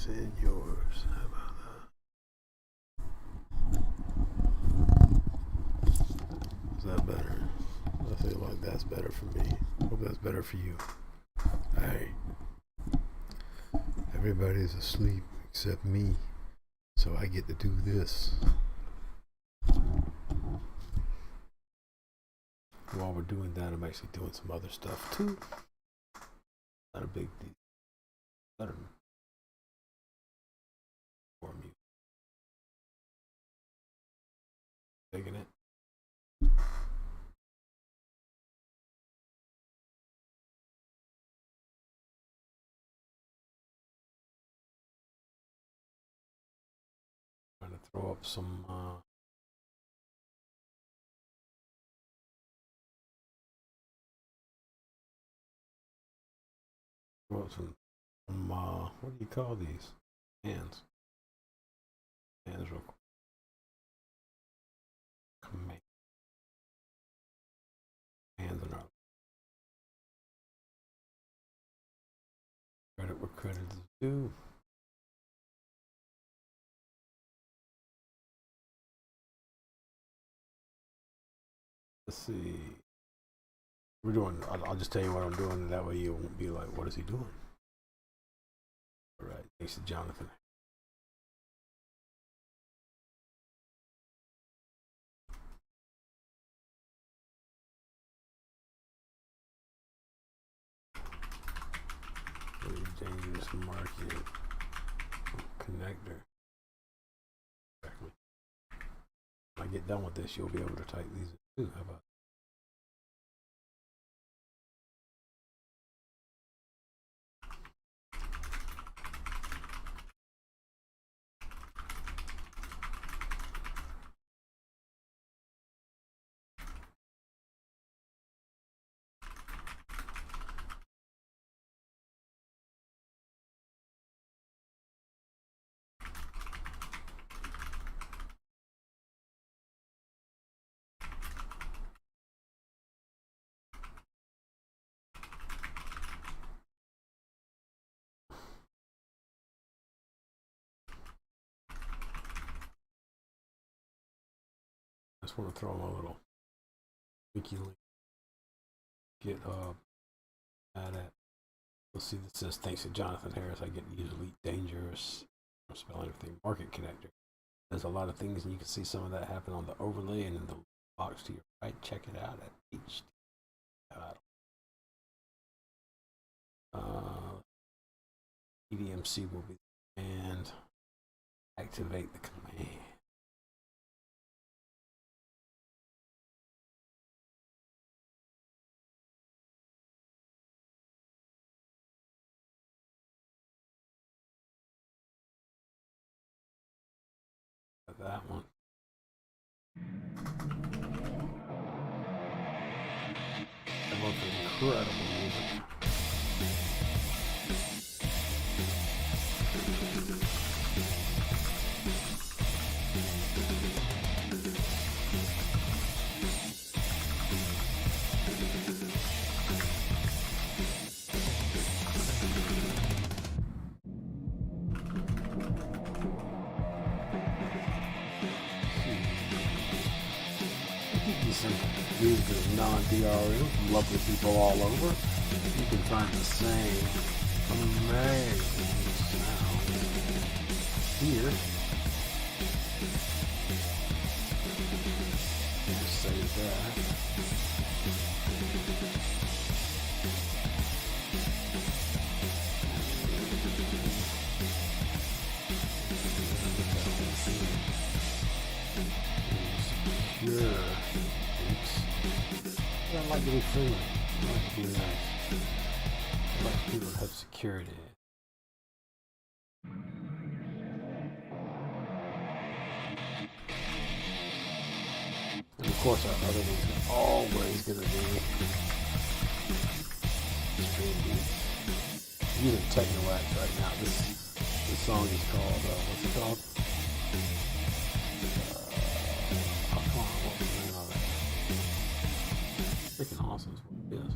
and yours. How about that? Is that better? I feel like that's better for me. Hope that's better for you. Hey, everybody's asleep except me, so I get to do this. While we're doing that, I'm actually doing some other stuff too. Not a big deal. Better for me. Taking it. Trying to throw up some what do you call these? Hands. Hands real quick. Command. Hands in our credit where credit is due. Let's see. We're doing, I'll just tell you what I'm doing, and that way you won't be like, what is he doing? All right, thanks to Jonathan. Really dangerous market connector. Exactly. When I get done with this, you'll be able to type these too. How about I just want to throw in a little wiki link. Get add it. Let's see, this says thanks to Jonathan Harris, I get to use Elite Dangerous spelling everything market connector. There's a lot of things, and you can see some of that happen on the overlay and in the box to your right. Check it out at EDMC will be and activate the command. That one. That was incredible music. Music is non-DRM, lovely people all over. You can find the same amazing sound here. Just save that. Secure. I like to be free. I like to be nice. I like people to have security. And of course, our other ones are always going to be stream beats. Using Techno Wax right now. This song is called, what's it called? Oh, come on, what was the name of it? Freaking awesome is what it is.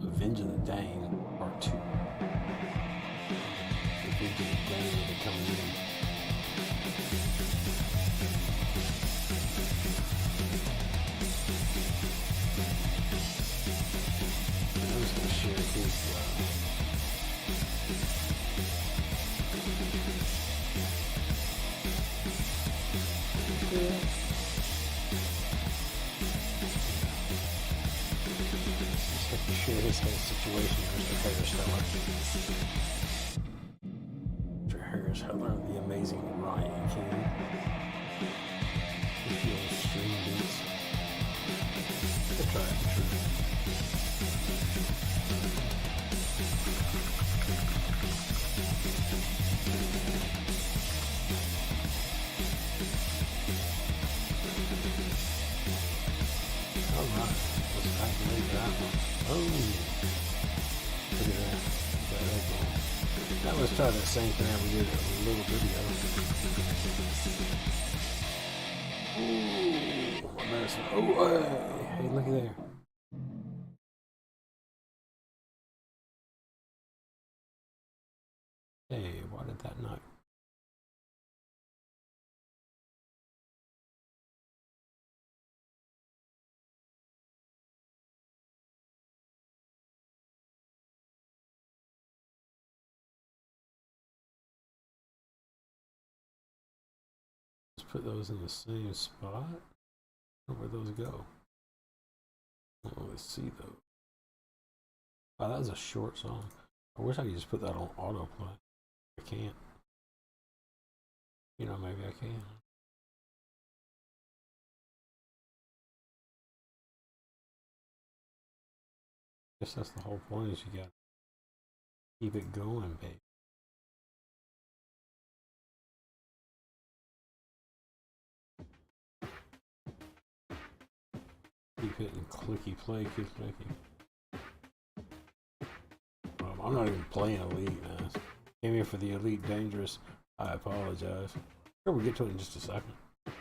Avenge of the Dane Part 2. Avenge of the Dane. rain with it coming in. I'm just going to share his share his whole situation, Mr. Harris Mr. Harris Heller, the amazing Ryan King. If you'll stream beats. Good try it, true. Alright, let's activate that one. Oh, look at that. Now let's try that same thing that we did a little video. Ooh, what medicine? Oh, hey, look at there. Hey, why did that not? Put those in the same spot. Where those go? Oh, let's see those. Wow, that was a short song. I wish I could just put that on autoplay. I can't. You know, maybe I can. Guess that's the whole point, is you gotta keep it going, baby. Keep hitting clicky play, keep clicking. I'm not even playing Elite, man. Came here for the Elite Dangerous. I apologize. Sure, we'll get to it in just a second. I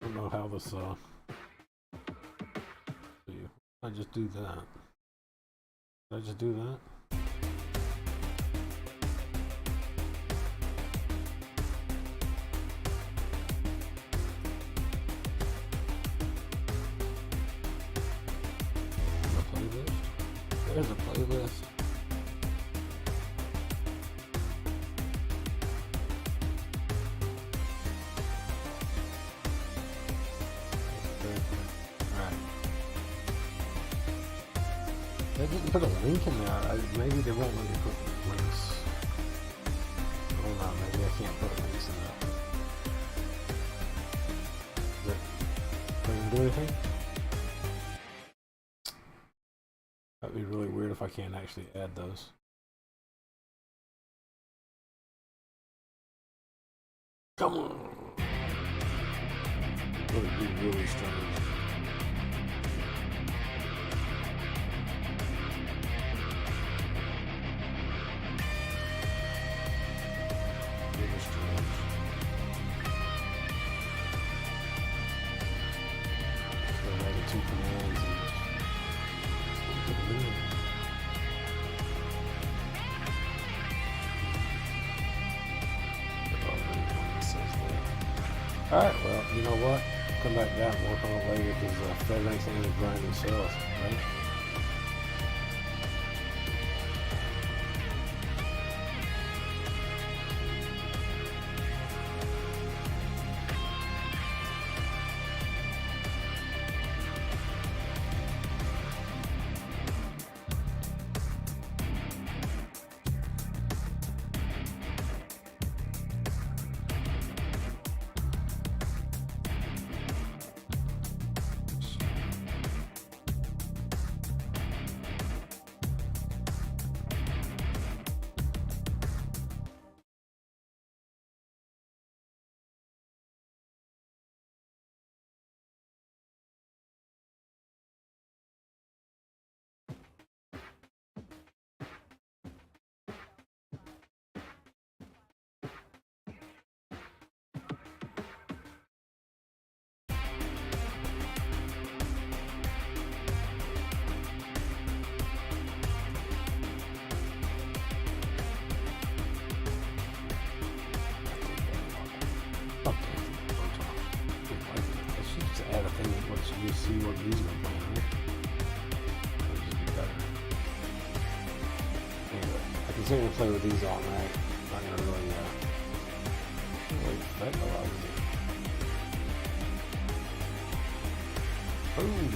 don't know how this, I just do that. Did I just do that? There's a playlist. Alright. They didn't put a link in there. Maybe they won't let me put links. Hold on, maybe I can't put links in there. Is it going to do anything? That'd be really weird if I can't actually add those. Come on! That would be really strange. Really strange. So I had 2 commands and alright, well, you know what? Come back to that and work on it later, because Fed ain't saying to grind themselves, right? Because they're going to play with these all night. I'm not going to really affect a lot of it. Boom.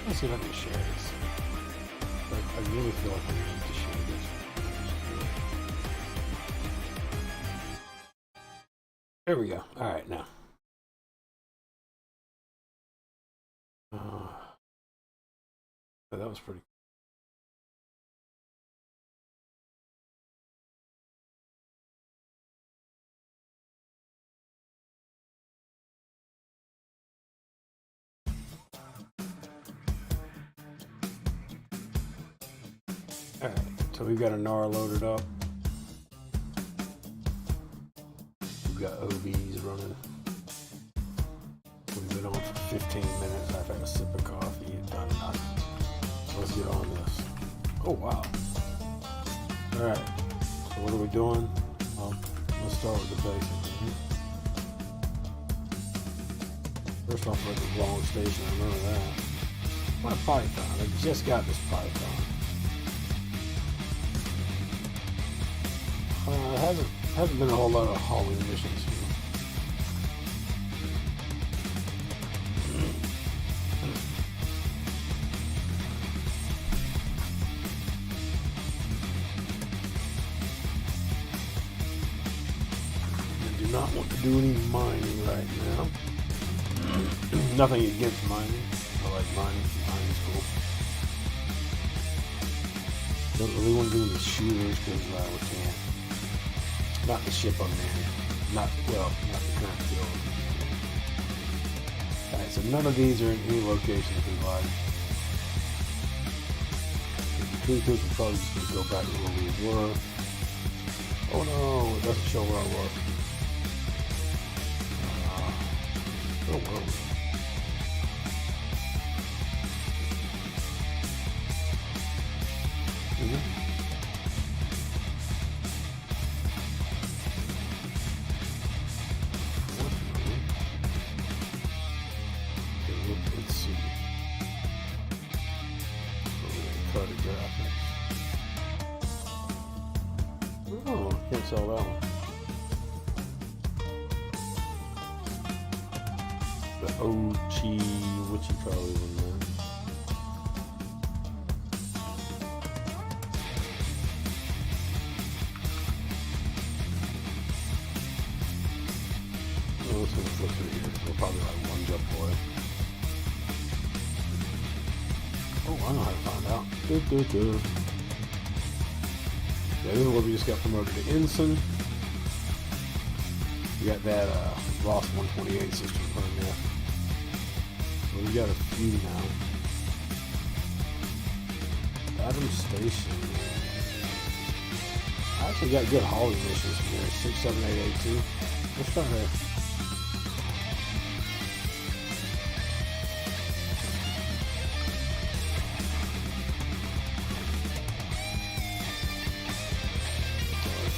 Let's see if I can share this. I really feel like I need to share this. There we go. All right, now. That was pretty. All right, so we've got a NAR loaded up. We've got OBs running. We've been on for 15 minutes. I've had a sip of coffee and done nothing. So let's get on this. Oh, wow. All right, so what are we doing? Let's start with the basics. First off, we're at the wrong station. I remember that. My Python. I just got this Python. Hasn't been a whole lot of hauling missions here. I do not want to do any mining right now. Nothing against mining. I like mining. Mining's cool. Don't really want to do any shooters because we can't. Not the ship I'm in. Not the current build. Alright, so none of these are in any location if we like. We could probably just go back to where we were. Oh no, it doesn't show where I was. Oh well. Let's see. Graphics. Oh, can't sell that one. The Ochi, which you probably wouldn't know. Oh, this one's flip through here. We'll probably like one jump away. Oh, I know how to find out. Yeah, this is where we just got promoted to ensign. We got that Ross 128 system running there. So we got a few now. Adams Station. I actually got good hauling missions from there. 67882. Let's try that.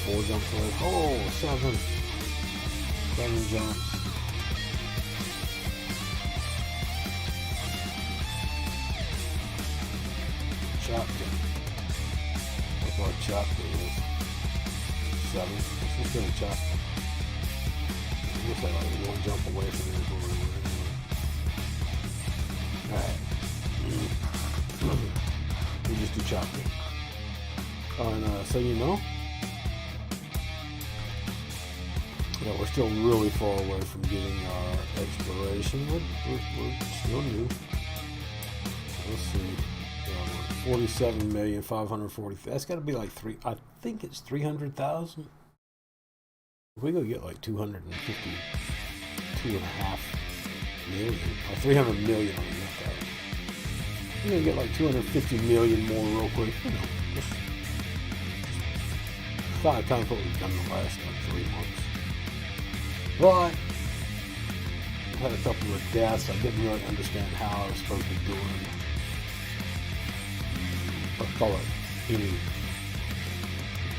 4 jumps away. Oh, 7. 7 jumps. Chopkin. That's what Chopkin is. 7. Let's just go to Chopkin. Looks like 1 jump away from there where we were anyway. Alright. We just do Chopkin. Oh, and so you know, yeah, we're still really far away from getting our exploration. We're still new. Let's see. 47,540,000. That's got to be like I think it's 300,000. If we go get like 252.5 million, or 300 million on that. We're gonna get like 250 million more real quick. You know, just 5 times what we've done the last like 3 months. But I had a couple of deaths. I didn't really understand how I was supposed to do it. Let's call it any.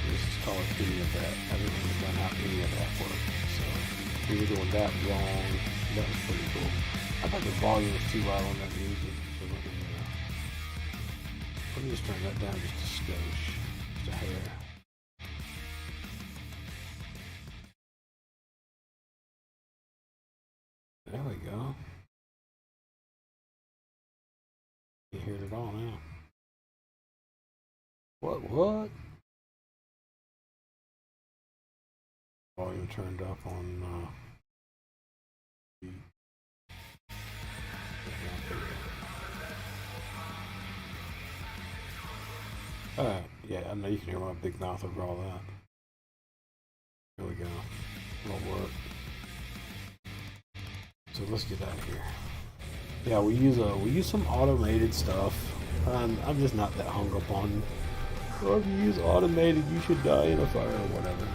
Let's just call it any of that. I didn't understand how any of that worked. So we were doing that wrong. That was pretty cool. I thought the volume was too loud on that music. So let me just turn that down just a skosh, just a hair. There we go. You hear it all now. What? Volume turned up on Alright, yeah, I know you can hear my big mouth over all that. There we go. Won't work. So let's get out of here. Yeah, we use some automated stuff. I'm just not that hung up on. Well, if you use automated, you should die in a fire or whatever.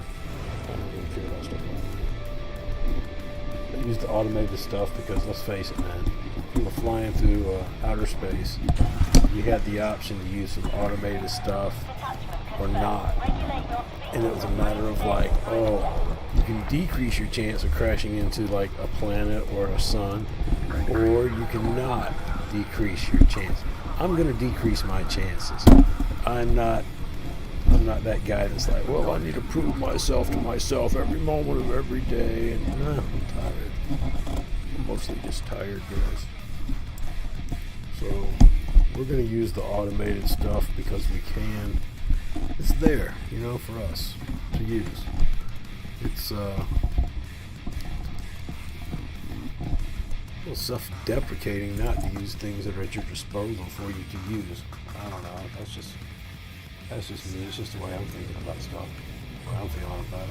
I don't really care about stuff like that. I use the automated stuff because let's face it, man. If you were flying through outer space, you had the option to use some automated stuff or not, and it was a matter of like, oh, you can decrease your chance of crashing into like a planet or a sun, or you cannot decrease your chance. I'm gonna decrease my chances. I'm not that guy that's like, well, I need to prove myself to myself every moment of every day, and I'm tired. I'm mostly just tired, guys. So we're gonna use the automated stuff because we can. It's there, you know, for us to use. It's a little self-deprecating not to use things that are at your disposal for you to use. I don't know. That's just me. It's just the way I'm thinking about stuff. The way I'm feeling about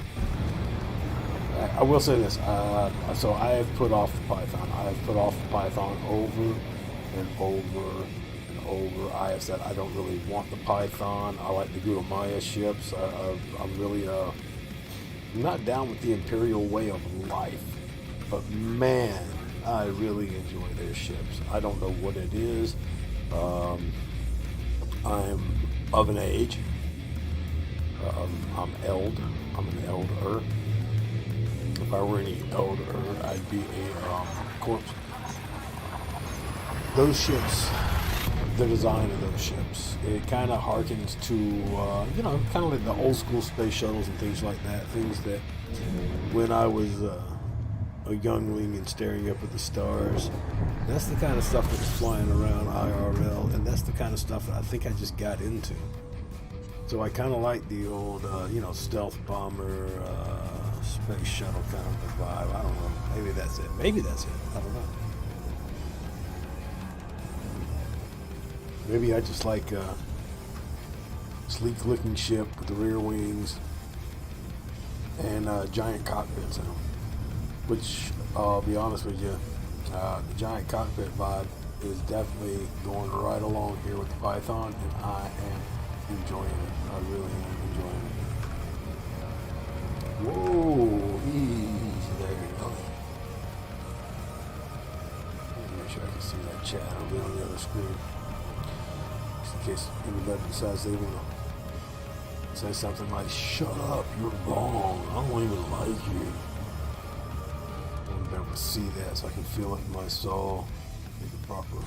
it. I will say this. So I have put off the Python. I have put off the Python over and over and over. I have said I don't really want the Python. I like the Guru Maya ships. I'm really I'm not down with the Imperial way of life, but man, I really enjoy their ships. I don't know what it is. I'm of an age. I'm eld. I'm an elder. If I were any elder, I'd be a corpse. Those ships, the design of those ships, it kind of harkens to, kind of like the old school space shuttles and things like that. Things that when I was a youngling and staring up at the stars, that's the kind of stuff that was flying around IRL, and that's the kind of stuff that I think I just got into. So I kind of like the old, stealth bomber, space shuttle kind of a vibe. I don't know. Maybe that's it. I don't know. Maybe I just like a sleek looking ship with the rear wings and giant cockpits in them. Which, I'll be honest with you, the giant cockpit vibe is definitely going right along here with the Python, and I am enjoying it. I really am enjoying it. Whoa, easy, there you go. Let me make sure I can see that chat. I'll be on the other screen. Just in case anybody decides they want to say something like, shut up, you're wrong, I don't even like you. I want to be able to see that so I can feel it in my soul. The proper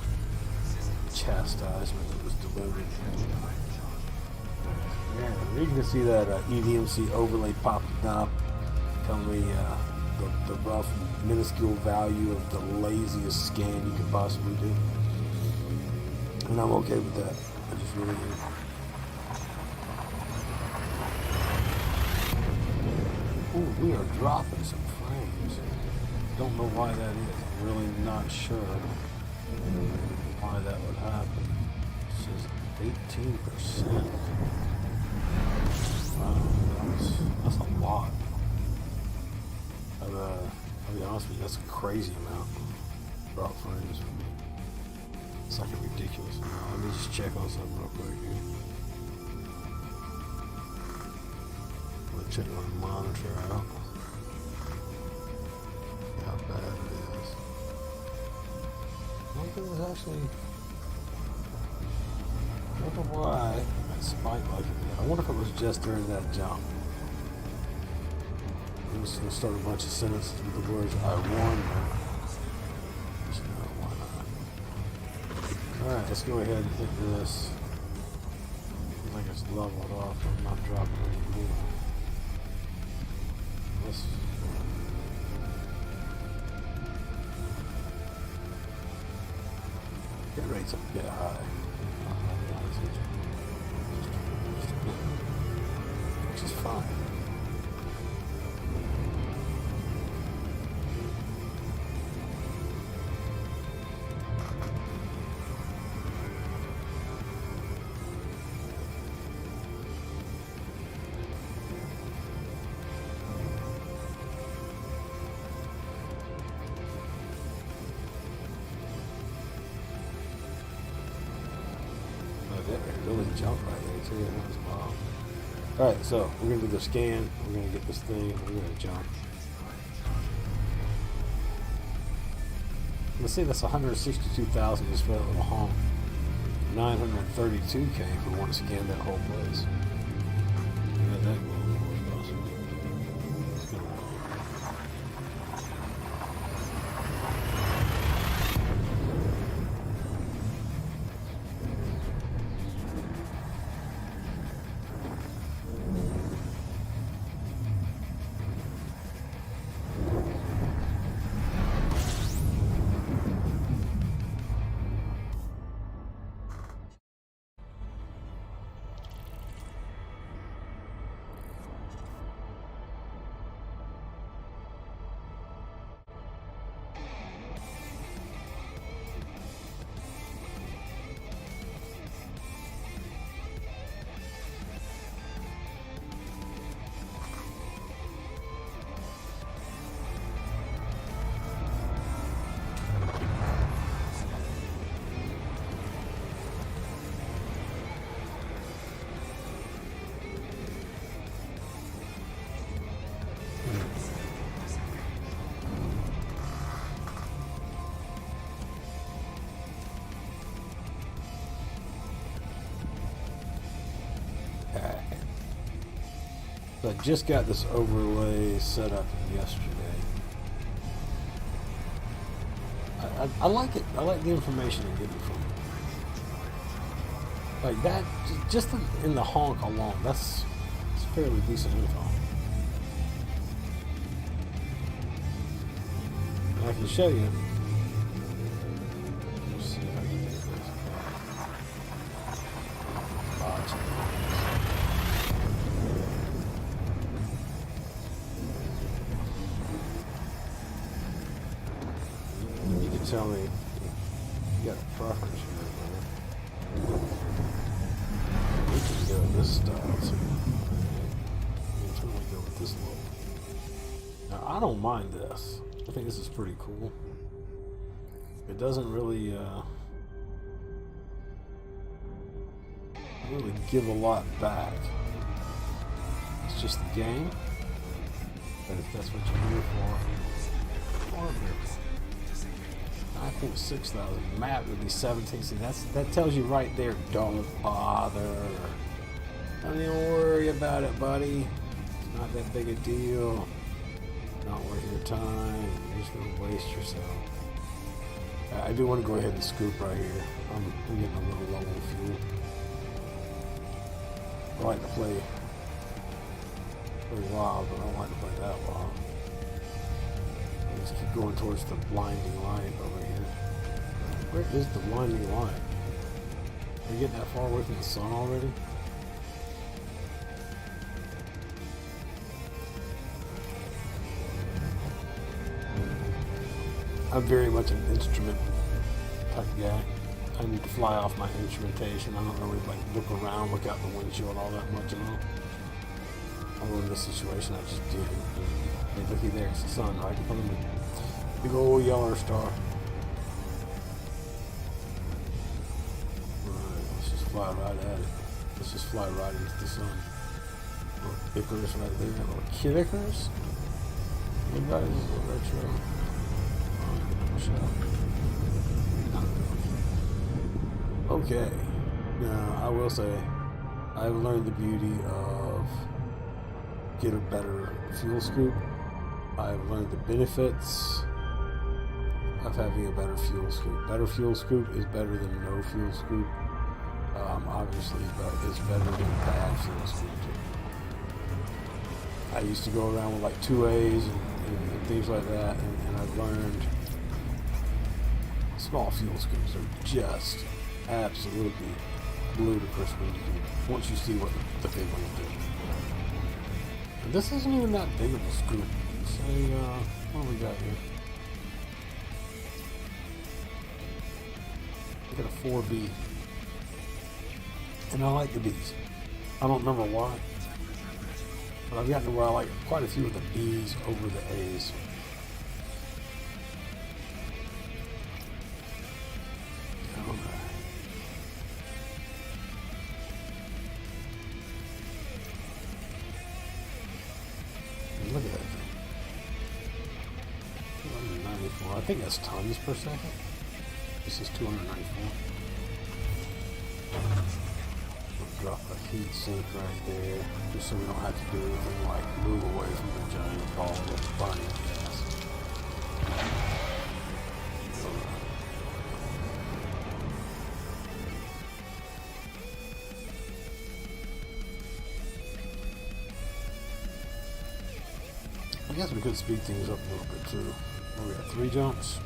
chastisement that was delivered. Yeah, you can see that EDMC overlay popping up, telling me the rough, minuscule value of the laziest scan you could possibly do. And I'm okay with that. I just really am. Ooh, we are dropping some frames. Don't know why that is. I'm really not sure why that would happen. It says 18%. Wow, that's a lot. I'll be honest with you, that's a crazy amount of drop frames for me. It's like a ridiculous amount. Let me just check on something real quick here. I'm gonna check my monitor out. See how bad it is. I don't think it's actually. I don't know why that spike like it. I wonder if it was just during that jump. I'm just gonna start a bunch of sentences with the words "I warn you." Just why not? All right, let's go ahead and hit this. Looks like it's leveled off. I'm not dropping any more. Let's. Hit rates up get high. Which is fine. Really jump right there too. That was wild. Alright, so we're gonna do the scan, we're gonna get this thing, we're gonna jump. Let's see, that's 162,000 just for that little honk. 932K if we want to scan that whole place. We got that going for us. It's gonna work. So I just got this overlay set up yesterday. I like it. I like the information I'm getting from it. Like that, just in the honk alone, it's fairly decent info. And I can show you. Let's see if I can do this. Tell me you got a preference here, man. We can go with this style too. Let's really go with this look. Now I don't mind this. I think this is pretty cool. It doesn't really give a lot back. It's just the game. But if that's what you're here for, or here for. I think 6,000. Map would be 17. See, that tells you right there. Don't bother. Don't even worry about it, buddy. It's not that big a deal. Not worth your time. You're just gonna waste yourself. I do want to go ahead and scoop right here. I'm getting a little low on fuel. I like to play wild, but I don't like to play that wild. Just keep going towards the blinding light over here. Where is the blinding light? Are we getting that far away from the sun already? I'm very much an instrument type guy. I need to fly off my instrumentation. I don't really like look around, look out the windshield all that much, you know. Although in this situation I just do. Hey, looky there, it's the sun, right? Big old yellow star. Right, let's just fly right at it. Let's just fly right into the sun. Little Icarus right there. Little Kid Icarus. Anybody? This is a retro. Okay. Now I will say I've learned the beauty of get a better fuel scoop I've learned the benefits of having a better fuel scoop. Better fuel scoop is better than no fuel scoop, obviously, but it's better than bad fuel scoop too. I used to go around with like 2As and things like that, and I've learned small fuel scoops are just absolutely ludicrous once you see what the big ones do. And this isn't even that big of a scoop. Say, what do we got here? We got a 4B. And I like the B's. I don't remember why. But I've gotten to where I like quite a few of the B's over the A's. Look at that thing. 294. I think that's tons per second. This is 294. We'll drop a heat sink right there, just so we don't have to do anything like move away from the giant ball of burning gas. I guess we could speed things up a little bit too. We got 3 jumps.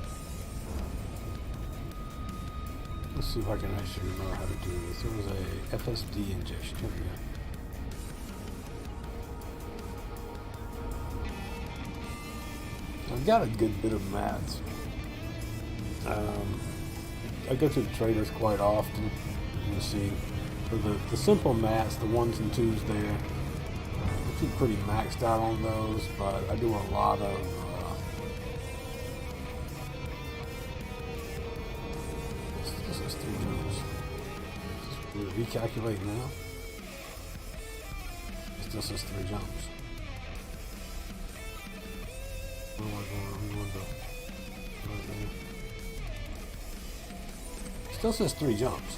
Let's see if I can actually remember how to do this. There was a FSD injection. Here we go. I've got a good bit of maths. I go to the traders quite often. You see, for the simple mats, the 1s and 2s there, I keep pretty maxed out on those, but I do a lot of this is 3 jumps. We're recalculating now. This is 3 jumps. Where am I going? Right there. Still says 3 jumps.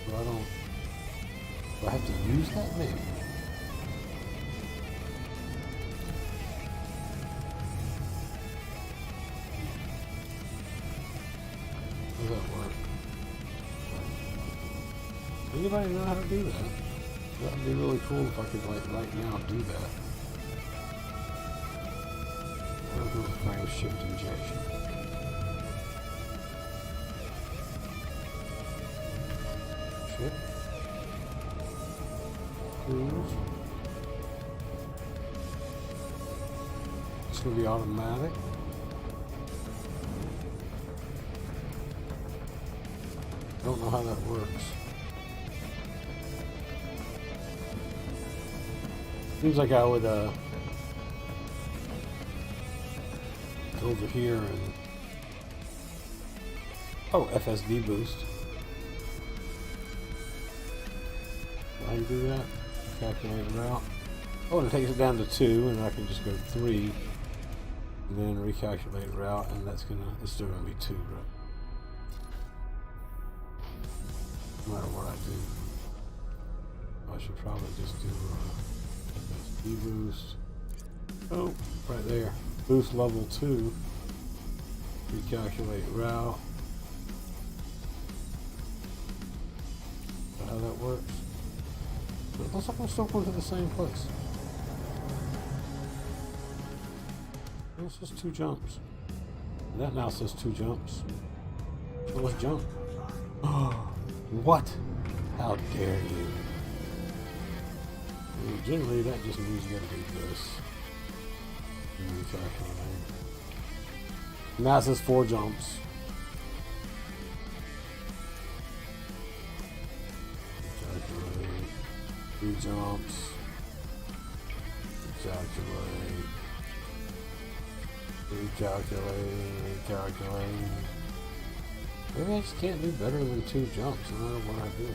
But I don't. Do I have to use that? Maybe. How does that work? Anybody know how to do that? That would be really cool if I could, like, right now do that. I'll do a frame shift injection. Shift. Cruise. It's going to be automatic. I don't know how that works. Seems like I would go over here and FSD boost. I can do that. Calculate it out. Oh, and it takes it down to 2, and I can just go 3, and then recalculate route, and it's still gonna be 2, right? No matter what I do, I should probably just do FSD boost. Oh, right there. Boost level 2. Recalculate route. Is that how that works? It looks like I'm still going to the same place. This is 2 jumps. And that now says 2 jumps. So let's jump. What? How dare you? And generally that just means you gotta do this. And that says 4 jumps. Recalculate. 3 jumps. Recalculate. Recalculate. Maybe I just can't do better than 2 jumps no matter what I do.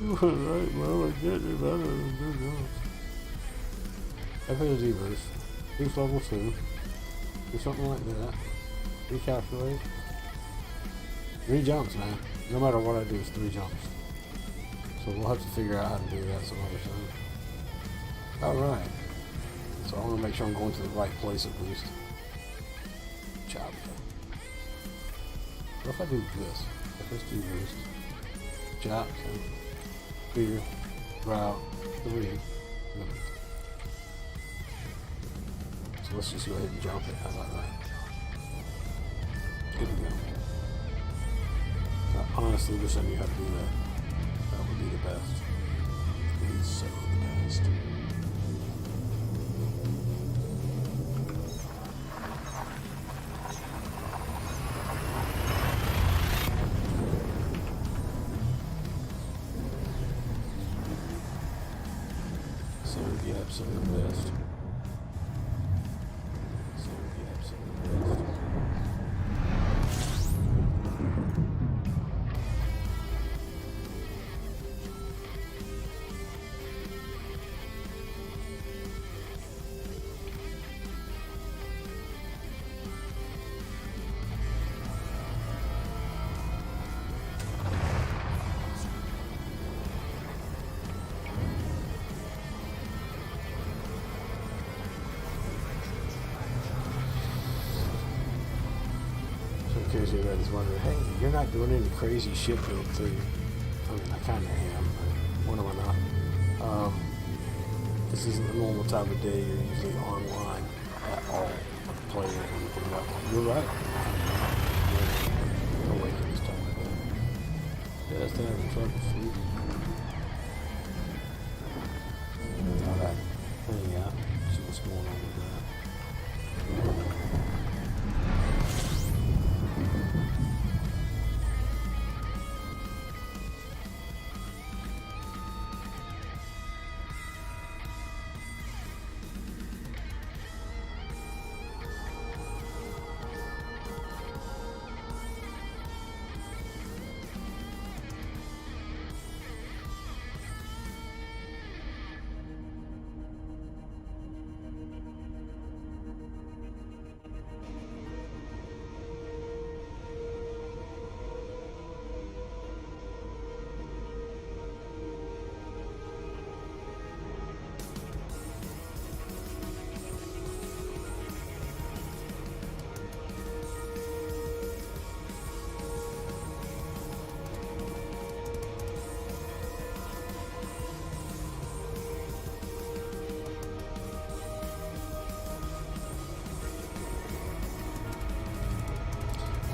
Right, well, I can't do better than 2 jumps. FSD boost. Boost level 2. Do something like that. Recalculate. 3 jumps, man. No matter what I do, it's 3 jumps. So we'll have to figure out how to do that some other time. Alright. So I want to make sure I'm going to the right place at least. Job. What if I do this? Let's do this. Job. Clear. Route. 3. So let's just go ahead and jump it. How about that? Good to go. I honestly wish I knew how to do that. That would be the best. It is so the best. So the absolute best. So the absolute best. In case anybody's wondering, hey, you're not doing any crazy shit build too. I mean, I kind of am, but when am I not? This isn't the normal time of day you're usually online at all, playing anything like that. You're right. I'm awake at this time of day. Yeah, still having trouble sleeping. Alright, hang out, see what's going on with that.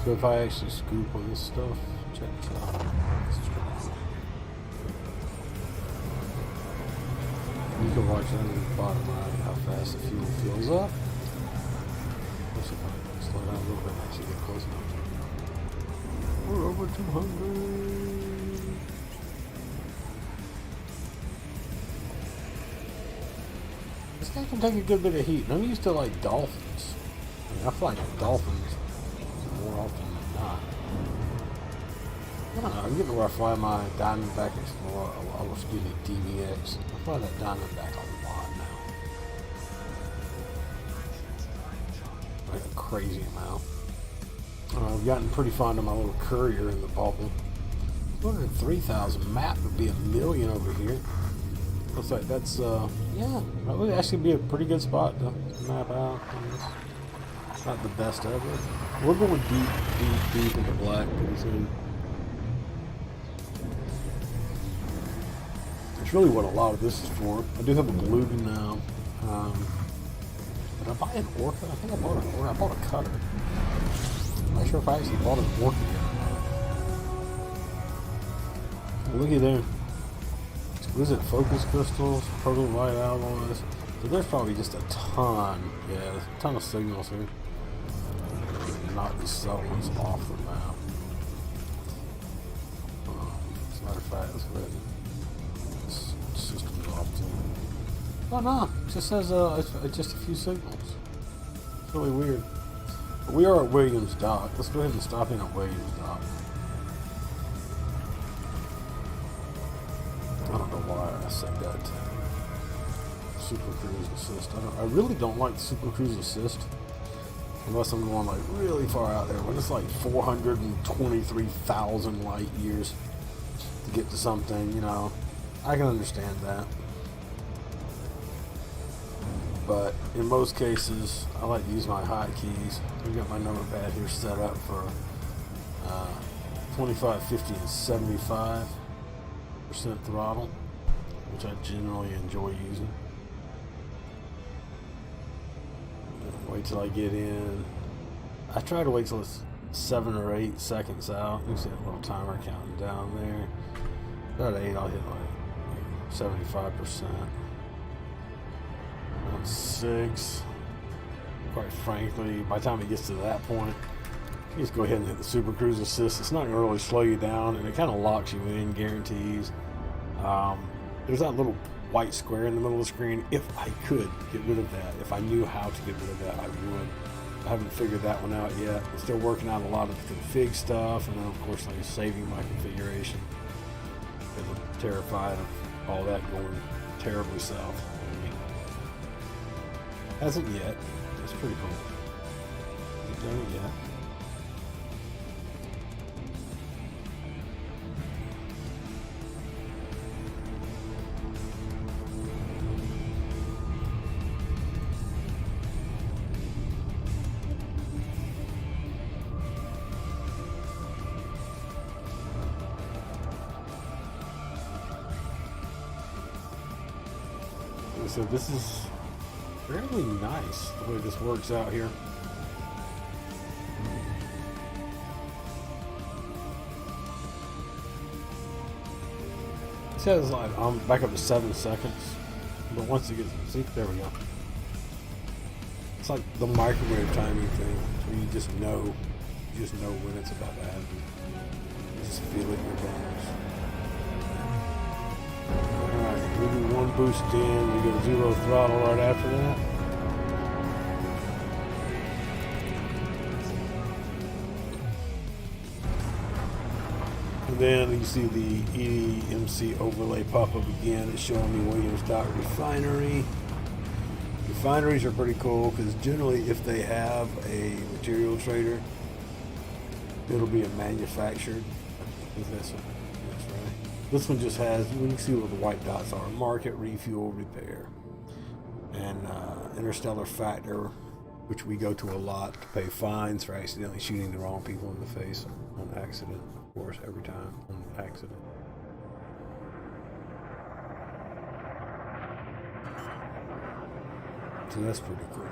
So if I actually scoop on this stuff, check this out. You can watch that in the bottom right, how fast the fuel fills up. Let's see if I can slow down a little bit and actually get close enough. We're over 200. This guy can take a good bit of heat. I'm used to like dolphins. I mean, I feel like dolphins more often than not. I don't know, I'm getting to where I fly my Diamondback Explorer, excuse me, DBX. I fly that Diamondback a lot now. Like a crazy amount. I've gotten pretty fond of my little Courier in the bubble. 203,000 map would be 1 million over here. Looks like that's, yeah, that would actually be a pretty good spot to map out. It's not the best ever. We're going deep into black pretty soon. It's really what a lot of this is for. I do have a Beluga now. Did I buy an Orca? I think I bought an Orca. I bought a Cutter. I'm not sure if I actually bought an Orca yet. Look at there. Exquisite focus crystals, proto light alloys. So there's probably just a ton. Yeah, there's a ton of signals here. Knock these settlements off the map. As a matter of fact, let's go ahead and this system's off too. Oh no, it just says it's just a few signals. It's really weird. But we are at Williams Dock. Let's go ahead and stop in at Williams Dock. I don't know why I said that. Super Cruise Assist. I really don't like the Super Cruise Assist. Unless I'm going like really far out there. When it's like 423,000 light years to get to something, you know. I can understand that. but in most cases, I like to use my hotkeys. I've got my number pad here set up for 25, 50, and 75% throttle, which I generally enjoy using. Wait till I get in. I try to wait till it's 7 or 8 seconds out. You see that little timer counting down there. About 8, I'll hit like 75%. On 6, quite frankly, by the time it gets to that point, you just go ahead and hit the Super Cruise Assist. It's not going to really slow you down, and it kind of locks you in, guarantees. There's that little white square in the middle of the screen. If I could get rid of that, if I knew how to get rid of that, I would. I haven't figured that one out yet. I'm still working out a lot of the config stuff, and then of course I'm saving my configuration because I'm terrified of all that going terribly south. Hasn't yet. That's pretty cool. Haven't done it yet. So this is fairly nice the way this works out here. It says like I'm back up to 7 seconds, but once it gets, see, there we go. It's like the microwave timing thing, where you just know when it's about to happen. You just feel it in your bones. We do one boost in, we go 0 throttle right after that. And then you see the EMC overlay pop up again. It's showing me Williams Dock Refinery. Refineries are pretty cool because generally if they have a material trader, it'll be a manufactured. That's right. This one just has, we can see what the white dots are: market, refuel, repair, and interstellar factor, which we go to a lot to pay fines for accidentally shooting the wrong people in the face on accident. Of course, every time on accident. So that's pretty cool.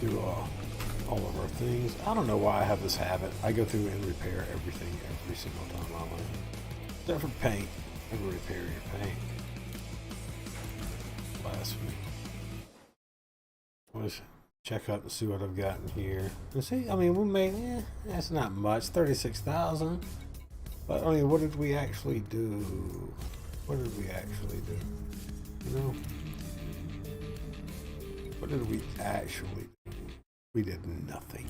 Do all of our things. I don't know why I have this habit. I go through and repair everything every single time I leave. Except for paint. I will repair your paint. Last week. Let's check out and see what I've got in here. And see, I mean, we made, that's not much, 36,000. But I mean, what did we actually do? What did we actually do? You know? What did we actually do? We did nothing.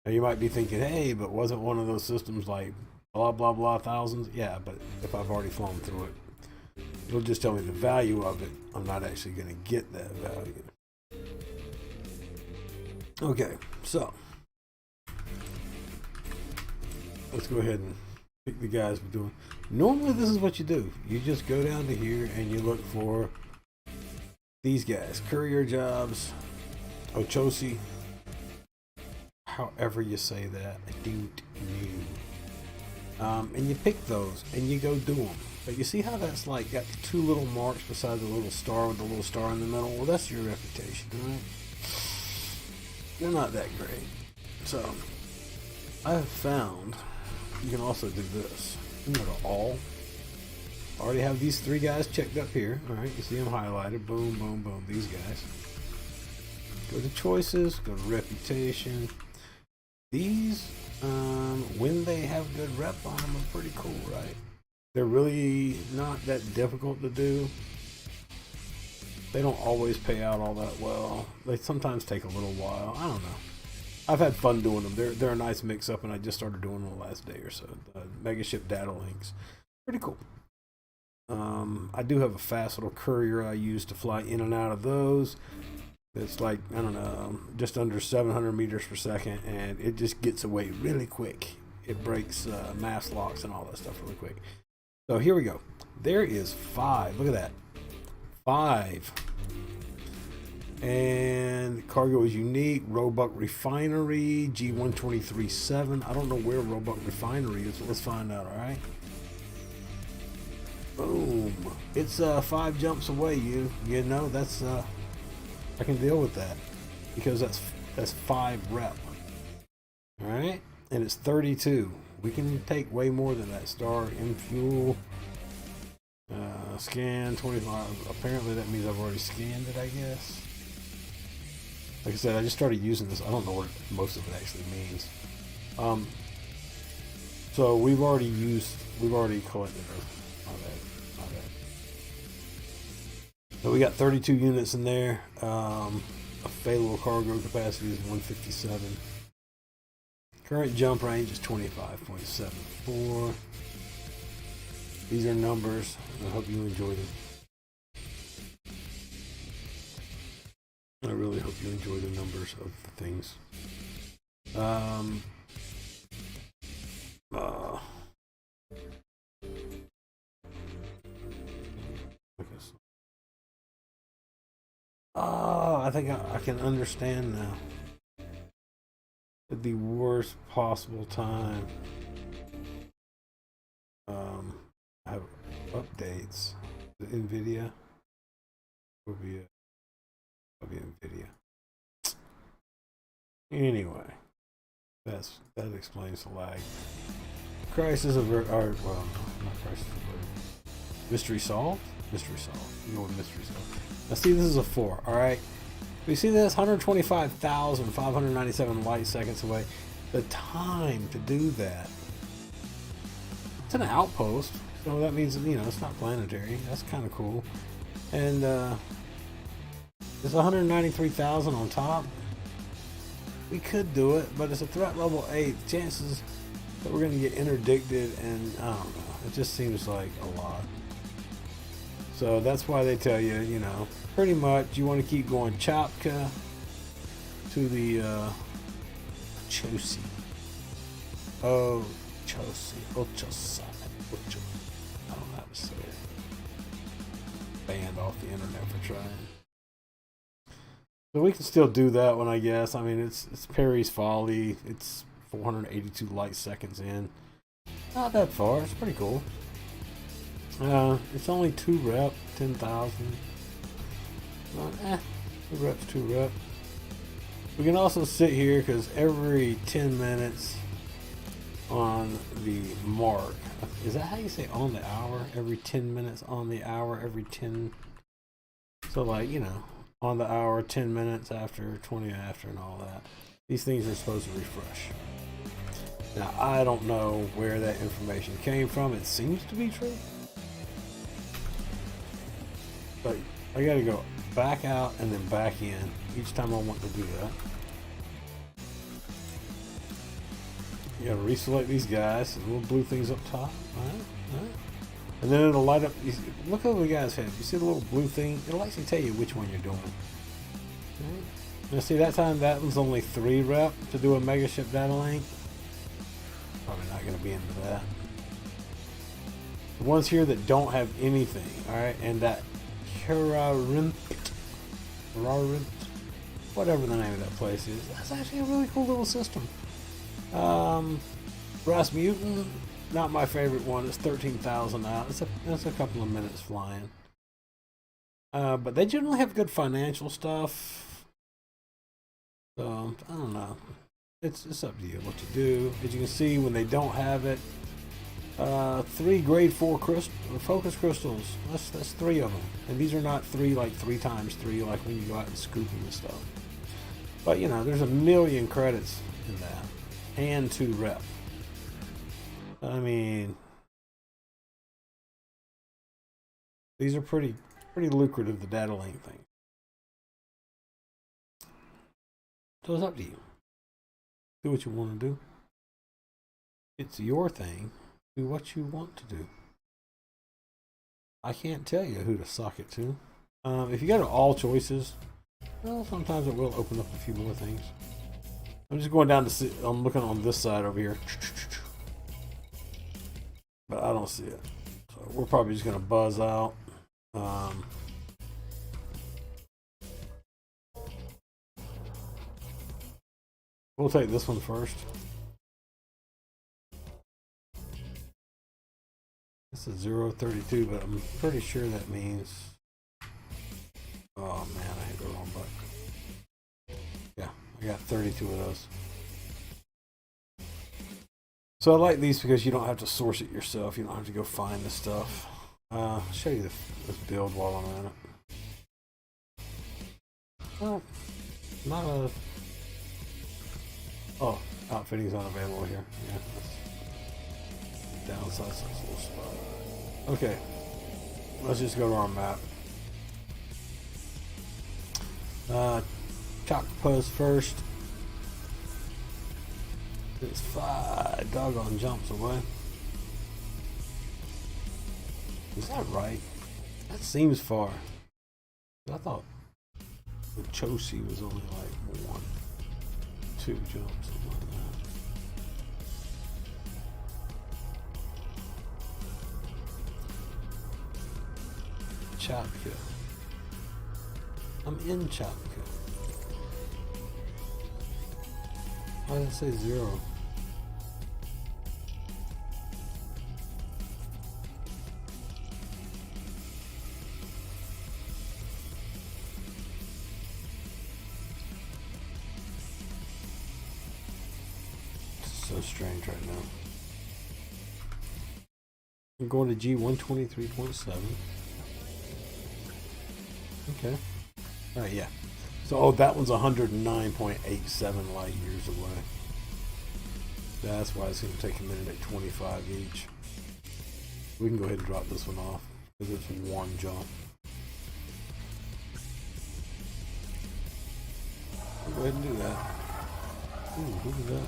Now you might be thinking, hey, but wasn't one of those systems like blah, blah, blah thousands? Yeah, but if I've already flown through it, It'll just tell me the value of it. I'm not actually going to get that value. Okay, so let's go ahead and pick the guys we're doing. Normally this is what you do. You just go down to here and you look for these guys. Courier jobs, Ochosi, however you say that, I don't know. And you pick those and you go do them. But you see how that's like got two little marks beside the little star with the little star in the middle? Well, that's your reputation, right? They're not that great. So I have found you can also do this. You go to all. I already have these three guys checked up here. All right, you see them highlighted. Boom, boom, boom. These guys. Go to choices. Go to reputation. These, when they have good rep on them, are pretty cool, right? They're really not that difficult to do. They don't always pay out all that well. They sometimes take a little while. I don't know. I've had fun doing them. They're a nice mix-up, and I just started doing them the last day or so. Mega Ship data links. Pretty cool. I do have a fast little courier I use to fly in and out of those. It's like, I don't know, just under 700 meters per second, and it just gets away really quick. It breaks mass locks and all that stuff really quick. So here we go. There is 5. Look at that. 5. And cargo is unique. Roebuck Refinery, G1237. I don't know where Roebuck Refinery is, but let's find out, alright? Boom. It's 5 jumps away, you know, that's I can deal with that. Because that's 5 rep. Alright? And it's 32. We can take way more than that. Star in fuel. Scan 25. Apparently that means I've already scanned it, I guess. Like I said, I just started using this. I don't know what most of it actually means. So we've already collected her. My bad. So we got 32 units in there. Available cargo capacity is 157. Current jump range is 25.74. These are numbers. I hope you enjoyed them. I really hope you enjoy the numbers of the things. I think I can understand now. At the worst possible time. I have updates. The NVIDIA will be NVIDIA. Anyway, that explains the lag. Crisis averted. Well, not crisis averted. Mystery solved. Mystery solved. You know what mystery solved. Now see, this is a 4. All right. We see this 125,597 light seconds away. The time to do that. It's an outpost, so that means, you know, it's not planetary. That's kind of cool. And it's 193,000 on top. We could do it, but it's a threat level 8. Chances that we're going to get interdicted, and I don't know. It just seems like a lot. So that's why they tell you, you know, pretty much you want to keep going Chopka to the Chosi. Oh, Chosi. Ochosa. I don't know how to say it. Banned off the internet for trying. So we can still do that one, I guess. I mean, it's Perry's Folly. It's 482 light seconds in. Not that far. It's pretty cool. It's only 2 rep, 10,000. 2 reps, 2 rep. We can also sit here because every 10 minutes on the mark. Is that how you say on the hour? Every 10 minutes on the hour, every 10. So like, you know, on the hour, 10 minutes after, 20 after, and all that. These things are supposed to refresh. Now, I don't know where that information came from. It seems to be true. But I gotta go back out and then back in each time I want to do that. You gotta reselect these guys. These little blue things up top. Alright. And then it'll light up. Look over the guy's head. You see the little blue thing? It'll actually tell you which one you're doing. Right. Now see, that time that was only 3 rep to do a mega ship data link. Probably not going to be into that. The ones here that don't have anything, alright, and that Hurarint, whatever the name of that place is, that's actually a really cool little system. Rasmussen, not my favorite one. It's 13,000 out. It's a couple of minutes flying. But they generally have good financial stuff. So I don't know. It's up to you what you do. As you can see, when they don't have it, 3 grade 4 focus crystals. That's 3 of them, and these are not 3 like 3 times 3 like when you go out and scoop them and stuff. But you know, there's a million credits in that, and 2 rep. I mean, these are pretty lucrative, the data link thing. So it's up to you. Do what you want to do. It's your thing. Do what you want to do. I can't tell you who to sock it to. If you go to all choices, well, sometimes it will open up a few more things. I'm just going down to see. I'm looking on this side over here, but I don't see it. So we're probably just gonna buzz out. We'll take this one first. This is 032, but I'm pretty sure that means. Oh man, I hit the wrong button. Yeah, I got 32 of those. So I like these because you don't have to source it yourself. You don't have to go find the stuff. I'll show you this build while I'm at it. Well, not a. Oh, outfitting's unavailable here. Yeah, that's downsize this little spot. Okay, let's just go to our map. Chalk post first. It's 5 doggone jumps away. Is that right? That seems far. I thought the Chosi was only like 1, 2 jumps, something like that. Chapka. I'm in Chapka. Why did it say 0? So strange right now. I'm going to G123.7. Okay. Alright, yeah. So, oh, that one's 109.87 light years away. That's why it's going to take a minute at 25 each. We can go ahead and drop this one off because it's 1 jump. We'll go ahead and do that. Ooh, who is that?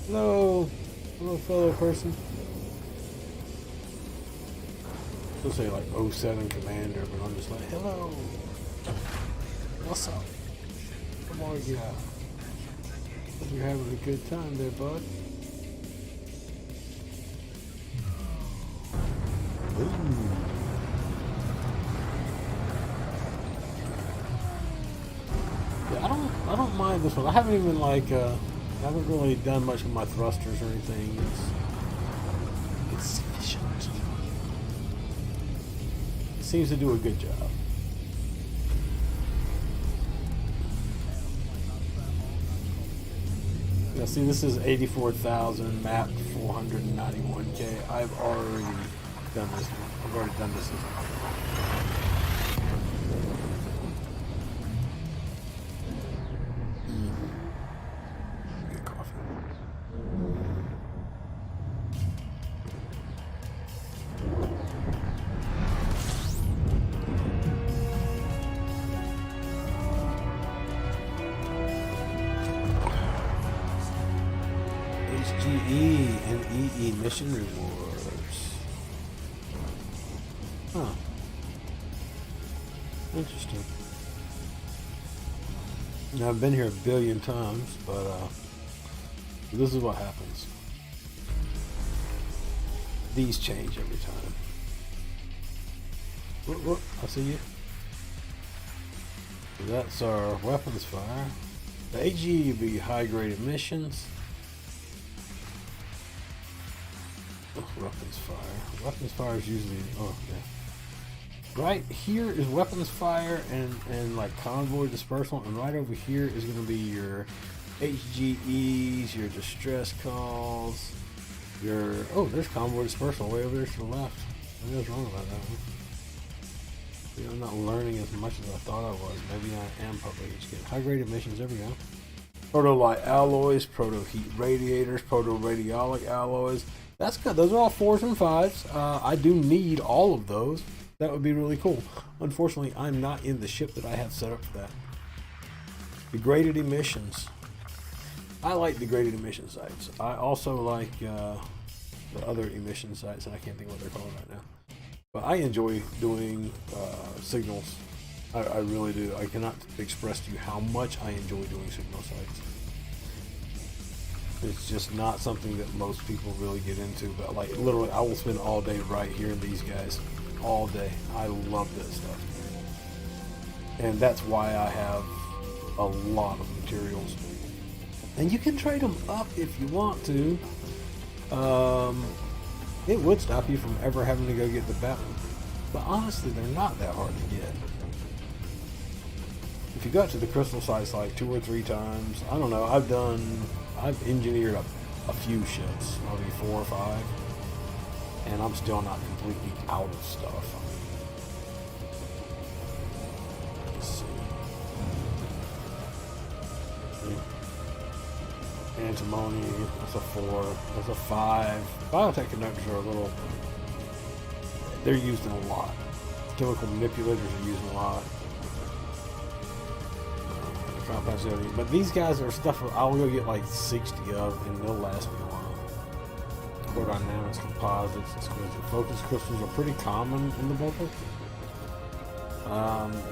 Hello, hello, fellow person. I'll say like 07 Commander, but I'm just like, hello. What's up? Come on, yeah. Hope you're having a good time there, bud. Ooh. Yeah, I don't mind this one. I haven't even like I haven't really done much with my thrusters or anything. It's sufficient. It seems to do a good job. Now see, this is 84,000 mapped 491K. I've already done this one. I've already done this one. Good coffee. HGE and EE mission rewards. Huh. Interesting. Now, I've been here a billion times, but this is what happens. These change every time. Whoop, I see you. So that's our weapons fire. The AG would be high-grade emissions. Weapons fire. Weapons fire is usually right here is weapons fire and like convoy dispersal, and right over here is going to be your HGEs, your distress calls, your there's convoy dispersal way over there to the left. Maybe I was wrong about that one. Maybe I'm not learning as much as I thought I was. Maybe I am public educated. High grade emissions. There we go. Proto-light alloys, proto-heat radiators, proto-radiolic alloys. That's good. Those are all 4s and 5s. I do need all of those. That would be really cool. Unfortunately, I'm not in the ship that I have set up for that. Degraded emissions. I like degraded emission sites. I also like the other emission sites, and I can't think what they're called right now. But I enjoy doing signals. I really do. I cannot express to you how much I enjoy doing signal sites. It's just not something that most people really get into, but like literally I will spend all day right here in these guys. All day. I love this stuff. And that's why I have a lot of materials. And you can trade them up if you want to. It would stop you from ever having to go get the battle. But honestly, they're not that hard to get. If you got to the crystal sites like 2 or 3 times, I don't know, I've engineered a few ships, maybe 4 or 5, and I'm still not completely out of stuff. Let's see. Antimony, that's a 4, that's a 5. Biotech conductors are a little, they're used in a lot. Chemical manipulators are used in a lot. But these guys are stuff I'll go get like 60 of, and they'll last me a while. Core dynamics, composites, exquisite focus crystals are pretty common in the bubble.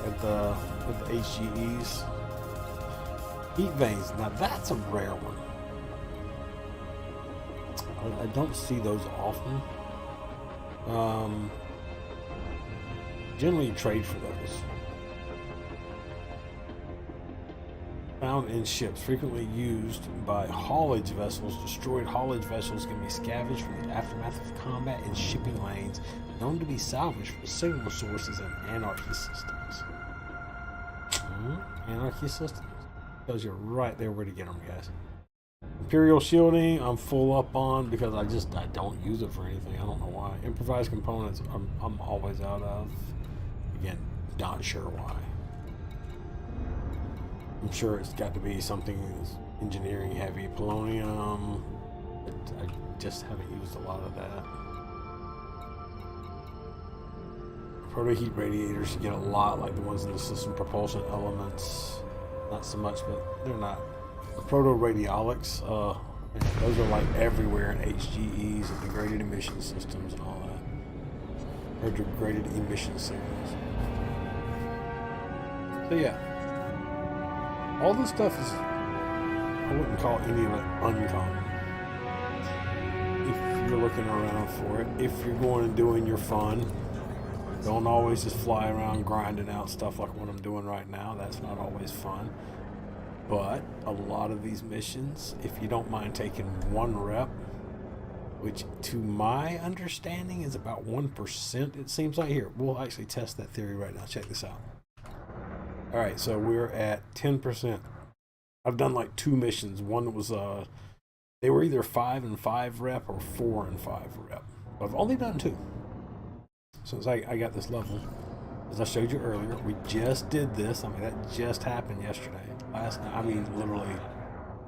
At the HGEs, heat veins. Now that's a rare one. I don't see those often. Generally, you trade for those. Found in ships, frequently used by haulage vessels. Destroyed haulage vessels can be scavenged from the aftermath of combat in shipping lanes, known to be salvaged from signal sources and anarchy systems. Anarchy systems? Tells you right there where to get them, guys. Imperial shielding, I'm full up on because I don't use it for anything. I don't know why. Improvised components, I'm always out of. Again, not sure why. I'm sure it's got to be something that's engineering heavy. Polonium, but I just haven't used a lot of that. Proto-heat radiators, you get a lot, like the ones in the system propulsion elements. Not so much, but they're not. The proto-radiolics, those are like everywhere in HGEs and degraded emission systems and all that. Or degraded emission signals. So yeah. All this stuff is, I wouldn't call any of it uncommon. If you're looking around for it, if you're going and doing your fun, don't always just fly around grinding out stuff like what I'm doing right now. That's not always fun. But a lot of these missions, if you don't mind taking 1 rep, which to my understanding is about 1%, it seems like. Here, we'll actually test that theory right now. Check this out. All right, so we're at 10%. I've done like 2 missions. One was they were either 5 and 5 rep or 4 and 5 rep. But I've only done 2. So it's like I got this level. As I showed you earlier, we just did this. I mean, that just happened yesterday. Last night, I mean, literally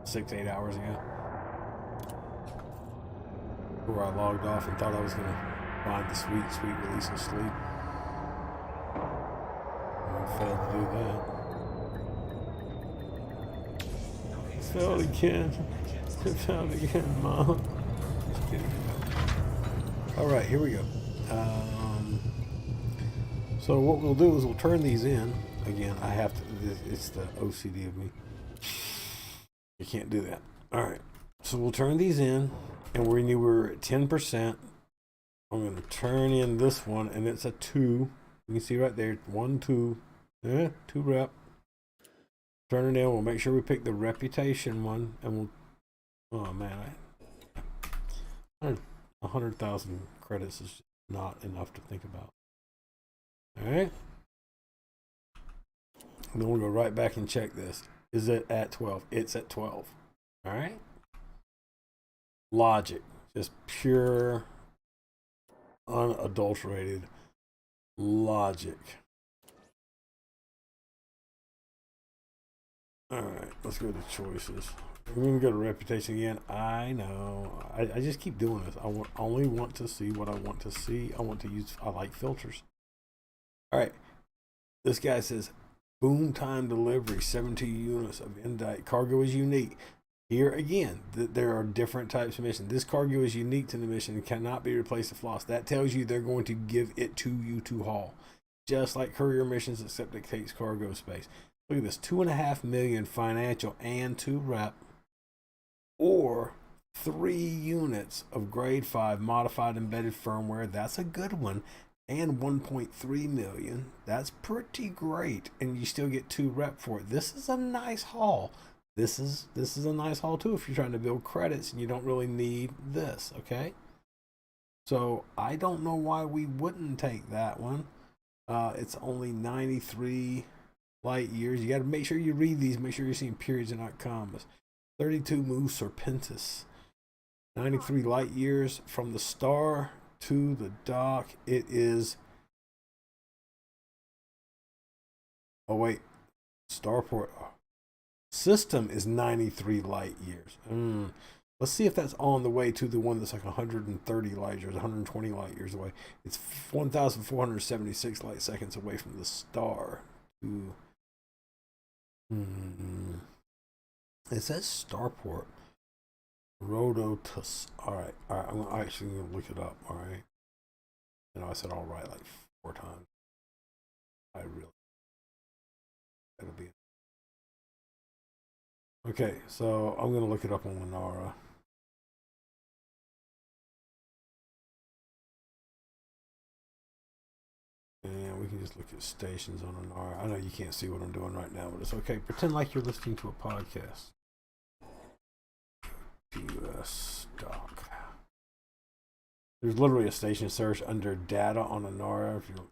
6-8 hours ago. Where I logged off and thought I was going to find the sweet release of sleep. I failed to do that. It failed again. It failed again, Mom. Just kidding. Alright, here we go. So what we'll do is we'll turn these in. Again, I have to, it's the OCD of me. You can't do that. All right. So we'll turn these in, and we were at 10%. I'm going to turn in this one, and it's a 2. You can see right there, 1, 2, 2 rep. Turn it in. We'll make sure we pick the reputation one, and we'll. Oh man, 100,000 credits is not enough to think about. All right. And then we'll go right back and check this. Is it at 12? It's at 12. All right. Logic, just pure, unadulterated logic. All right, let's go to choices. We're going to go to reputation again. I know. I just keep doing this. I only want to see what I want to see. I like filters. All right. This guy says, boom time delivery, 17 units of indite. Cargo is unique. Here again, there are different types of missions. This cargo is unique to the mission and cannot be replaced if lost. That tells you they're going to give it to you to haul. Just like courier missions, except it takes cargo space. Look at this, 2.5 million financial and 2 rep, or 3 units of grade 5 modified embedded firmware. That's a good one. And 1.3 million. That's pretty great. And you still get 2 rep for it. This is a nice haul. This is a nice haul too if you're trying to build credits and you don't really need this, okay? So I don't know why we wouldn't take that one. It's only 93 light years. You got to make sure you read these. Make sure you're seeing periods and not commas. 32 moves Serpentis. 93 light years from the star to the dock. It is. Oh wait, starport system is 93 light years. Let's see if that's on the way to the one that's like 130 light years, 120 light years away. It's 1,476 light seconds away from the star. To it says starport. Rhodotus. All right. I'm actually gonna look it up. All right. You know, I said all right like 4 times. I really. That'll be. Okay, so I'm gonna look it up on Lenara. And we can just look at stations on Lenara. I know you can't see what I'm doing right now, but it's okay. Pretend like you're listening to a podcast. US dock. There's literally a station search under data on Lenara. If you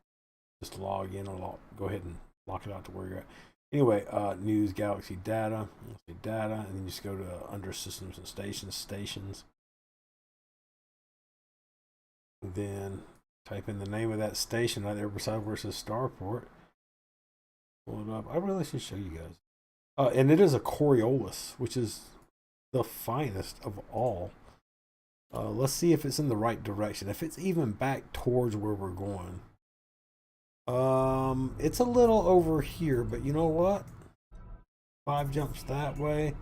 just log in or go ahead and lock it out to where you're at. Anyway, news, galaxy, data. Let's say data, and then you just go to under systems and stations. And then type in the name of that station right there beside where it says starport. Pull it up. I really should show you guys. And it is a Coriolis, which is the finest of all. Let's see if it's in the right direction. If it's even back towards where we're going. It's a little over here, but you know what? 5 jumps that way.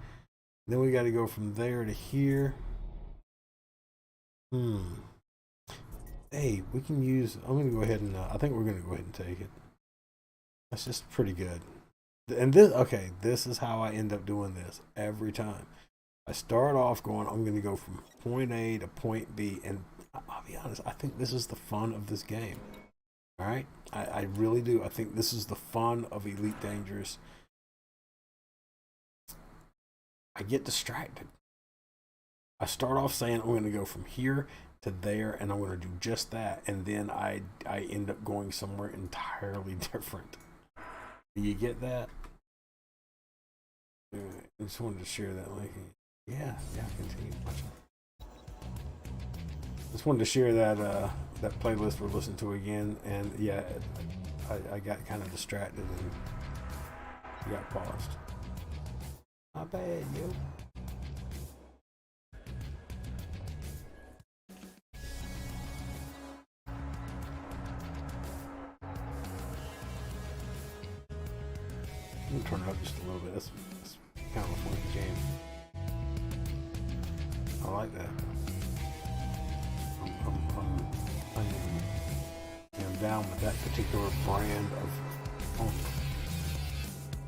Then we got to go from there to here. Hey, we can use. I'm gonna go ahead and. I think we're gonna go ahead and take it. That's just pretty good. And this, okay, this is how I end up doing this every time. I start off going. I'm gonna go from point A to point B, and I'll be honest. I think this is the fun of this game. All right, I really do. I think this is the fun of Elite Dangerous. I get distracted. I start off saying I'm going to go from here to there, and I'm going to do just that, and then I end up going somewhere entirely different. Do you get that? I just wanted to share that link. Yeah, continue watching. Just wanted to share that that playlist we're listening to again, and yeah, I got kind of distracted and got paused. Not bad, yo. I'm gonna turn it up just a little bit. That's kind of a funky game. I like that. I'm down with that particular brand of phone.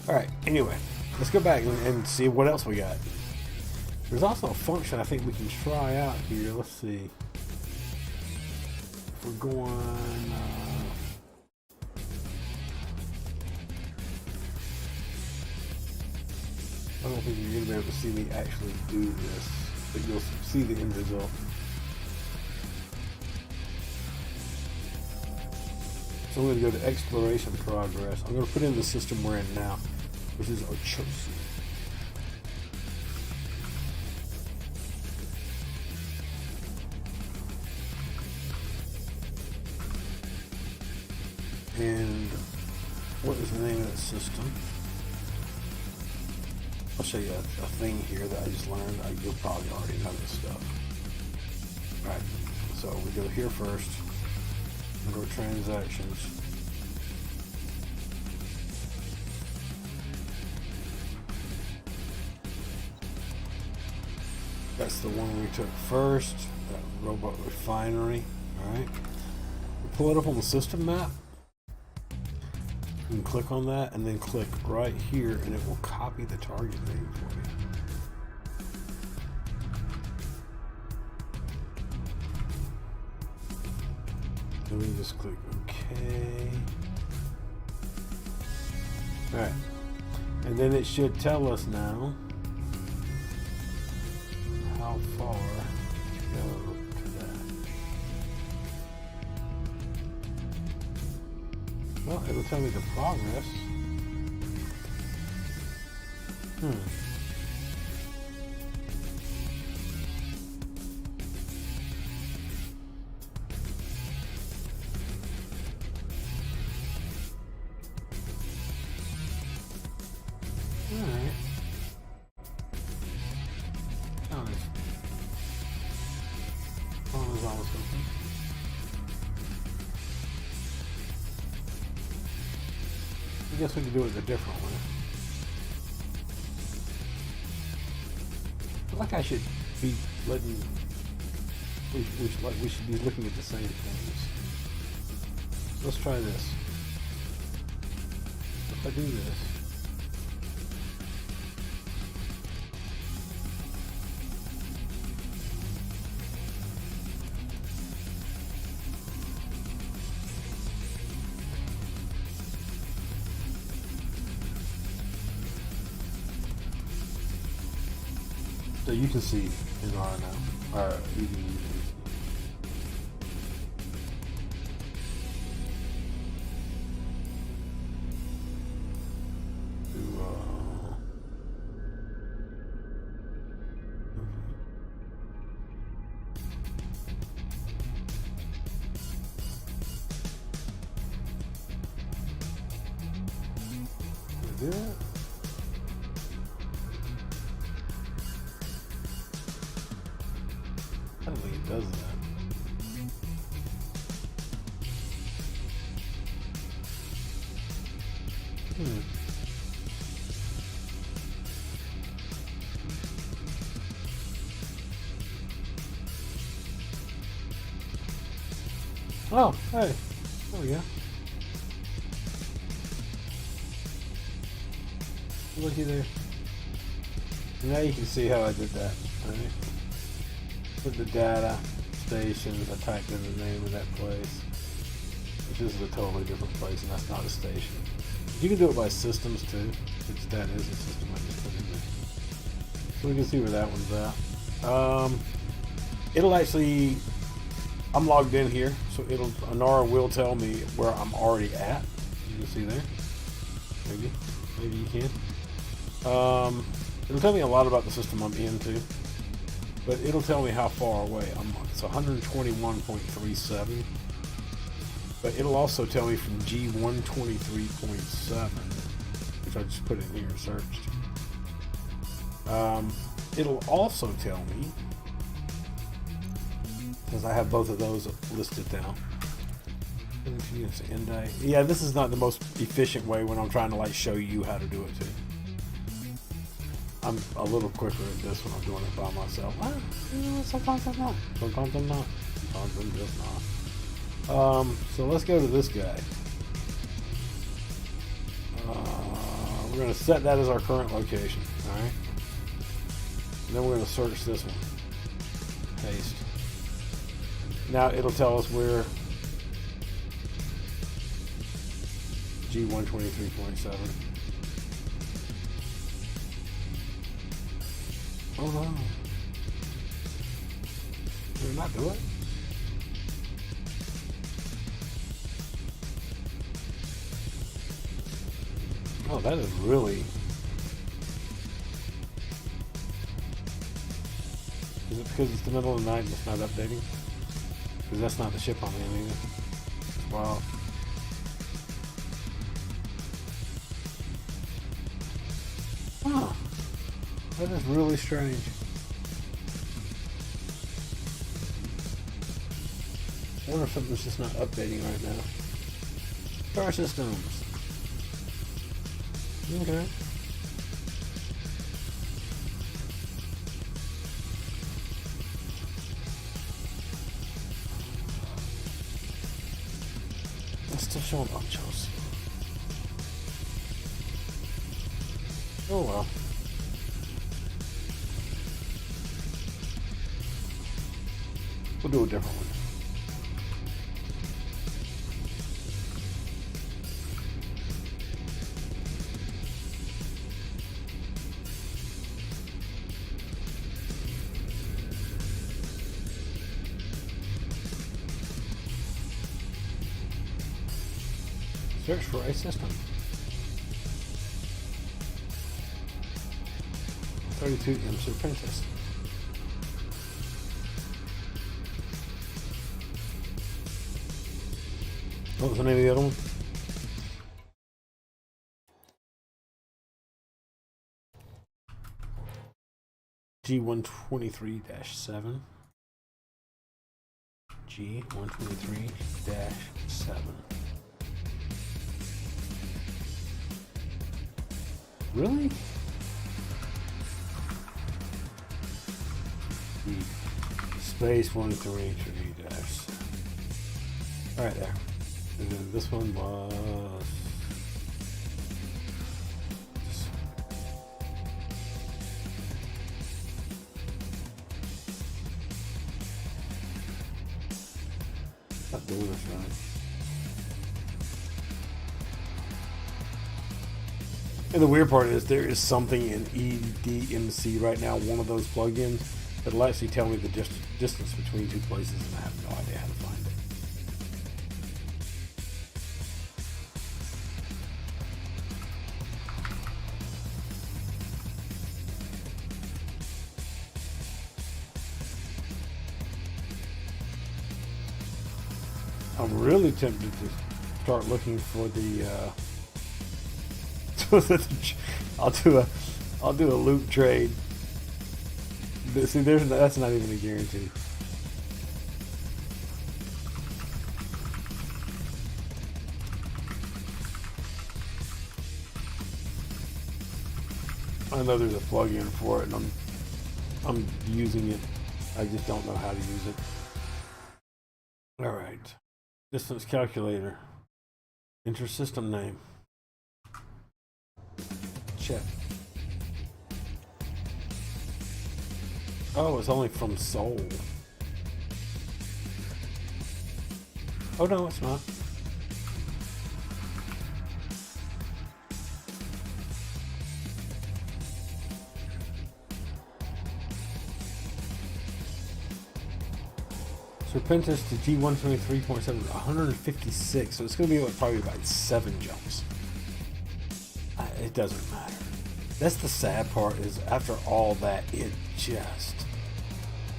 Alright, anyway, let's go back and see what else we got. There's also a function I think we can try out here. Let's see. If we're going... I don't think you're going to be able to see me actually do this, but you'll see the end result. So I'm going to go to Exploration Progress. I'm going to put in the system we're in now, which is Ochosi. And what is the name of that system? I'll show you a thing here that I just learned. You'll probably already know this stuff. Alright, so we go here first. We go to transactions. That's the one we took first, that robot refinery. Alright. We pull it up on the system map. You can click on that and then click right here and it will copy the target name for you. Let me just click OK. Alright. And then it should tell us now how far to go to that. Well, it'll tell me the progress. Alright. Phone is almost open. I guess we can do it a different way. I feel like I should be letting. We should be looking at the same things. So let's try this. If I do this. So you can see in R now, or you can use it. Do it. I don't think it does that. Oh, hey, there we go. Looky there. Now you can see how I did that. Right? Put the data stations, I typed in the name of that place, which is a totally different place, and that's not a station. You can do it by systems too, which that is a system I just put in there. So we can see where that one's at. It'll actually, I'm logged in here, so Anara will tell me where I'm already at. You can see there. Maybe you can. It'll tell me a lot about the system I'm in too, but it'll tell me how far away I'm. It's 121.37, but it'll also tell me from G123.7, which I just put in here and searched. It'll also tell me, because I have both of those listed down. Yeah, this is not the most efficient way when I'm trying to like show you how to do it too. I'm a little quicker at this when I'm doing it by myself. Well, you know, sometimes I'm not. Sometimes I'm not. Sometimes I'm just not. So let's go to this guy. We're going to set that as our current location. All right. And then we're going to search this one. Paste. Now it'll tell us where G123.7. Oh no. Did it not do it? Oh, that is really... Is it because it's the middle of the night and it's not updating? Because that's not the ship I'm in either. Wow. Huh. That is really strange. I wonder if something's just not updating right now. Star systems. Okay. It's still showing up, Chelsea. Oh well. We'll do a different one. Search for a system. 32 imps of princess. What was the name of the other one? G123-7. G123-7. Really? Space 133 dash. All right, there. And then this one was. Not doing this right. And the weird part is there is something in EDMC right now, one of those plugins, that'll actually tell me the distance between two places, and I have no idea how to find it. I'm really tempted to start looking for the I'll do a loop trade. See, that's not even a guarantee. I know there's a plug-in for it, and I'm using it. I just don't know how to use it. All right, distance calculator. Enter system name. Check. Oh, it's only from Seoul. Oh no, it's not. Serpentis to G123.7, 156. So it's going to be probably about 7 jumps. It doesn't matter. That's the sad part, is after all that, it just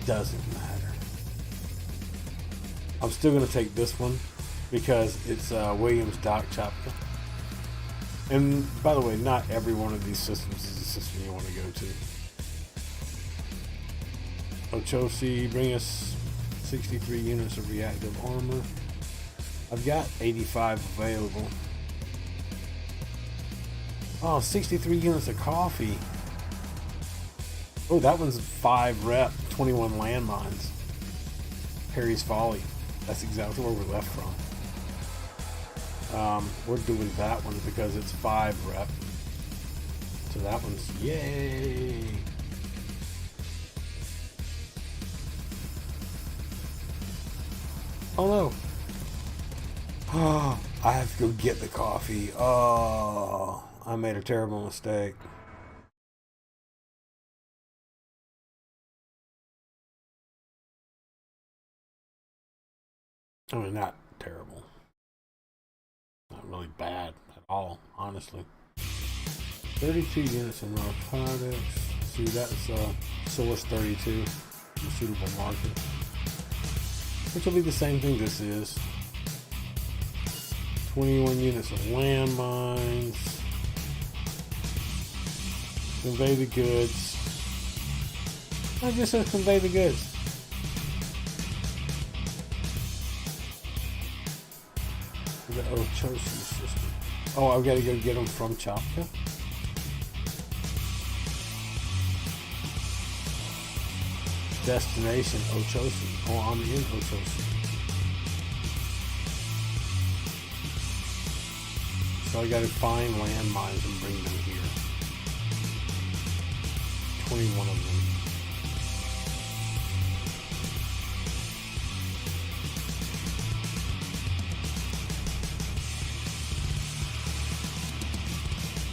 doesn't matter. I'm still going to take this one because it's Williams Dock Chapter. And by the way, not every one of these systems is a system you want to go to. Ochosi, bring us 63 units of reactive armor. I've got 85 available. Oh, 63 units of coffee. Oh, that one's 5 rep, 21 landmines. Perry's Folly. That's exactly where we left from. We're doing that one because it's 5 rep. So that one's yay. Oh no. Oh, I have to go get the coffee. Oh, I made a terrible mistake. I mean, not terrible. Not really bad at all, honestly. 32 units in narcotics. See, that's source 32, the suitable market. Which will be the same thing this is. 21 units of landmines. Convey the goods. I just said convey the goods. The Ochosi system. Oh, I've got to go get them from Chopka. Destination Ochosi. Oh, I'm in Ochosi. So I got to find landmines and bring them here. 21 of them.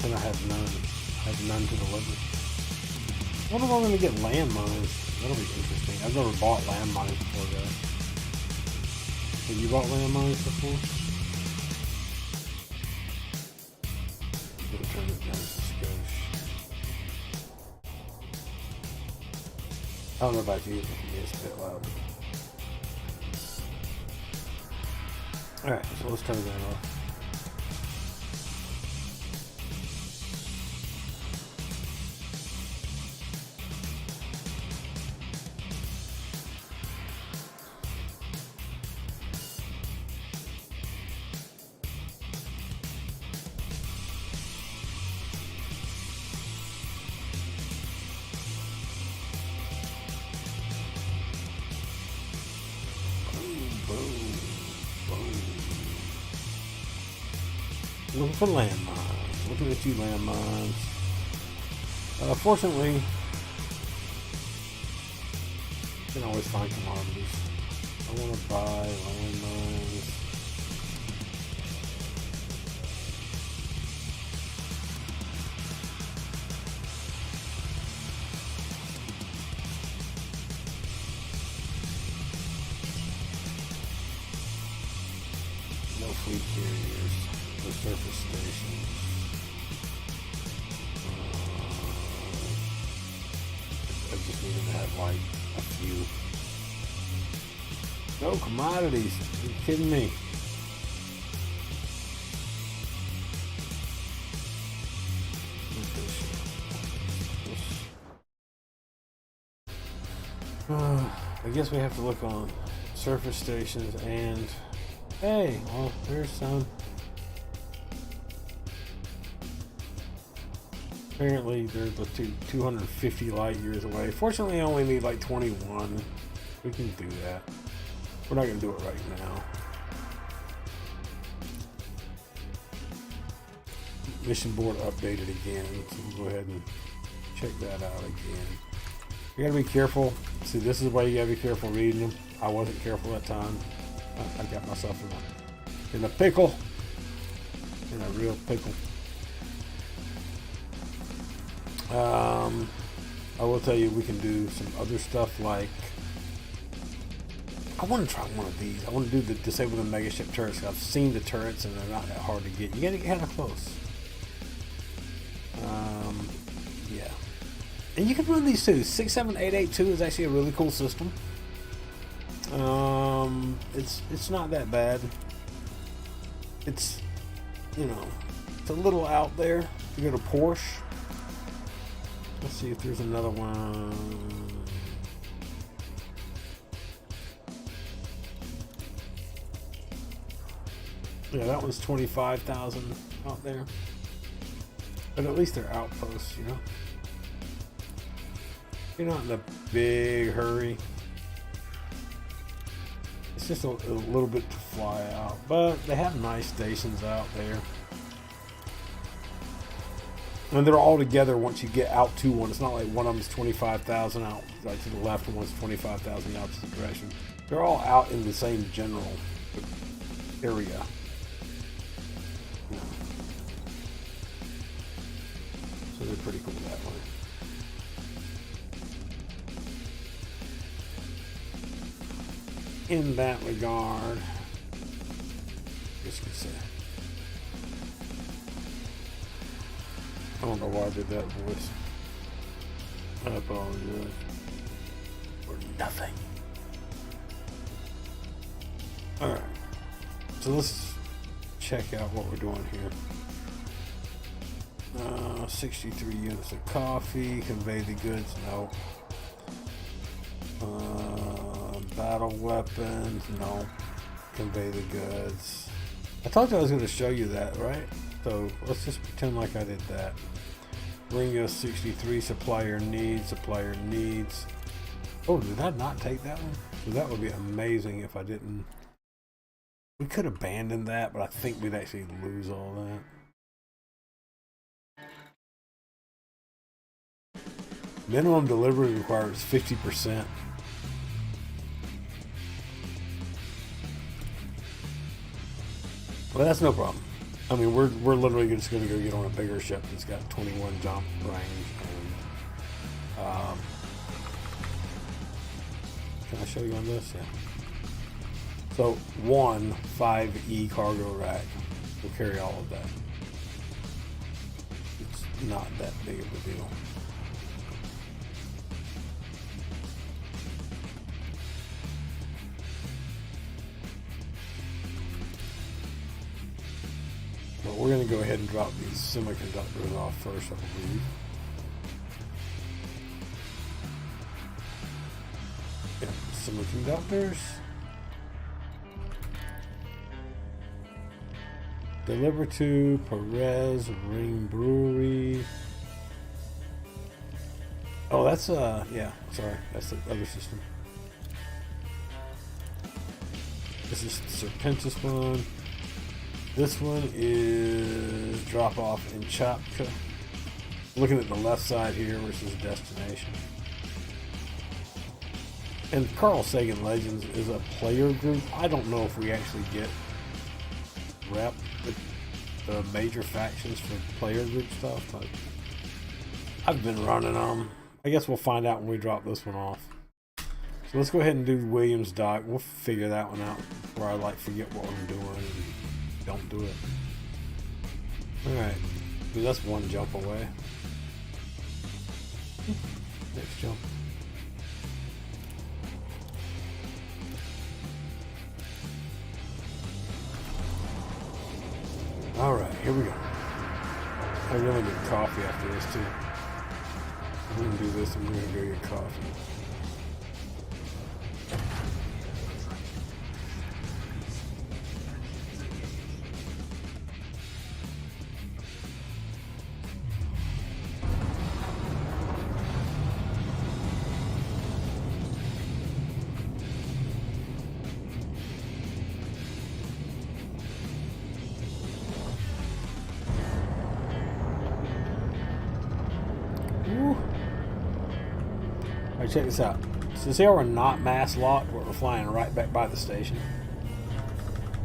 And I have none. I have none to deliver. What am I going to get landmines? That'll be interesting. I've never bought landmines before, guys. Have you bought landmines before? I'm going to turn it down to skosh. I don't know about you, but it's a bit loud. Alright, so let's turn that off. Looking for landmines. Looking at you, landmines. Fortunately, you can always find commodities. I want to buy landmines. No fleet carriers. The surface stations. I just need to have like a few. No commodities. Are you kidding me? I guess we have to look on surface stations and hey, well, there's some. Apparently, they're the 250 light years away. Fortunately, I only need like 21. We can do that. We're not going to do it right now. Mission board updated again. So we'll go ahead and check that out again. You got to be careful. See, this is why you got to be careful reading them. I wasn't careful that time. I got myself in a pickle. In a real pickle. I will tell you, we can do some other stuff like I want to try one of these. I want to do the disable the mega ship turrets. I've seen the turrets and they're not that hard to get. You gotta get kind of close. Yeah, and you can run these too. 67882 is actually a really cool system. It's not that bad. It's it's a little out there. You go to Porsche. Let's see if there's another one. Yeah, that one's 25,000 out there. But at least they're outposts, you know. You're not in a big hurry. It's just a little bit to fly out, but they have nice stations out there. And they're all together once you get out to one. It's not like one of them is 25,000 out like to the left and one's 25,000 out to the direction. They're all out in the same general area. So they're pretty cool that way. In that regard, I guess you could say. I don't know why I did that voice. I apologize. For nothing. Alright. So let's check out what we're doing here. 63 units of coffee. Convey the goods. No. Battle weapons. No. Convey the goods. I told you I was going to show you that, right? So let's just pretend like I did that. Ringo 63, supplier needs. Oh, did I not take that one? So that would be amazing if I didn't. We could abandon that, but I think we'd actually lose all that. Minimum delivery required is 50%. Well, that's no problem. I mean, we're literally just going to go get on a bigger ship that's got 21 jump range. And, can I show you on this? Yeah. So, 5E cargo rack will carry all of that. It's not that big of a deal. But we're going to go ahead and drop these semiconductors off first, I believe. Yeah, semiconductors. Deliver to Perez Ring Brewery. Oh, that's yeah, sorry, that's the other system. This is the Serpentis one. This one is drop off in Chapka. Looking at the left side here, which is destination. And Carl Sagan Legends is a player group. I don't know if we actually get rep the major factions for player group stuff, but I've been running them. I guess we'll find out when we drop this one off. So let's go ahead and do Williams Dock. We'll figure that one out before I forget what I'm doing and don't do it. Alright. Dude, that's one jump away. Next jump. Alright, here we go. I really need coffee after this too. I'm gonna do this and we're gonna go get coffee. Alright, check this out. So see how we're not mass locked, but we're flying right back by the station.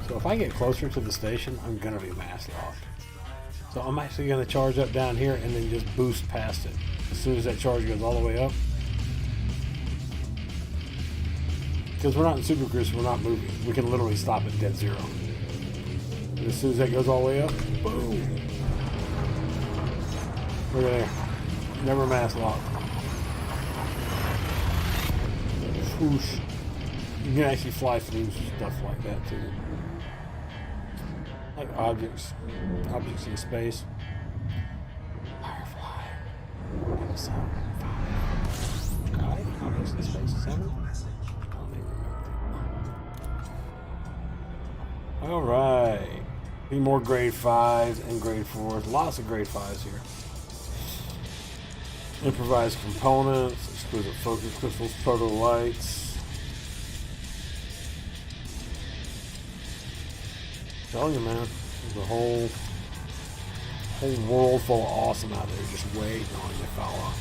So if I get closer to the station, I'm going to be mass locked. So I'm actually going to charge up down here and then just boost past it. As soon as that charge goes all the way up. Because we're not in Super Cruise, we're not moving. We can literally stop at dead zero. And as soon as that goes all the way up, boom. We're there. Never mass locked. Whoosh. You can actually fly through stuff like that too. Like objects in space. Firefly. Episode 5. God, objects in space 7? I don't even remember. Alright. Need more grade 5s and grade 4s. Lots of grade 5s here. Improvised components, exquisite focus crystals, proto lights. Tell you, man, there's a whole world full of awesome out there just waiting on you, fella.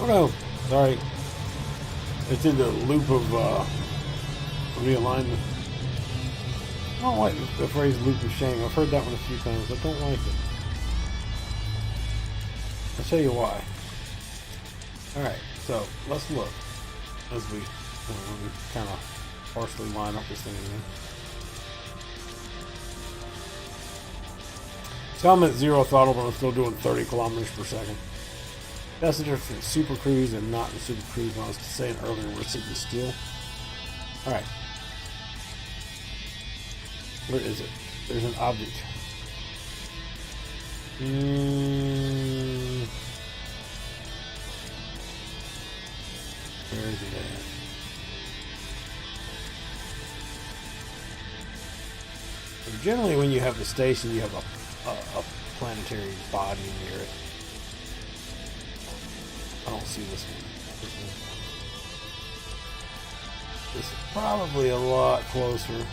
Oh no, sorry. It's in the loop of realignment. I don't like the phrase loop of shame. I've heard that one a few times, but don't like it. I'll tell you why. Alright, so let's look as we kind of partially line up this thing again. So I'm at 0 throttle, but I'm still doing 30 kilometers per second. That's the difference between Super Cruise and not in Super Cruise. When I was saying earlier, we're sitting still. Alright. Where is it? There's an object. Where is it at? So generally, when you have the station, you have a planetary body near it. I don't see this one. This is probably a lot closer.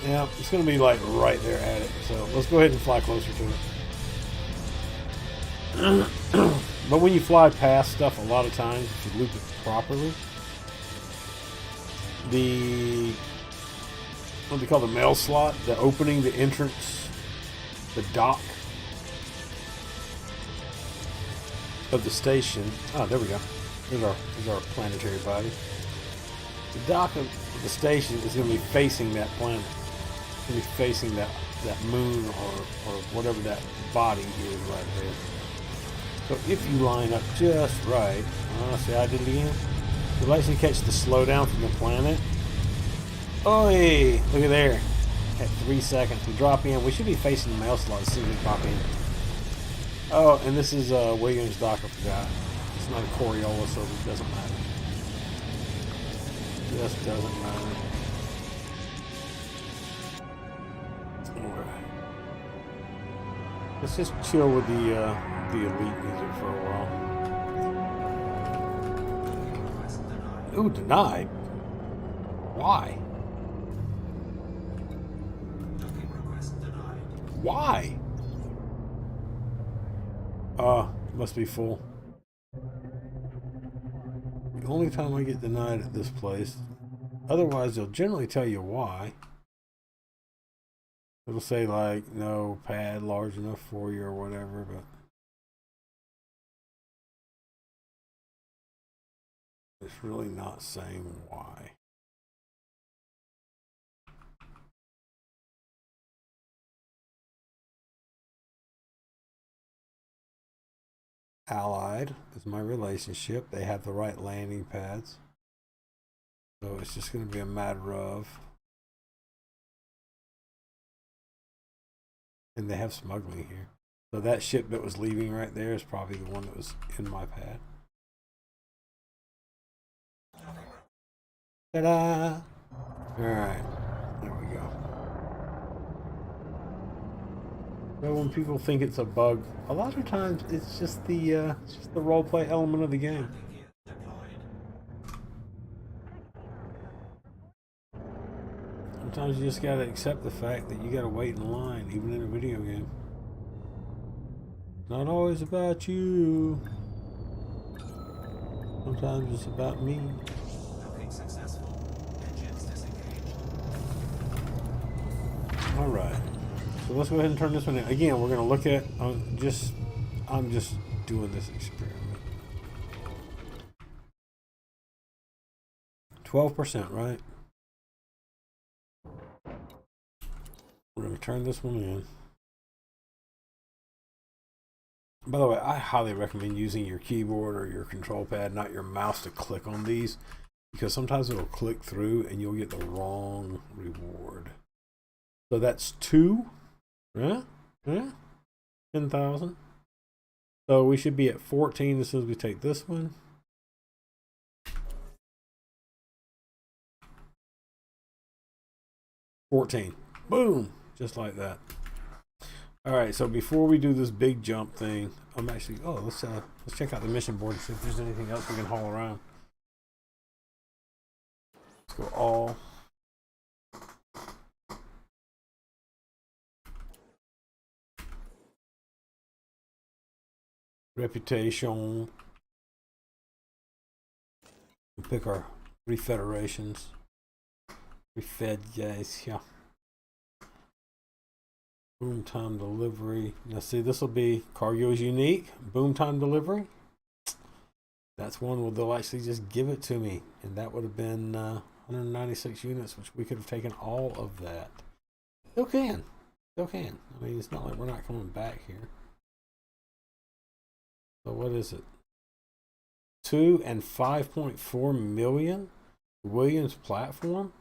Yeah, it's going to be like right there at it. So let's go ahead and fly closer to it. But when you fly past stuff, a lot of times, if you loop it properly, what they call the mail slot, the opening, the entrance, the dock of the station. Oh, there we go. Here's our planetary body. The dock of the station is going to be facing that planet. It's going to be facing that moon or whatever that body is right there. So if you line up just right, see how I did it again? You'll actually catch the slowdown from the planet. Oi! Look at there. At 3 seconds. We drop in. We should be facing the mail slot as soon as we pop in. Oh, and this is Williams dock, I forgot. It's not a Coriolis, so it doesn't matter. Just doesn't matter. Alright. Let's just chill with the elite music for a while. Ooh, denied? Why? Why? Must be full. The only time I get denied at this place. Otherwise, they'll generally tell you why. It'll say like, no pad large enough for you or whatever, but it's really not saying why. Allied is my relationship. They have the right landing pads. So it's just going to be a matter of... And they have smuggling here. So that ship that was leaving right there is probably the one that was in my pad. Ta-da! Alright. There we go. So when people think it's a bug, a lot of times it's just the roleplay element of the game. Sometimes you just gotta accept the fact that you gotta wait in line, even in a video game. Not always about you. Sometimes it's about me. Alright. So let's go ahead and turn this one in. Again, we're gonna look at I'm just doing this experiment. 12%, right? We're going to turn this one in. By the way, I highly recommend using your keyboard or your control pad, not your mouse, to click on these, because sometimes it'll click through and you'll get the wrong reward. So that's 2. Yeah, yeah, 10,000. So we should be at 14 as soon as we take this one. $14. Boom, just like that. All right. So before we do this big jump thing, I'm actually. Oh, let's check out the mission board and see if there's anything else we can haul around. Let's go all. Reputation. We'll pick our 3 federations. 3 fed guys, yeah. Boom time delivery. Now see, this will be cargo's unique. Boom time delivery. That's one where they'll actually just give it to me. And that would have been 196 units, which we could have taken all of that. Still can. Still can. I mean, it's not like we're not coming back here. So what is it? 2 and 5.4 million? Williams platform?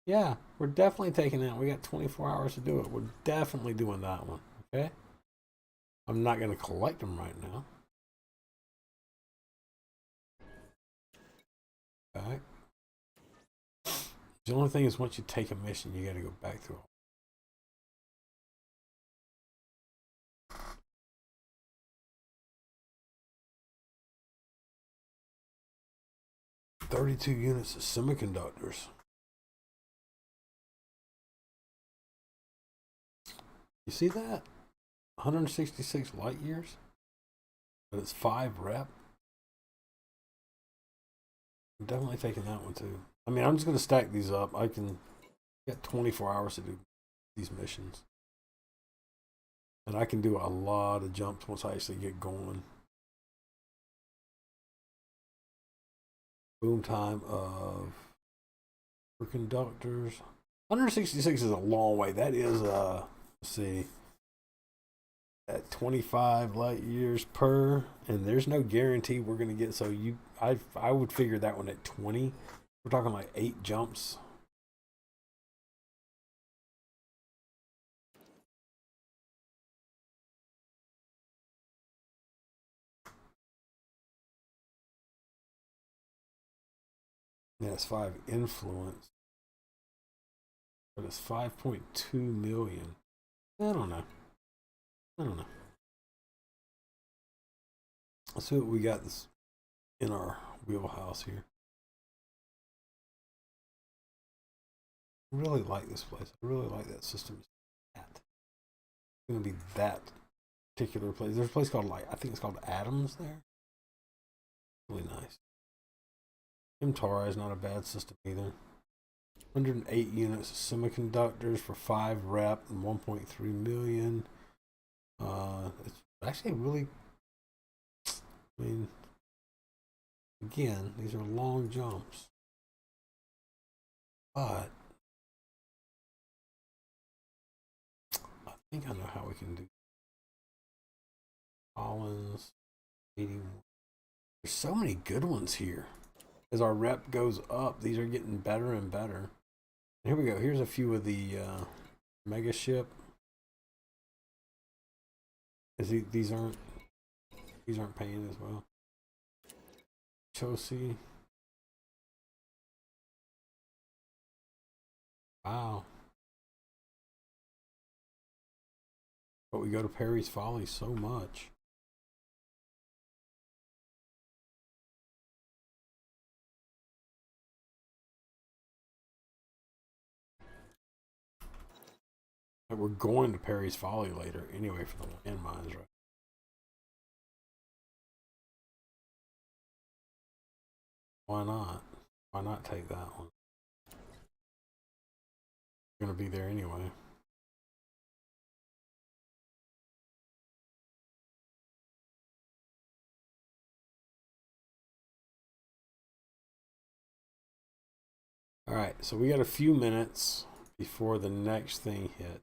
Yeah, we're definitely taking that. We got 24 hours to do it. We're definitely doing that one. Okay? I'm not going to collect them right now. Okay. The only thing is, once you take a mission, you got to go back through it. 32 units of semiconductors. You see that? 166 light years? But it's 5 rep. I'm definitely taking that one too. I mean, I'm just going to stack these up. I can get 24 hours to do these missions. And I can do a lot of jumps once I actually get going. Boom time of conductors. 166 is a long way. That is, let's see, at 25 light years per, and there's no guarantee we're going to get. So I would figure that one at 20. We're talking like 8 jumps. Yeah, it's 5 influence, but it's 5.2 million. I don't know. Let's see what we got this in our wheelhouse here. I really like this place. I really like that system. It's going to be that particular place. There's a place called, like, I think it's called Adams there. Really nice. Imtara is not a bad system either. 108 units of semiconductors for 5 rep and 1.3 million. It's actually really, I mean, again, these are long jumps. But I think I know how we can do. Collins, 81. There's so many good ones here. As our rep goes up, these are getting better and better. Here we go. Here's a few of the mega ship. These aren't paying as well. Chelsea. Wow. But we go to Perry's Folly so much. But we're going to Perry's Folly later anyway for the landmines, right? Why not? Why not take that one? We're going to be there anyway. All right, so we got a few minutes before the next thing hit,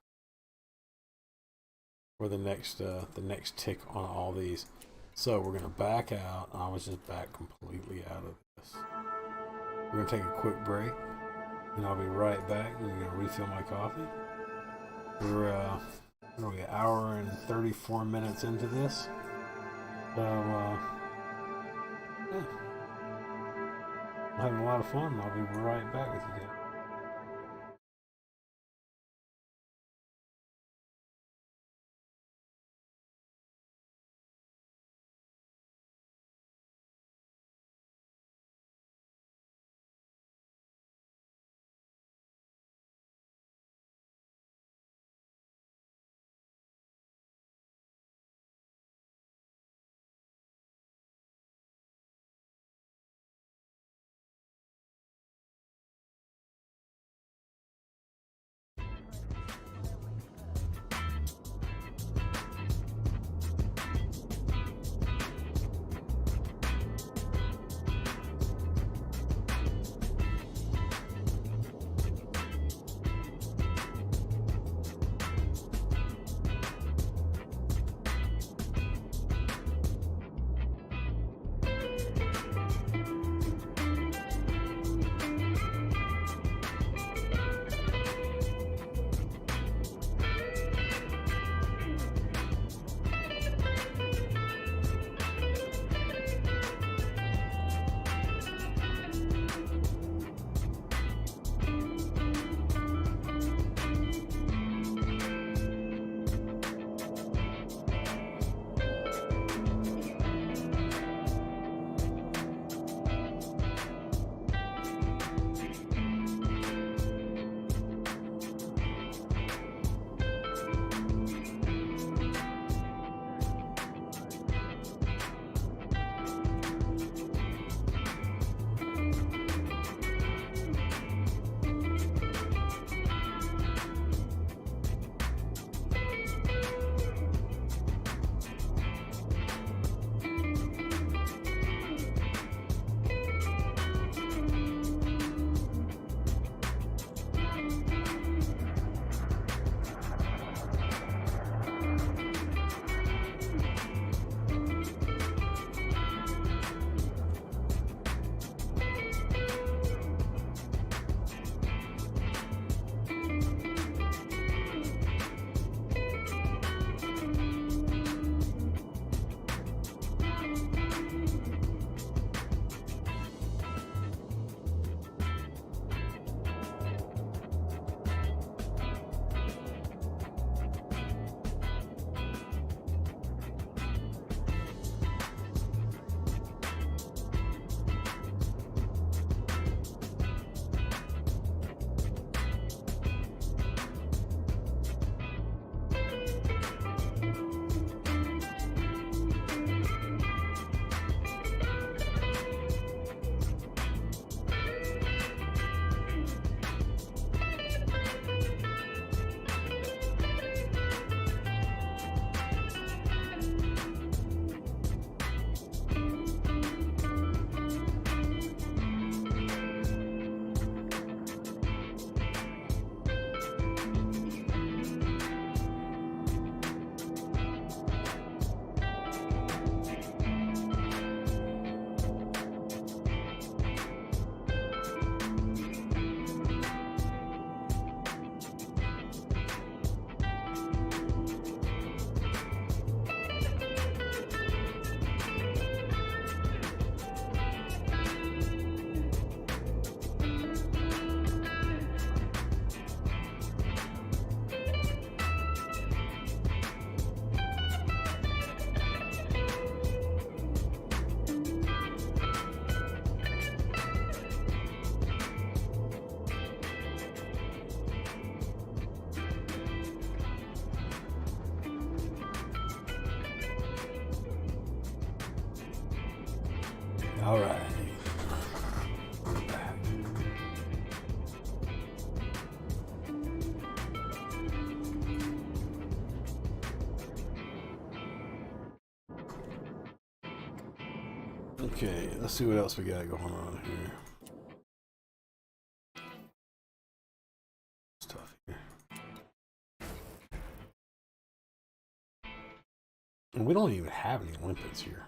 or the next tick on all these. So we're gonna back out. I was just back completely out of this. We're gonna take a quick break, and I'll be right back. I'm gonna refill my coffee. We're an hour and 34 minutes into this. So yeah, I'm having a lot of fun. I'll be right back with you guys. All right. We're back. Okay, let's see what else we got going on here. Stuff here. And we don't even have any limpets here.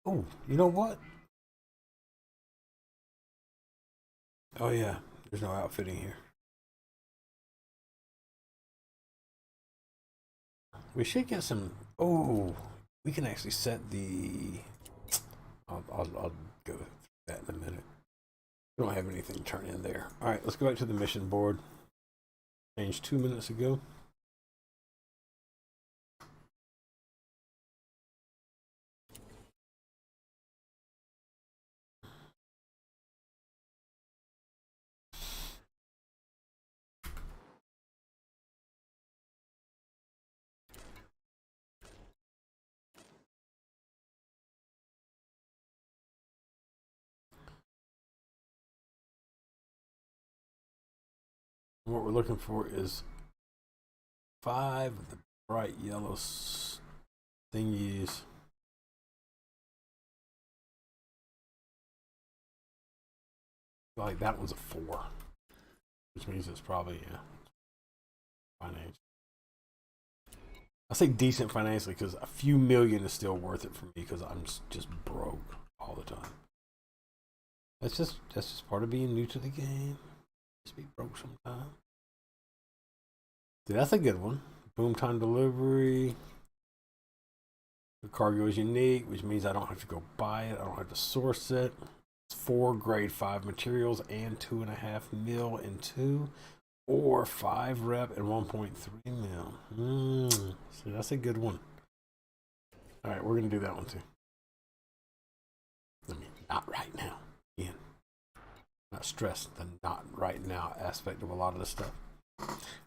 Oh, you know what? Oh yeah, there's no outfitting here. We should get some. Oh, we can actually set the. I'll go through that in a minute. We don't have anything to turn in there. All right, let's go back to the mission board. Changed 2 minutes ago. What we're looking for is 5 of the bright yellow thingies. Like that one's a 4, which means it's probably financial. I say decent financially because a few million is still worth it for me because I'm just broke all the time. That's just part of being new to the game. Just be broke sometime. Dude, that's a good one. Boom time delivery. The cargo is unique, which means I don't have to go buy it. I don't have to source it. It's 4 grade 5 materials and 2.5 mil in 2, or 5 rep and 1.3 mil. So that's a good one. All right, we're gonna do that one too. I mean, not right now. Again, not stress the not right now aspect of a lot of this stuff.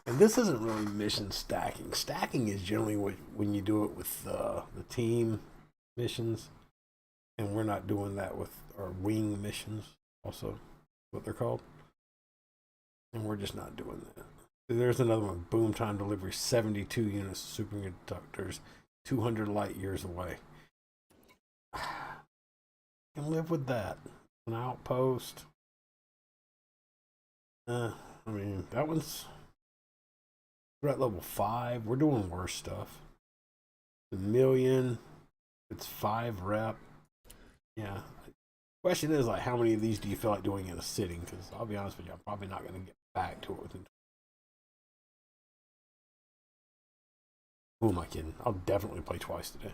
And this isn't really mission stacking. Stacking is generally when you do it with the team missions, and we're not doing that with our wing missions. Also, what they're called, and we're just not doing that. There's another one. Boom time delivery, 72 units of superconductors, 200 light years away. I can live with that. An outpost. I mean, that one's. We're at level 5. We're doing worse stuff. A million. It's 5 rep. Yeah. Question is, like, how many of these do you feel like doing in a sitting? Because I'll be honest with you, I'm probably not going to get back to it within. Who am I kidding? I'll definitely play twice today.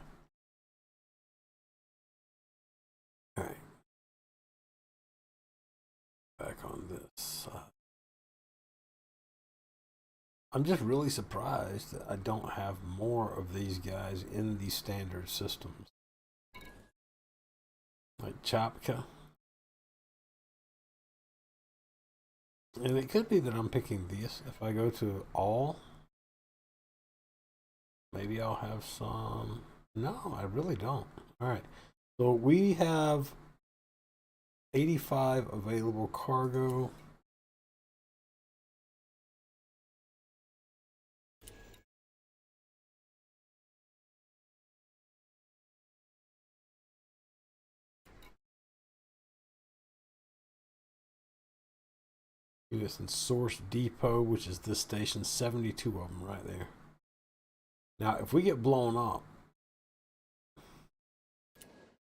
All right. Back on this. I'm just really surprised that I don't have more of these guys in the standard systems. Like Chapka. And it could be that I'm picking these. If I go to all, maybe I'll have some. No, I really don't. All right. So we have 85 available cargo. Units in Source Depot, which is this station, 72 of them right there. Now, if we get blown up,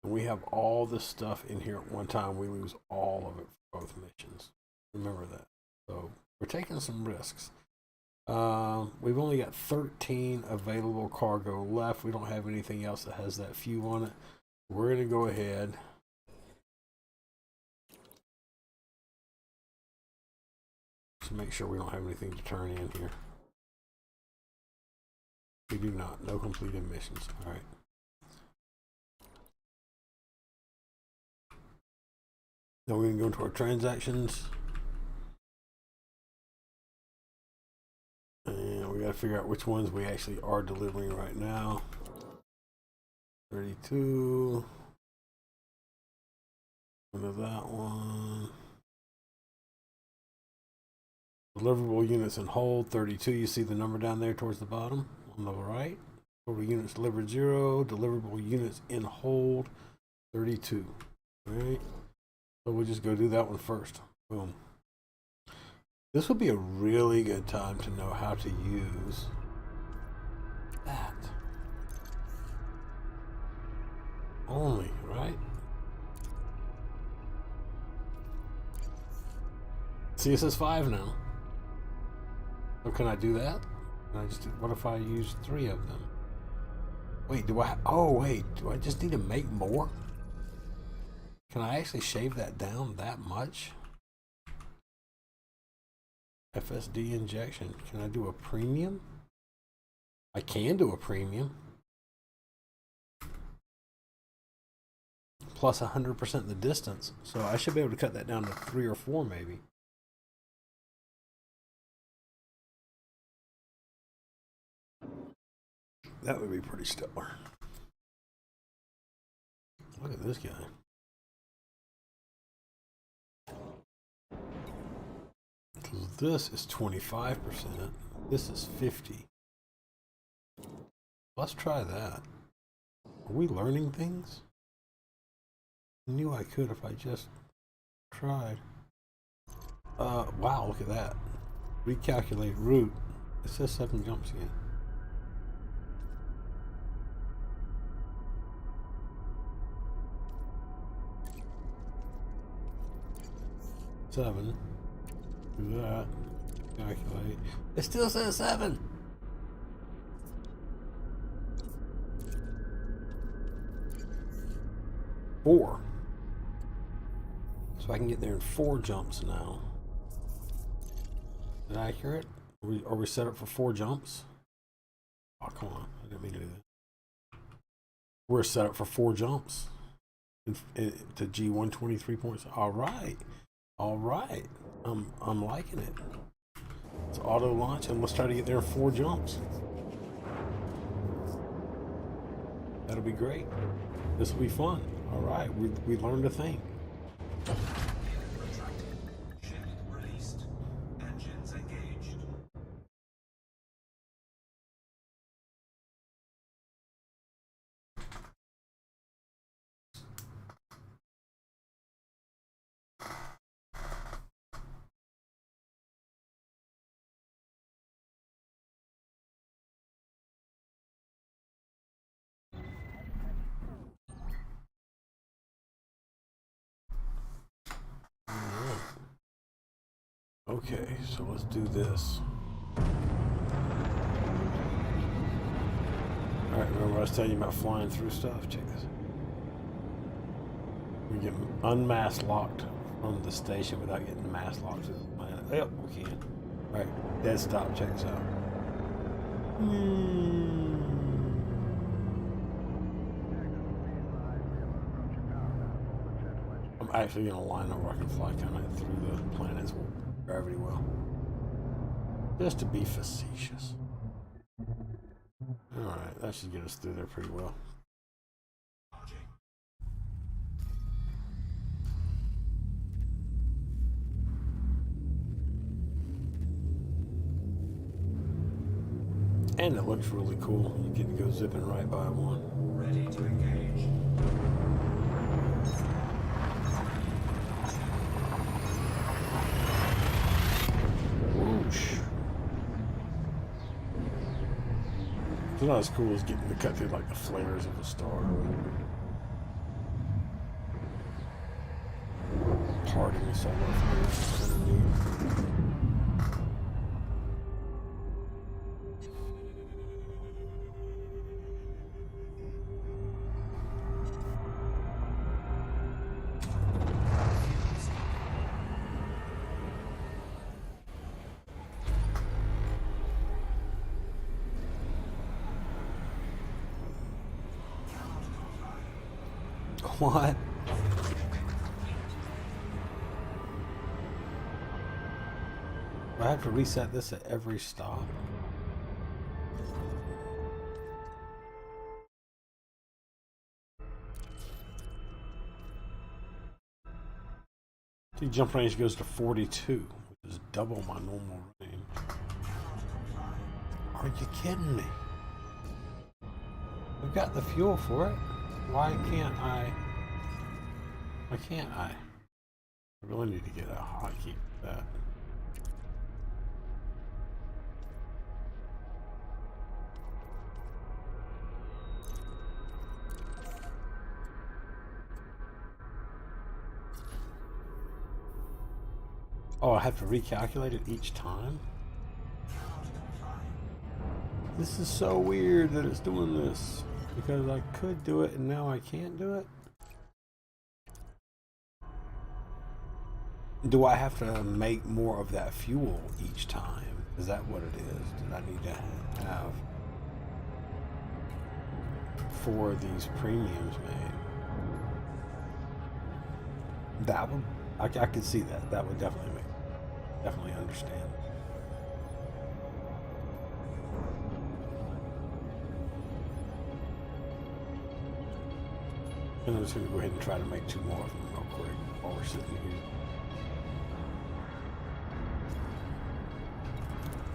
and we have all this stuff in here at one time, we lose all of it for both missions. Remember that. So we're taking some risks. We've only got 13 available cargo left. We don't have anything else that has that few on it. We're going to go ahead. To make sure we don't have anything to turn in here. We do not. No completed missions. All right. Now we're going to go into our transactions. And we got to figure out which ones we actually are delivering right now. 32. Go to that one. Deliverable units in hold, 32. You see the number down there towards the bottom on the right. Total units delivered 0. Deliverable units in hold, 32. All right. So we'll just go do that one first. Boom. This would be a really good time to know how to use that. Only, right? See, it says 5 now. So can I do that? And I just what if I use 3 of them? Wait, do I? Oh wait, do I just need to make more? Can I actually shave that down that much? FSD injection. Can I do a premium? I can do a premium. Plus 100% the distance. So I should be able to cut that down to 3 or 4 maybe. That would be pretty stellar. Look at this guy. This is 25%. This is 50. Let's try that. Are we learning things? I knew I could if I just tried. Wow, look at that. Recalculate route. It says 7 jumps again. Seven. Do that. Calculate. It still says 7. Four. So I can get there in 4 jumps now. Is that accurate? Are we set up for 4 jumps? Oh, come on. I didn't mean to do that. We're set up for 4 jumps to G123 points. All right. All right. I'm liking it. Let's auto launch and let's try to get there in 4 jumps. That'll be great. This will be fun. All right. We learned a thing. Okay, so let's do this. Alright, remember I was telling you about flying through stuff? Check this. We get unmask locked from the station without getting mask locked to the planet. Yep, we can. Alright, dead stop, check this out. I'm actually gonna line up where I can fly kind of through the planet's gravity well. Just to be facetious. Alright, that should get us through there pretty well. And it looks really cool. You get to go zipping right by one. Ready to engage. Whoosh. It's not as cool as getting to cut through like the flares of a star. Parting the solar flares underneath. What? I have to reset this at every stop. The jump range goes to 42, which is double my normal range. Are you kidding me? We've got the fuel for it. Why can't I? Why can't I? I really need to get a hotkey for that. Oh, I have to recalculate it each time? This is so weird that it's doing this. Because I could do it and now I can't do it. Do I have to make more of that fuel each time? Is that what it is? Did I need to have 4 of these premiums made? That would, I could see that. That would definitely understand. And I'm just going to go ahead and try to make 2 more of them real quick while we're sitting here.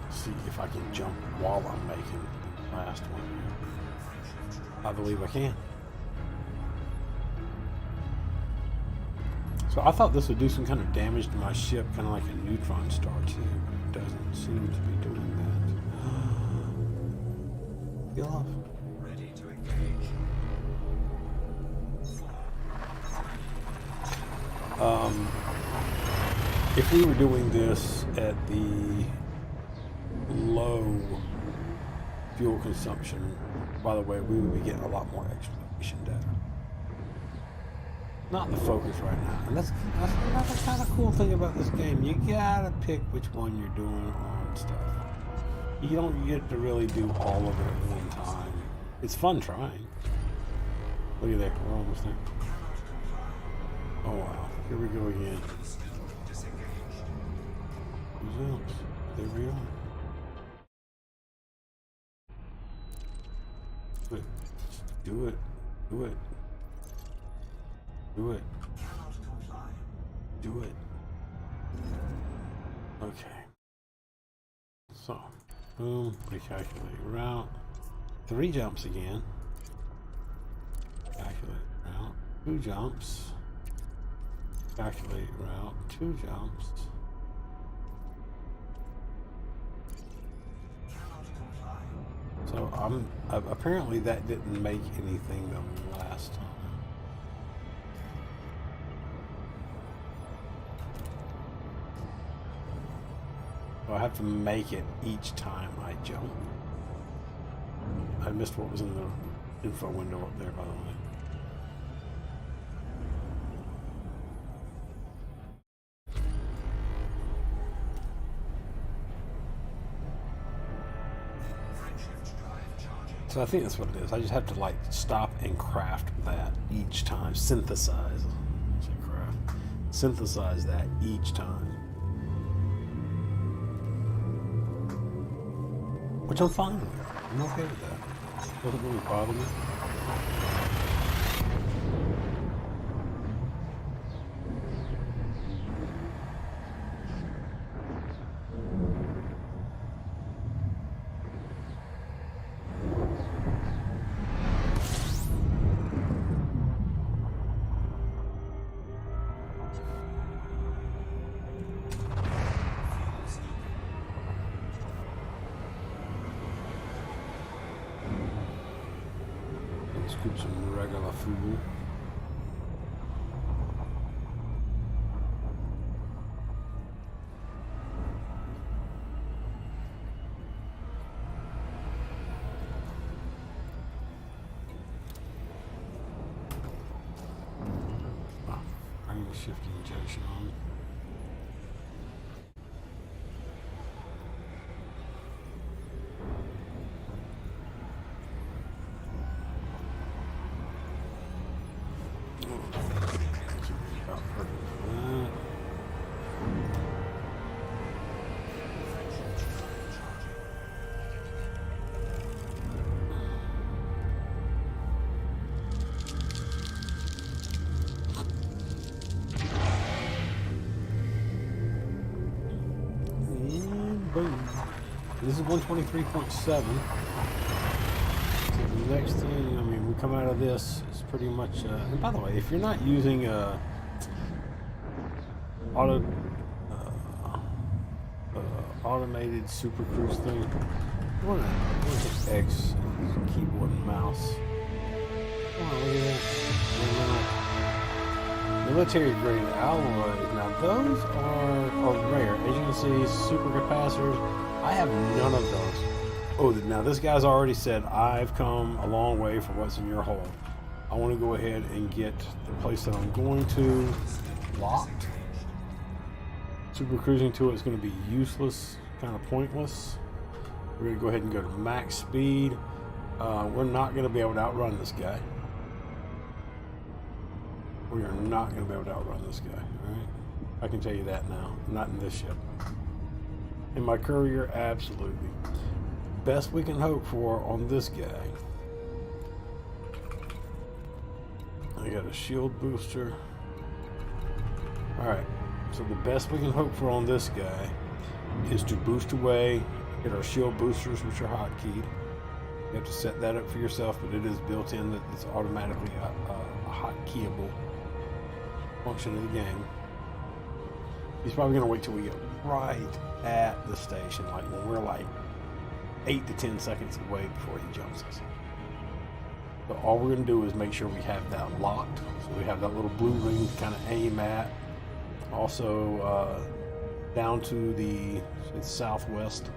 See if I can jump while I'm making the last one. I believe I can. So I thought this would do some kind of damage to my ship, kind of like a neutron star too, but it doesn't seem to be doing that. Get off. Ready to engage. If we were doing this at the low fuel consumption, by the way, we would be getting a lot more exploration data. Not the focus right now. And that's another kind of cool thing about this game. You gotta pick which one you're doing on stuff. You don't get to really do all of it at one time. It's fun trying. Look at there, we're almost there. Oh wow, here we go again. Who's else? There we are. Do it. Do it. Do it. Do it. Okay. So, boom, recalculate route. 3 jumps again. Calculate route. 2 jumps. Calculate route. 2 jumps. So apparently that didn't make anything the last time. So I have to make it each time I jump. I missed what was in the info window up there, by the way. So I think that's what it is. I just have to like stop and craft that each time. Synthesize. I say craft. Synthesize that each time. Which I'm fine with. I'm okay with that. Doesn't really bother me. Scoop some regular food. I need a shift injection on. Boom. This is 123.7. So the next thing, I mean, we come out of this, it's pretty much, and by the way, if you're not using automated super cruise thing, you want to hit X, keyboard and mouse. Oh, look at that. Military grade alloys. Now those are rare. As you can see, super capacitors. I have none of those. Oh, now this guy's already said, I've come a long way for what's in your hole. I want to go ahead and get the place that I'm going to locked. Super cruising to it is going to be useless, kind of pointless. We're going to go ahead and go to max speed. We're not going to be able to outrun this guy. We are not going to be able to outrun this guy. All right, I can tell you that now. Not in this ship. In my courier, absolutely. Best we can hope for on this guy. I got a shield booster. Alright, so the best we can hope for on this guy is to boost away, get our shield boosters, which are hotkeyed. You have to set that up for yourself, but it is built in that it's automatically a hotkeyable function of the game. He's probably going to wait till we get right at the station, like when we're like 8 to 10 seconds away before he jumps us. So all we're going to do is make sure we have that locked. So we have that little blue ring to kind of aim at. Also down to the southwest,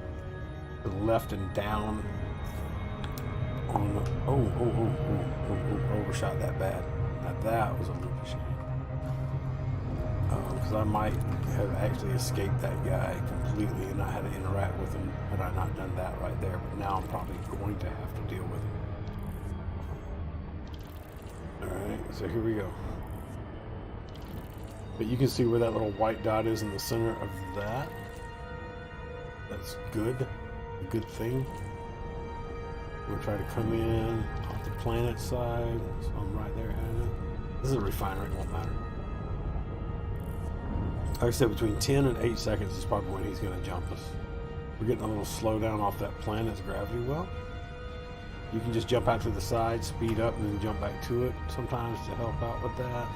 to the left and down. On overshot that bad. Now that was a loopy shot. Because I might have actually escaped that guy completely and not had to interact with him had I not done that right there. But now I'm probably going to have to deal with him. Alright, so here we go. But you can see where that little white dot is in the center of that. That's good. A good thing. We'll try to come in off the planet side. So I'm right there at it. This is a refinery, it won't matter. Like I said, between 10 and 8 seconds is probably when he's going to jump us. We're getting a little slowdown off that planet's gravity well. You can just jump out to the side, speed up, and then jump back to it sometimes to help out with that.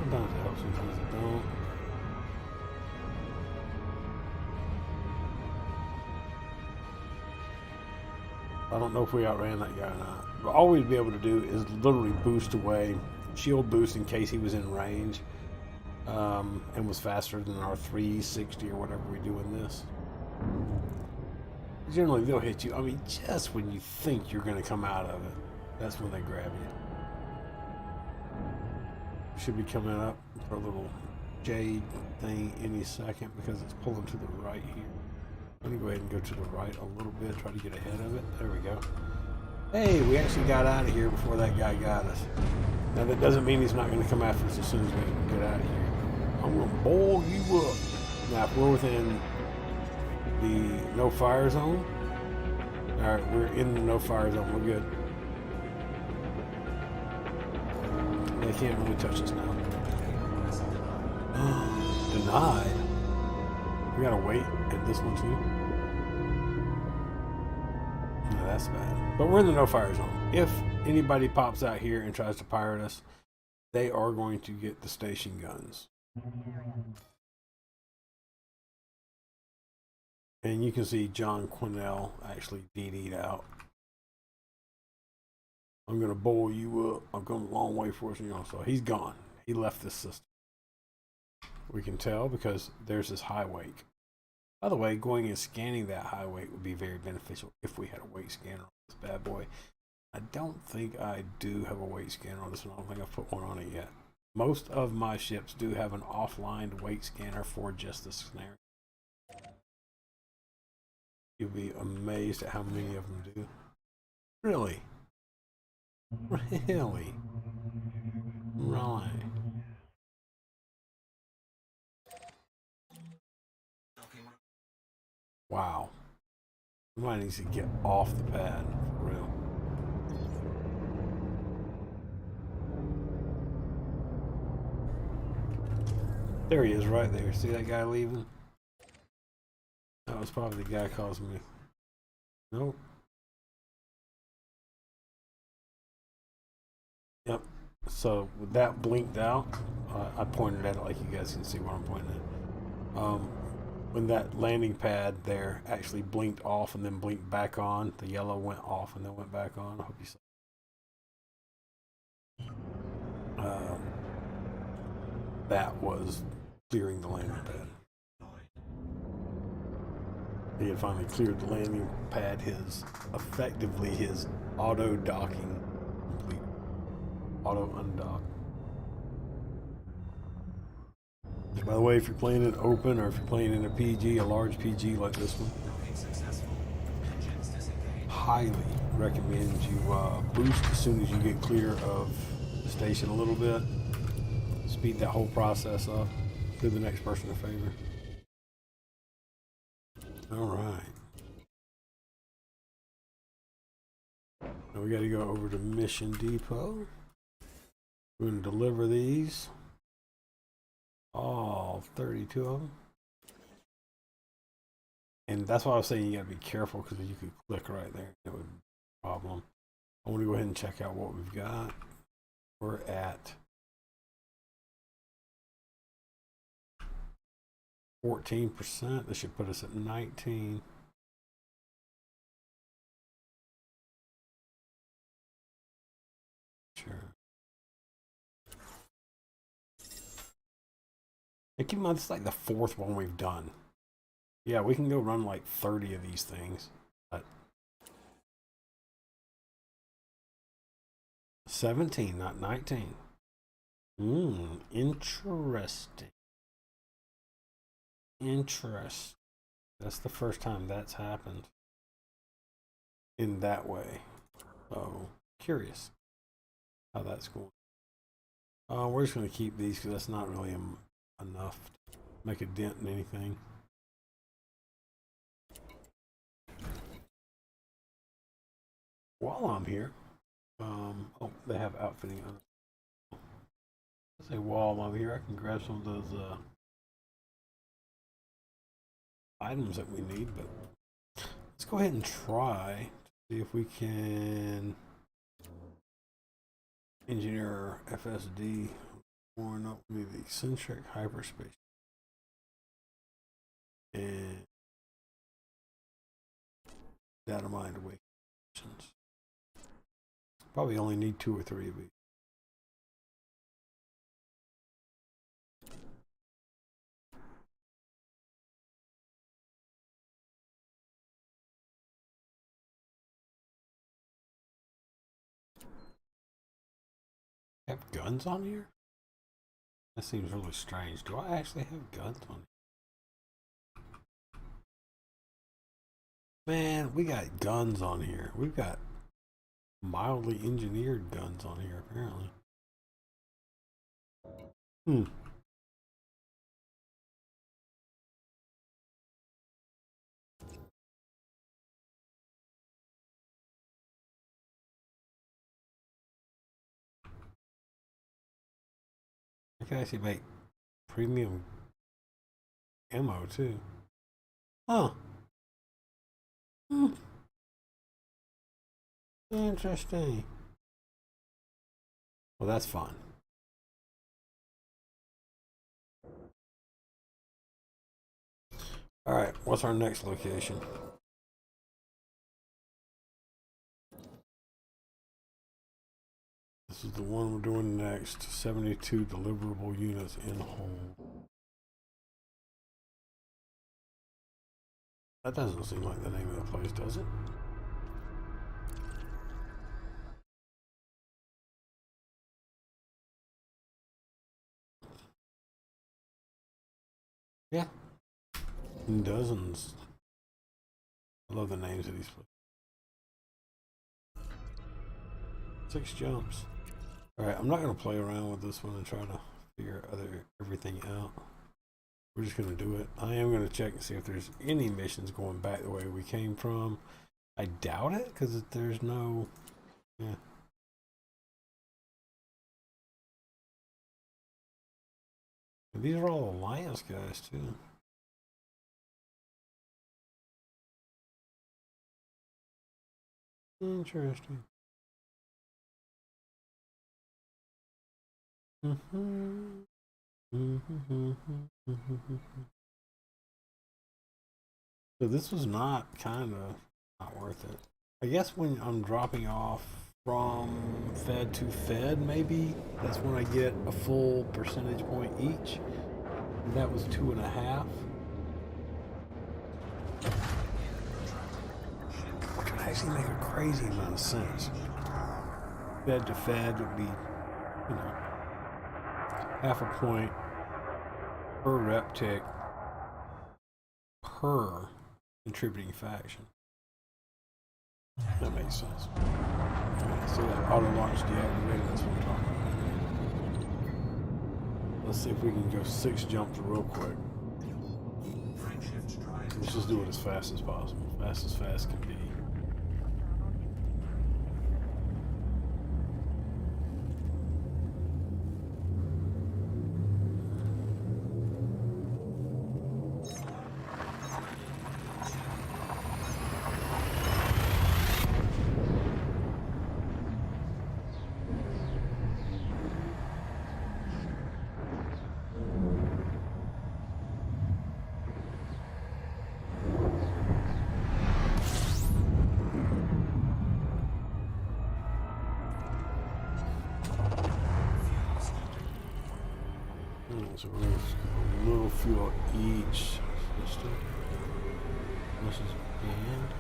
Sometimes it helps, sometimes it don't. I don't know if we outran that guy or not. But all we'd be able to do is literally boost away, shield boost in case he was in range. And was faster than our 360 or whatever we do in this. Generally, they'll hit you. I mean, just when you think you're going to come out of it, that's when they grab you. Should be coming up for a little jade thing any second because it's pulling to the right here. Let me go ahead and go to the right a little bit, try to get ahead of it. There we go. Hey, we actually got out of here before that guy got us. Now, that doesn't mean he's not going to come after us as soon as we get out of here. I'm going to boil you up. Now, if we're within the no-fire zone, alright, we're in the no-fire zone. We're good. They can't really touch us now. Denied. We gotta wait at this one, too. No, that's bad. But we're in the no-fire zone. If anybody pops out here and tries to pirate us, they are going to get the station guns. And you can see John Quinnell actually DD'd out. I'm going to boil you up. I've come a long way for us. You know, so he's gone. He left this system. We can tell because there's this high wake. By the way, going and scanning that high wake would be very beneficial if we had a weight scanner on this bad boy. I don't think I do have a weight scanner on this one. I don't think I've put one on it yet. Most of my ships do have an offline weight scanner for just this scenario. You'll be amazed at how many of them do. Really? Really? Right. Wow. Somebody needs to get off the pad, for real. There he is right there. See that guy leaving? That was probably the guy causing me. Nope. Yep. So with that blinked out, I pointed at it like you guys can see what I'm pointing at. When that landing pad there actually blinked off and then blinked back on, the yellow went off and then went back on. I hope you saw. That was clearing the landing pad. he had finally cleared the landing pad, his auto docking complete. Auto undock. By the way, if you're playing it open or if you're playing in a PG, a large PG like this one, highly recommend you boost as soon as you get clear of the station a little bit. Speed that whole process up. Do the next person a favor. All right. Now we got to go over to Mission Depot. We're going to deliver these. All 32 of them. And that's why I was saying you got to be careful, because you could click right there. That would be a problem. I want to go ahead and check out what we've got. We're at 14%. This should put us at 19. Sure. And keep in mind, this is like the 4th one we've done. Yeah, we can go run like 30 of these things. But 17, not 19. Interesting. Interesting. That's the first time that's happened in that way. So, curious how that's going. We're just going to keep these because that's not really enough to make a dent in anything. While I'm here, oh, they have outfitting on it. Let's say while I'm here, I can grab some of those items that we need, but let's go ahead and try to see if we can engineer FSD or not. We need the eccentric hyperspace and data mined awakening. Probably only need 2 or 3 of these. Have guns on here? That seems really strange. Do I actually have guns on here? Man, we got guns on here. We've got mildly engineered guns on here, apparently. I can actually make premium ammo too. Huh. Interesting. Well, that's fun. All right, what's our next location? This is the one we're doing next. 72 deliverable units in hold. That doesn't seem like the name of the place, does it? Yeah. Dozens. I love the names of these places. 6 jumps. Alright, I'm not going to play around with this one and try to figure everything out. We're just going to do it. I am going to check and see if there's any missions going back the way we came from. I doubt it, because there's no... Yeah. These are all Alliance guys, too. Interesting. So this was not not worth it. I guess when I'm dropping off from Fed to Fed, maybe that's when I get a full percentage point each. And that was 2.5. actually make a crazy amount of sense. Fed to Fed would be, half a point per rep tick per contributing faction. That makes sense. So that auto launch deactivated, that's what I'm talking about. Let's see if we can go 6 jumps real quick. Let's just do it as fast as possible. Fast as fast can be. So we're going to a little fuel each system. This is banned.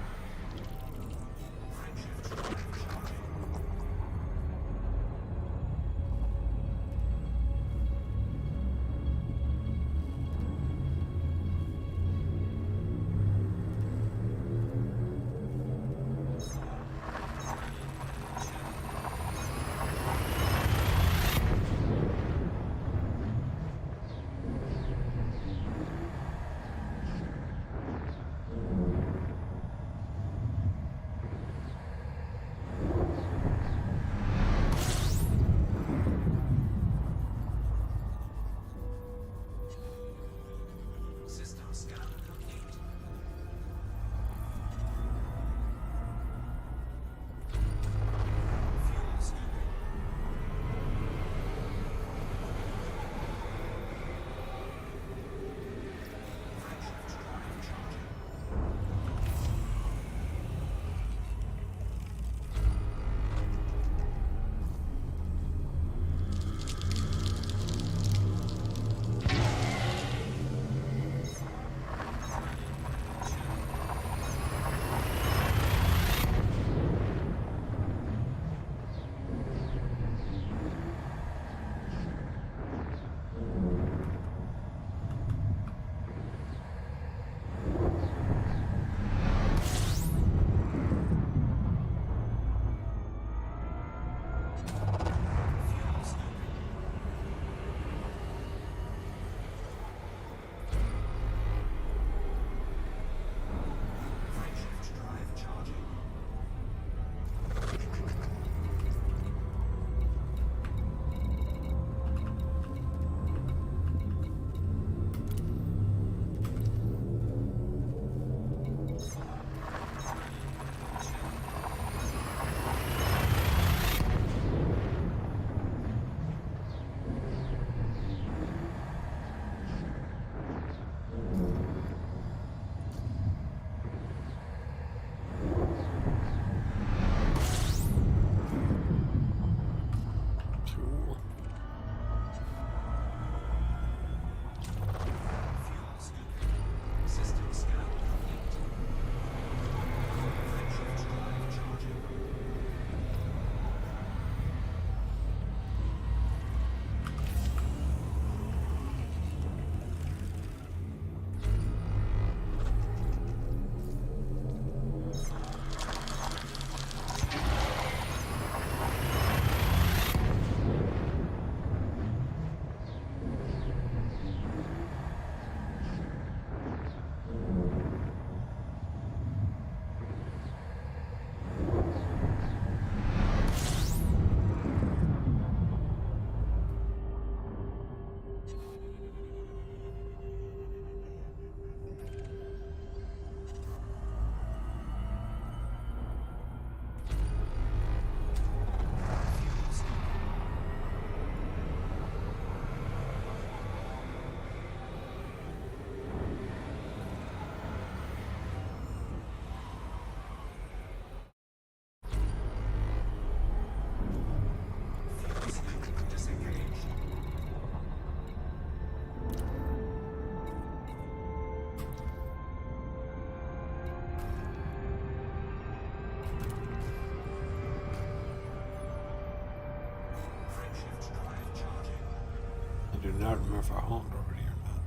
now I remember if I honked already or not.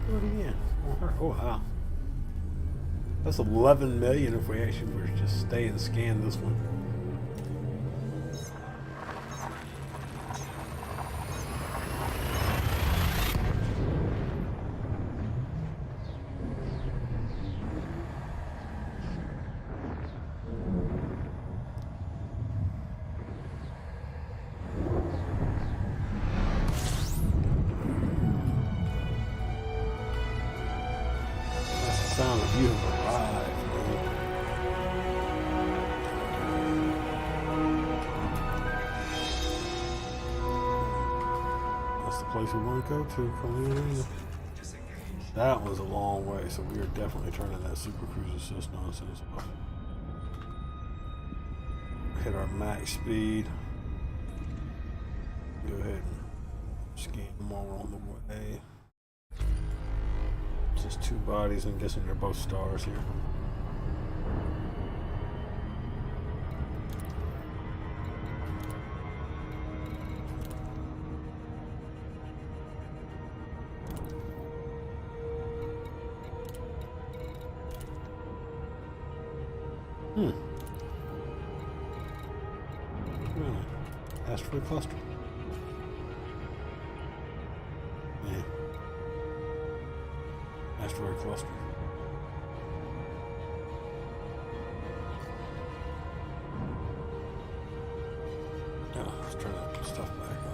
Do it again. Oh wow. That's 11 million if we actually were to just stay and scan this one. Sound of you have arrived, man. That's the place we want to go to. Come in. Disengage. That was a long way, so we are definitely turning that super cruiser assist nonsense off. Hit our max speed. Go ahead and scan them while we're on the way. Just two bodies. I'm guessing they're both stars here. Asteroid cluster. Yeah. Asteroid cluster. Oh, let's turn that stuff back on.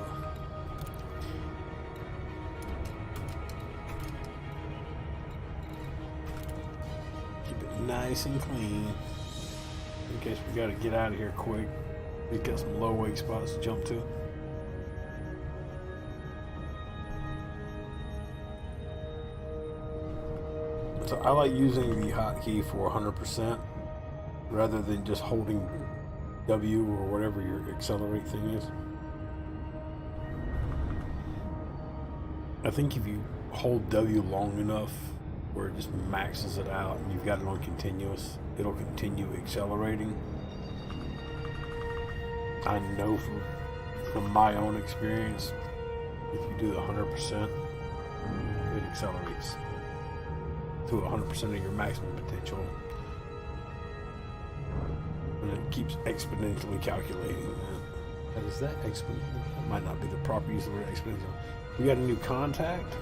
Keep it nice and clean. In case we gotta get out of here quick. We've got some low wake spots to jump to. So I like using the hotkey for 100% rather than just holding W or whatever your accelerate thing is. I think if you hold W long enough where it just maxes it out and you've got it on continuous, it'll continue accelerating. I know from my own experience, if you do the 100%, it accelerates to 100% of your maximum potential. And it keeps exponentially calculating. That is that exponential? That might not be the proper use of the word exponential. We got a new contact.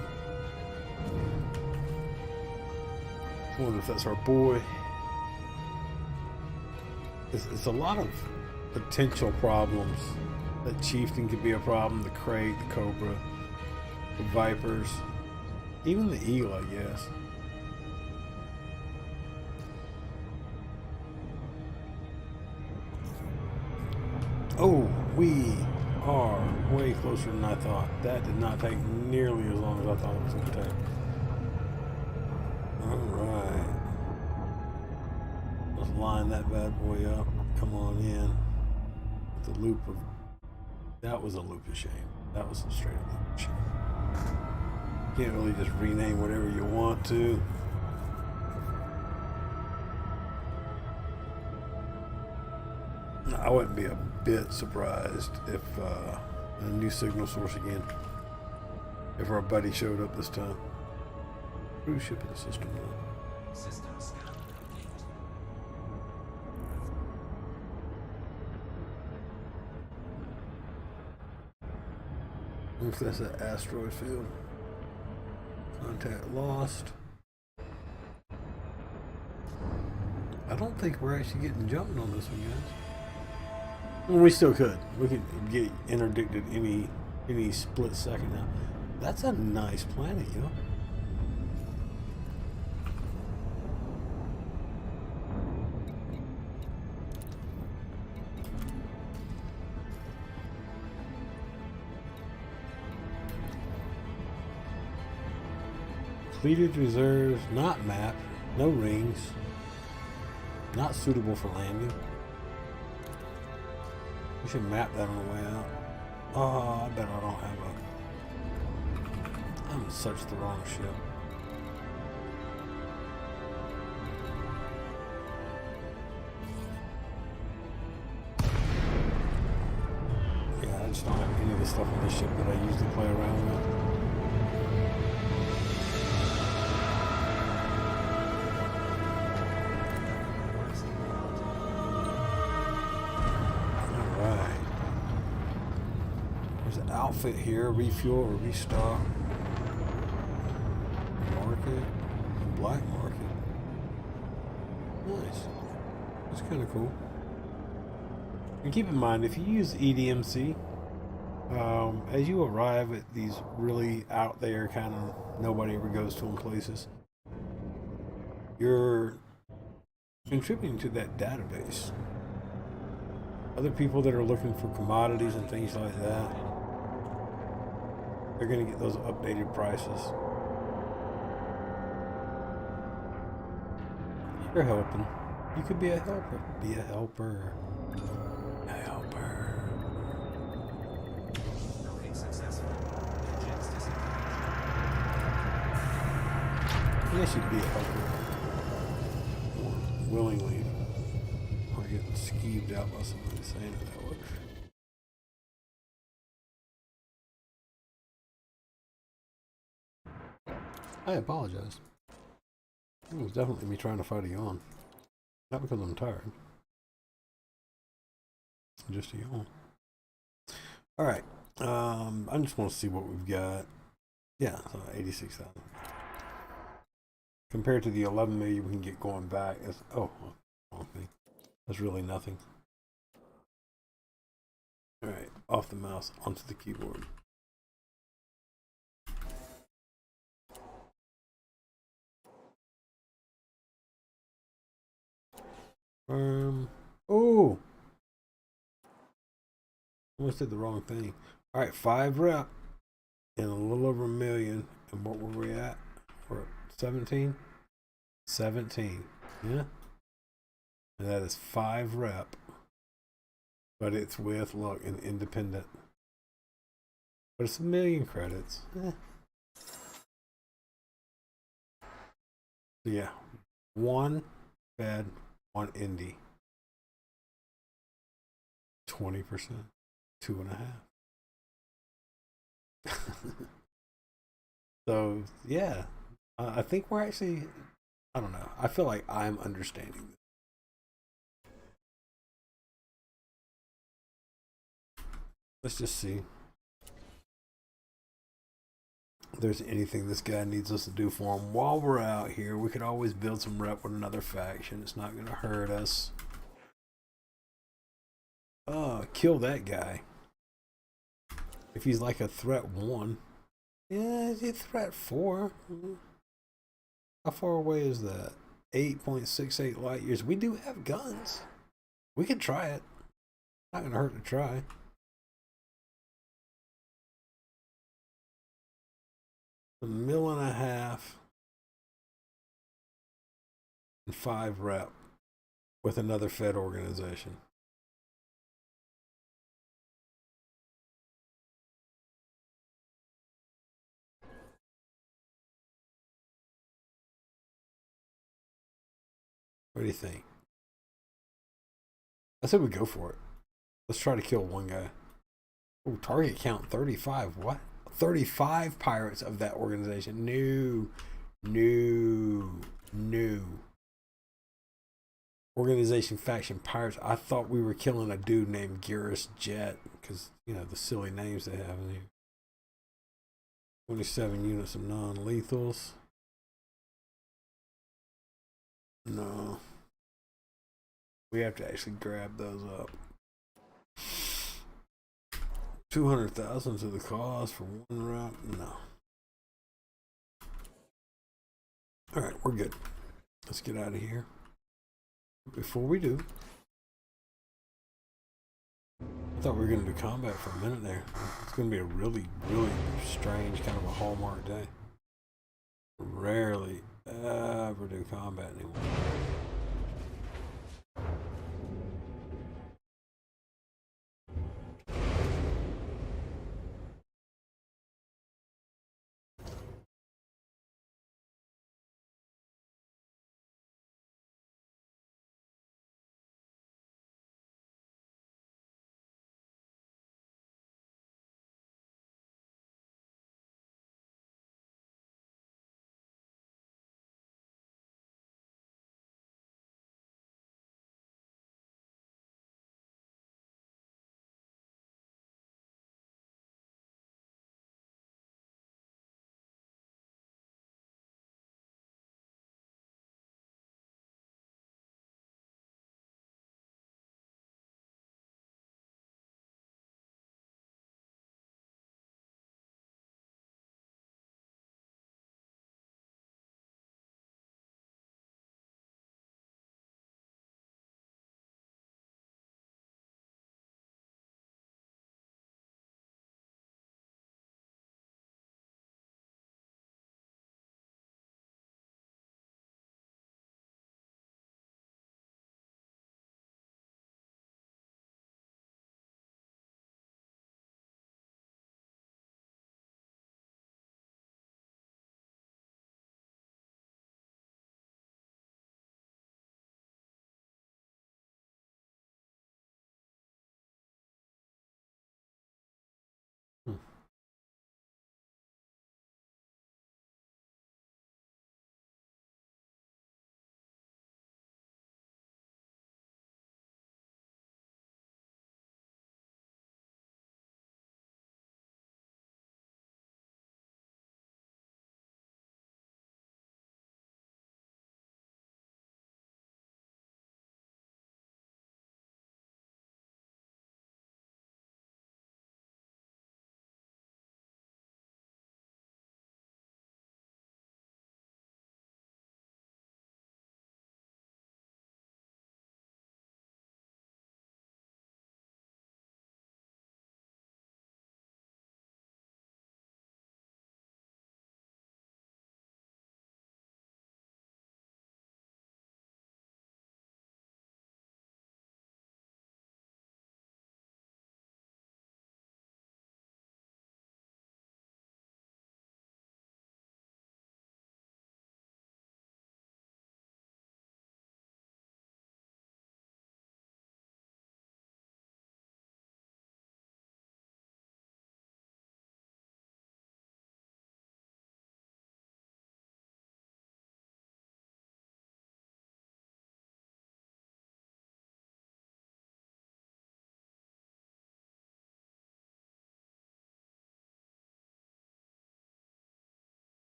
I wonder if that's our boy. It's a lot of potential problems. That chieftain could be a problem, the crate, the cobra, the vipers, even the eagle, I guess. Oh, we are way closer than I thought. That did not take nearly as long as I thought it was going to take. Alright. Let's line that bad boy up. Come on in. The loop of that was a loop of shame. That was a straight up loop of shame. Can't really just rename whatever you want to. I wouldn't be a bit surprised if a new signal source again. If our buddy showed up this time. Cruise ship in the system. System scan complete. If that's an asteroid field. Contact lost. I don't think we're actually getting jumping on this one, guys. Well, we still could. We could get interdicted any split second now. That's a nice planet, you know. Completed reserves, not mapped, no rings, not suitable for landing. We should map that on the way out. Oh, I bet I don't have a... I'm such the wrong ship. Yeah, I just don't have any of the stuff on the ship that I usually play around with. Alright. There's an outfit here, refuel or restock. Market. Black market. Nice. That's kind of cool. And keep in mind, if you use EDMC, as you arrive at these really out there kind of nobody ever goes to them places, you're contributing to that database. Other people that are looking for commodities and things like that, they're going to get those updated prices. You're helping. You could be a helper. Be a helper. A helper. Loading successful. Engines disengaged. Yes, you'd be a helper. More willingly. Or getting skeeved out by somebody saying it that way. I apologize. It was definitely me trying to fight a yawn. Not because I'm tired. Just a yawn. Alright. I just want to see what we've got. Yeah, so 86,000. Compared to the 11 million we can get going back. That's, oh, wrong thing. That's really nothing. Alright, off the mouse, onto the keyboard. Oh! Almost did the wrong thing. Alright, 5 rep and a little over a million. And what were we at? We're at 17? 17. Yeah? And that is 5 rep. But it's with, look, an independent. But it's 1 million credits. So yeah. 1 Fed, 1 Indie. 20%. 2.5. So yeah, I think we're actually, I don't know, I feel like I'm understanding this. Let's just see if there's anything this guy needs us to do for him while we're out here. We could always build some rep with another faction. It's not going to hurt us. Kill that guy. If he's like a threat 1. Yeah, he's a threat 4. How far away is that? 8.68 light years. We do have guns. We could try it. Not gonna hurt to try. A mil and a half and 5 rep with another Fed organization. What do you think? I said we go for it. Let's try to kill one guy. Oh, target count 35. What? 35 pirates of that organization. No. Organization faction pirates. I thought we were killing a dude named Garrus Jet because, you know, the silly names they have in here. 27 units of non-lethals. No. We have to actually grab those up. 200,000 to the cost for 1 rep? No. Alright, we're good. Let's get out of here. Before we do, I thought we were going to do combat for a minute there. It's going to be a really, really strange kind of a hallmark day. Rarely ever do combat anymore.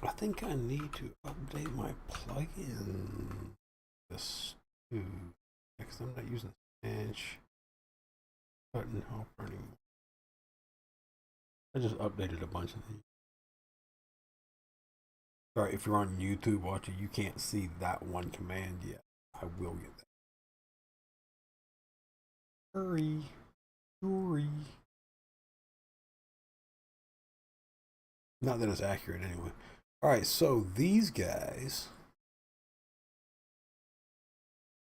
I think I need to update my plugin. This too, because I'm not using Smash Button Helper anymore. I just updated a bunch of things. Sorry, if you're on YouTube watching, you can't see that one command yet. I will get that. Hurry. Hurry. Not that it's accurate anyway. Alright, so these guys.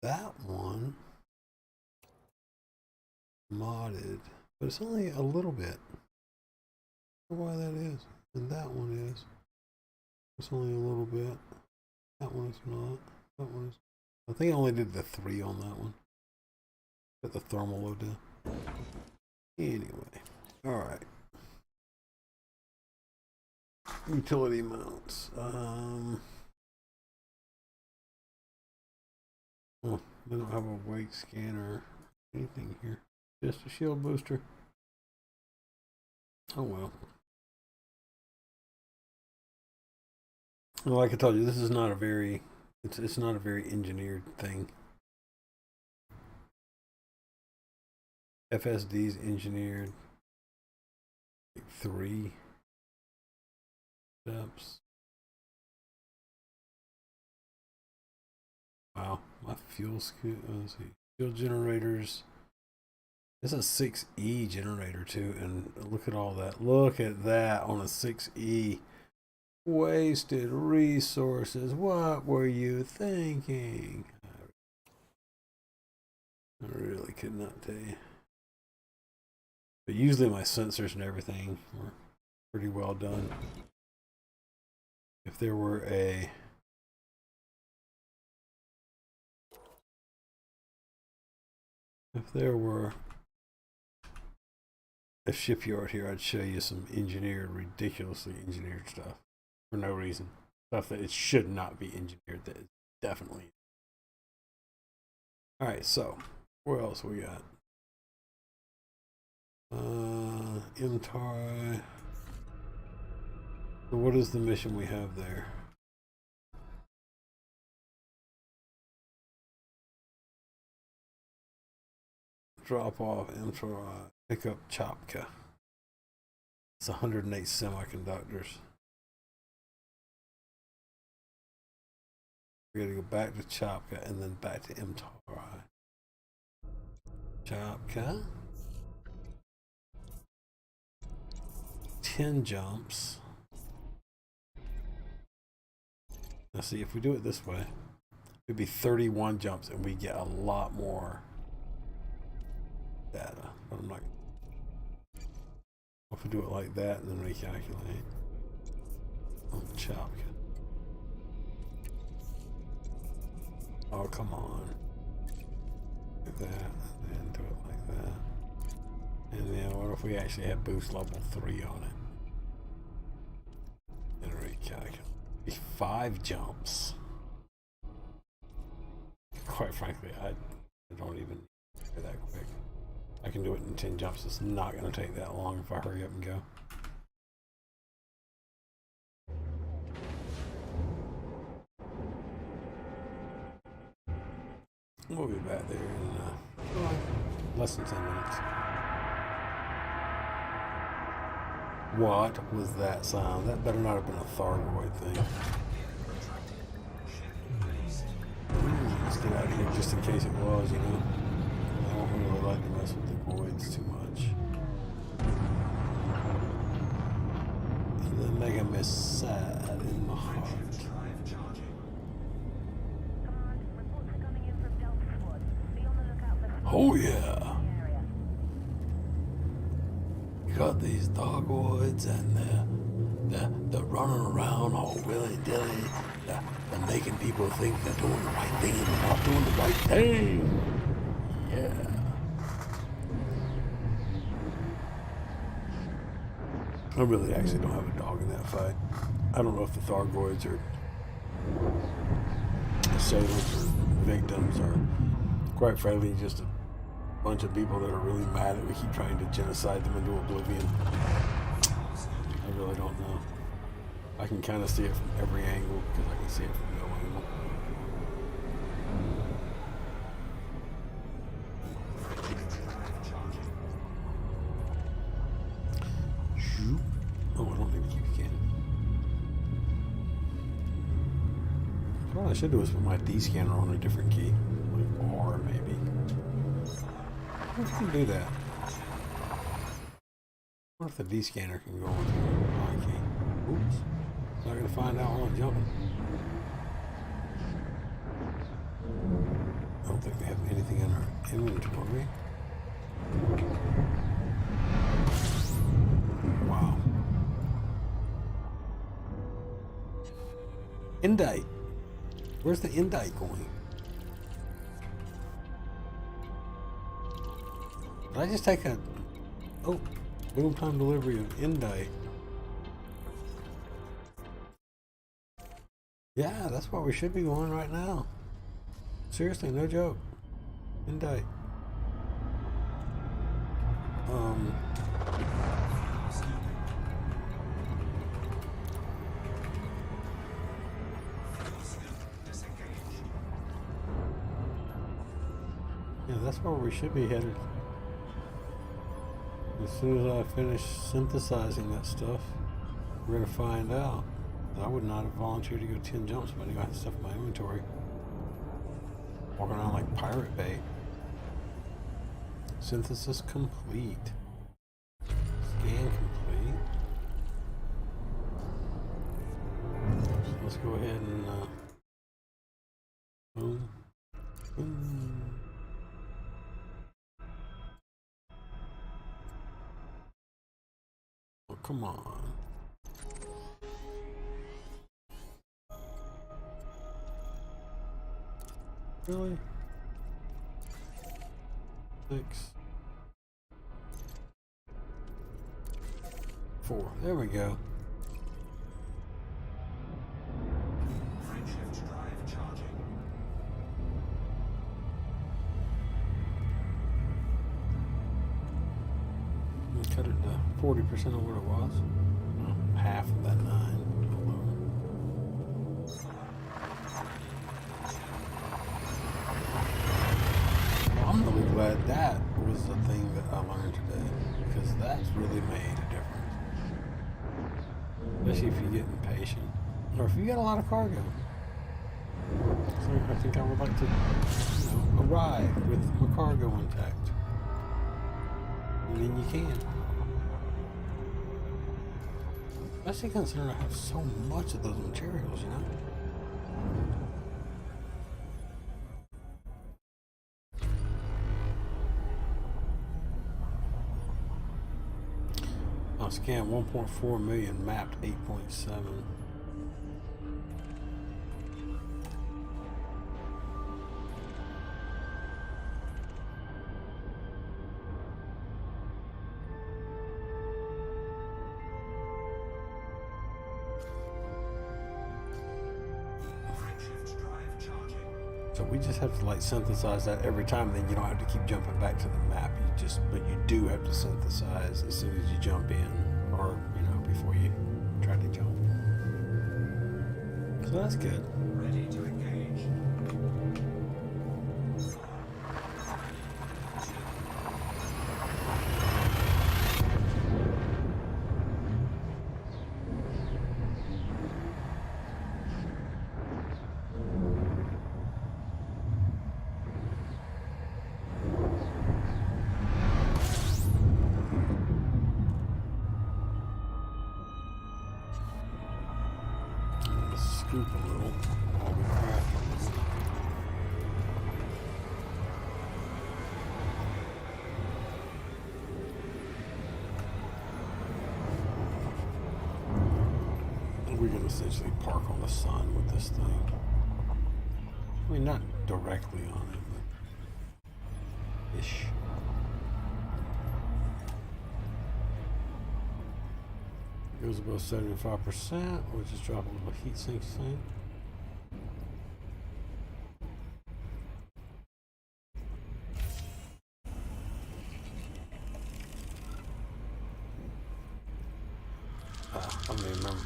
That one. Modded. But it's only a little bit. I don't know why that is. And that one is. It's only a little bit. That one is not. That one is. I think I only did the 3 on that one. Got the thermal load down. Anyway. Alright. Utility mounts. Oh, they don't have a wake scanner. Anything here. Just a shield booster. Oh well. Well, like I told you, this is not a very it's not a very engineered thing. FSD's engineered like 3 steps. Wow, my fuel let's see. Fuel generators. This is a 6E generator too, and look at all that. Look at that on a 6E. Wasted resources. What were you thinking? I really could not tell you. But usually my sensors and everything were pretty well done. If there were a shipyard here, I'd show you some ridiculously engineered stuff for no reason. Stuff that it should not be engineered, that is definitely. Alright, so where else we got? MTAR. So what is the mission we have there? Drop off MTAR, pick up Chopka. It's 108 semiconductors. We're gonna go back to Chopka and then back to MTAR. Chopka. 10 jumps. Now see, if we do it this way, it'd be 31 jumps and we get a lot more data. But I'm not. If we do it like that and then recalculate. Oh, Chopka. Oh, come on. Like that, and then do it like that. And then what if we actually had boost level 3 on it? And recalculate. 5 jumps. Quite frankly, I don't even do that quick. I can do it in 10 jumps. It's not going to take that long if I hurry up and go. We'll be back there in less than 10 minutes. What was that sound? That better not have been a Thargoid thing. Let's get out of here just in case it was, you know. I don't really like to mess with the voids too much. And then make me sad in my heart. Oh yeah! You got these Thargoids and they're running around all willy-dilly. They're making people think they're doing the right thing and they're not doing the right thing. Yeah. I really actually don't have a dog in that fight. I don't know if the Thargoids are assailants or victims or, quite frankly, just a bunch of people that are really mad that we keep trying to genocide them into oblivion. I really don't know. I can kind of see it from every angle because I can see it from no angle. Shoot. Oh, I don't need to keep a cannon. What I should do is put my D scanner on a different key, like R maybe. I can do that. What if the D scanner can go into my key? Oops. Not gonna find out while I'm jumping. I don't think we have anything in our inventory. Wow. Indite. Where's the indite going? Did I just take a... Oh, boom time delivery of indite. Yeah, that's where we should be going right now. Seriously, no joke. Indite. Yeah, that's where we should be headed. As soon as I finish synthesizing that stuff, we're gonna find out. I would not have volunteered to go 10 jumps, but I got stuff in my inventory. Walking around like Pirate Bay. Synthesis complete. Scan complete. So let's go ahead and boom. Boom. Oh, come on. Really? 6, 4. There we go. Frameshift drive charging. We cut it to 40% of what it was. Well, half of that 9. I'm really glad that was the thing that I learned today, because that's really made a difference. Especially if you get impatient, or if you got a lot of cargo. So I think I would like to, arrive with my cargo intact, and then you can. Especially considering I have so much of those materials, Scan 1.4 million, mapped 8.7. So we just have to like synthesize that every time, then you don't have to keep jumping back to the map. But you do have to synthesize as soon as you jump in, or before you try to jump. So that's good. Ready to engage. Scoop a little while we craft a little. We're going to essentially park on the sun with this thing. I mean, not directly on it, but ish. Goes above 75%, we'll just drop a little heat sink thing. I don't even remember.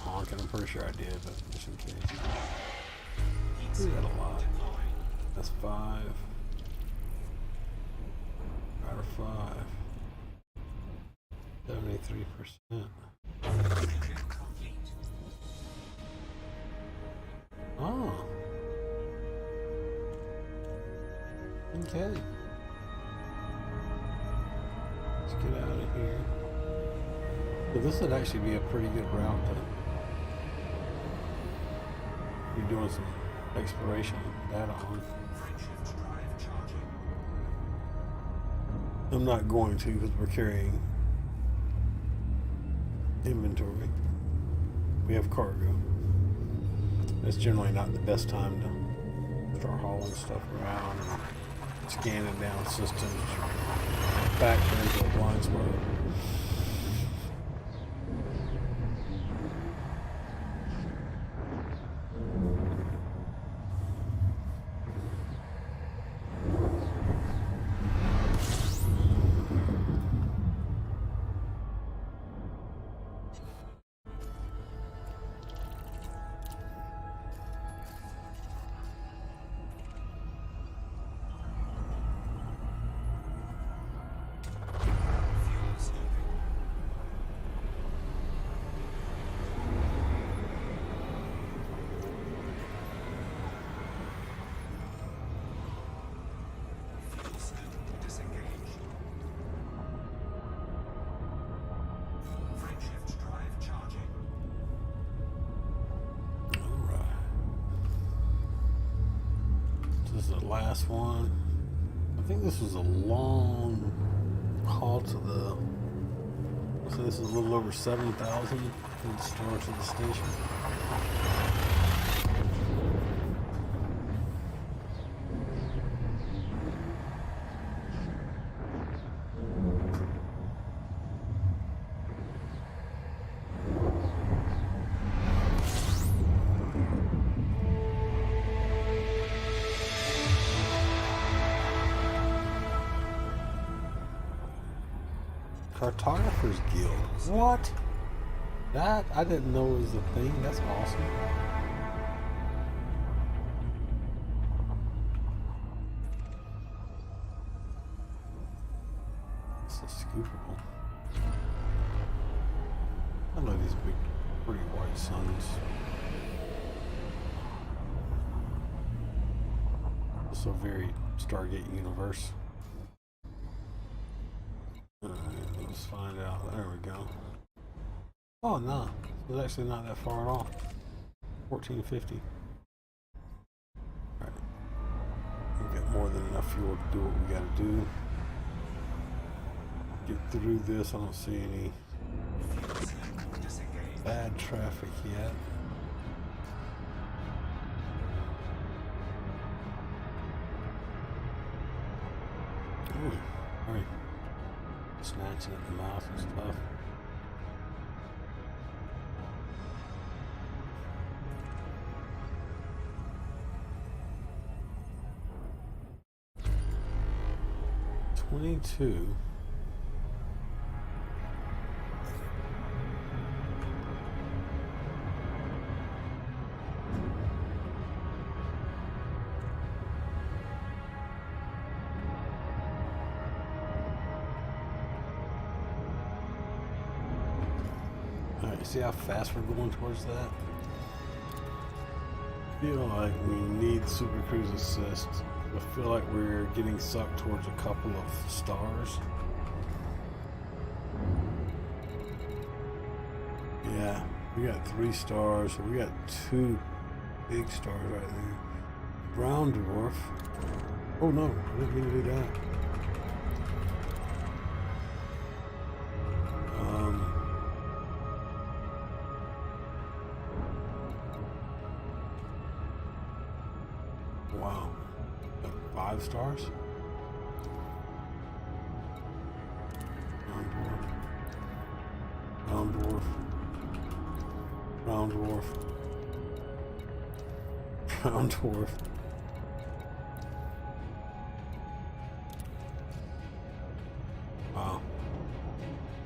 Oh, mark it. I'm pretty sure I did, but just in case. We got a lot. That's 5. Out of 5. 73%. Oh. Okay. Let's get out of here. So this would actually be a pretty good route to be doing some exploration data on. I'm not going to because we're carrying inventory. We have cargo. It's generally not the best time to start hauling stuff around and scanning down systems, factor into a blind spot. Last one. I think this was a long haul to the. So this is a little over 7,000 from the store to the station. Cartographer's Guild. What? That I didn't know was a thing. That's awesome. This is scoopable. I love these big, pretty white suns. So very Stargate universe. Let's find out. There we go. Oh no, it's actually not that far at all. 1450. Alright. We've got more than enough fuel to do what we gotta do. Get through this. I don't see any bad traffic yet. Ooh, alright. Snatching at the mouth and stuff. $22. See how fast we're going towards that? I feel like we need Super Cruise Assist. I feel like we're getting sucked towards a couple of stars. Yeah, we got 3 stars, so we got 2 big stars right there. Brown dwarf. Oh no, I didn't mean to do that. Wow. 5 stars? Brown dwarf. Brown dwarf. Brown dwarf. Wow.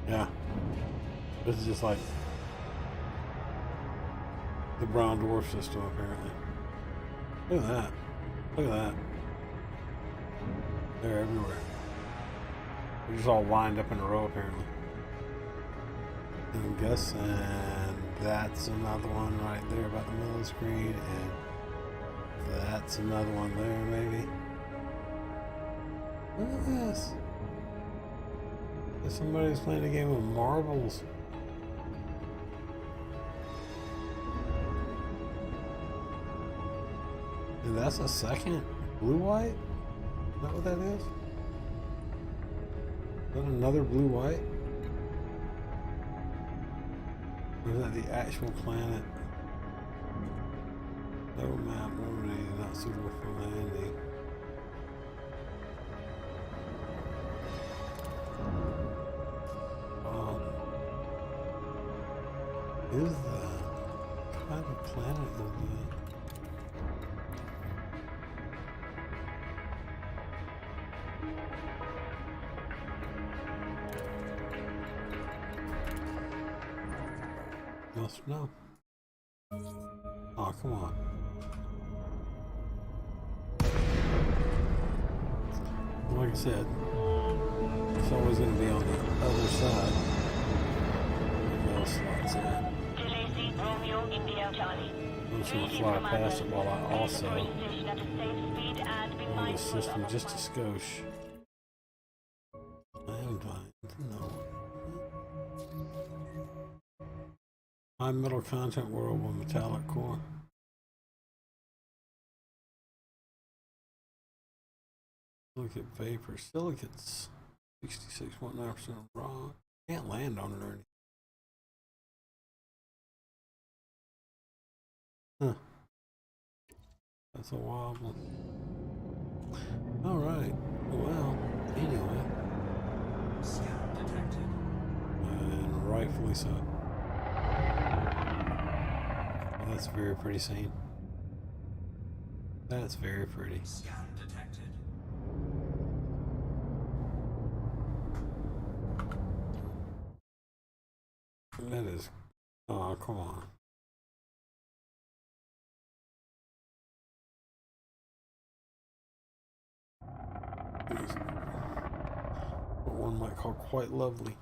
Yeah. This is just like the brown dwarf system, apparently. Look at that. Look at that. They're everywhere. They're just all lined up in a row, apparently. And I'm guessing that's another one right there about the middle of the screen, and that's another one there, maybe. Look at this. Somebody's playing a game of marbles. And that's a second blue-white? Is that what that is? Is that another blue-white? Or is that the actual planet? No map, nobody, not suitable for landing. Is that? What kind of planet is that? Must know. Oh, come on. Like I said, it's always going to be on the other side. No slots in. I'm just going to fly past it while I also on the system just a skosh. No. High metal content world with metallic core. Silicate vapor. Silicates 66.9% raw. Can't land on it or anything. Huh. That's a wild one. Alright. Well, anyway. Scan detected. And rightfully so. Well, that's a very pretty scene. That's very pretty. Scan detected. That is. Oh, come on. What one might call quite lovely.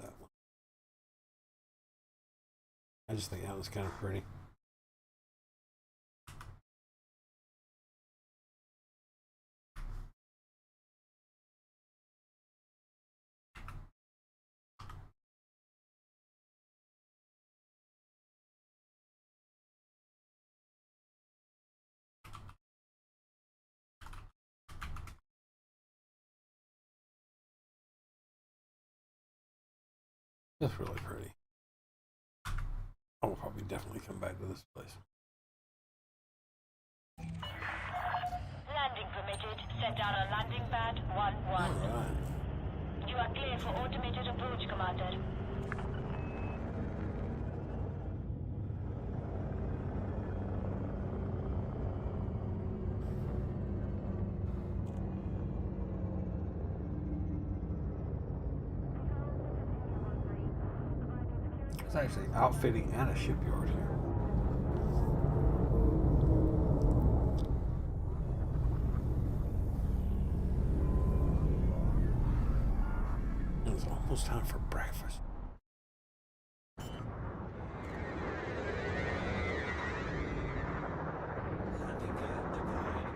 That one. I just think that was kind of pretty. That's really pretty. I will probably definitely come back to this place. Landing permitted. Set down on landing pad 1-1. Alright. You are clear for automated approach, Commander. It's actually outfitting and a shipyard here. It's almost time for breakfast. Landing gear deployed.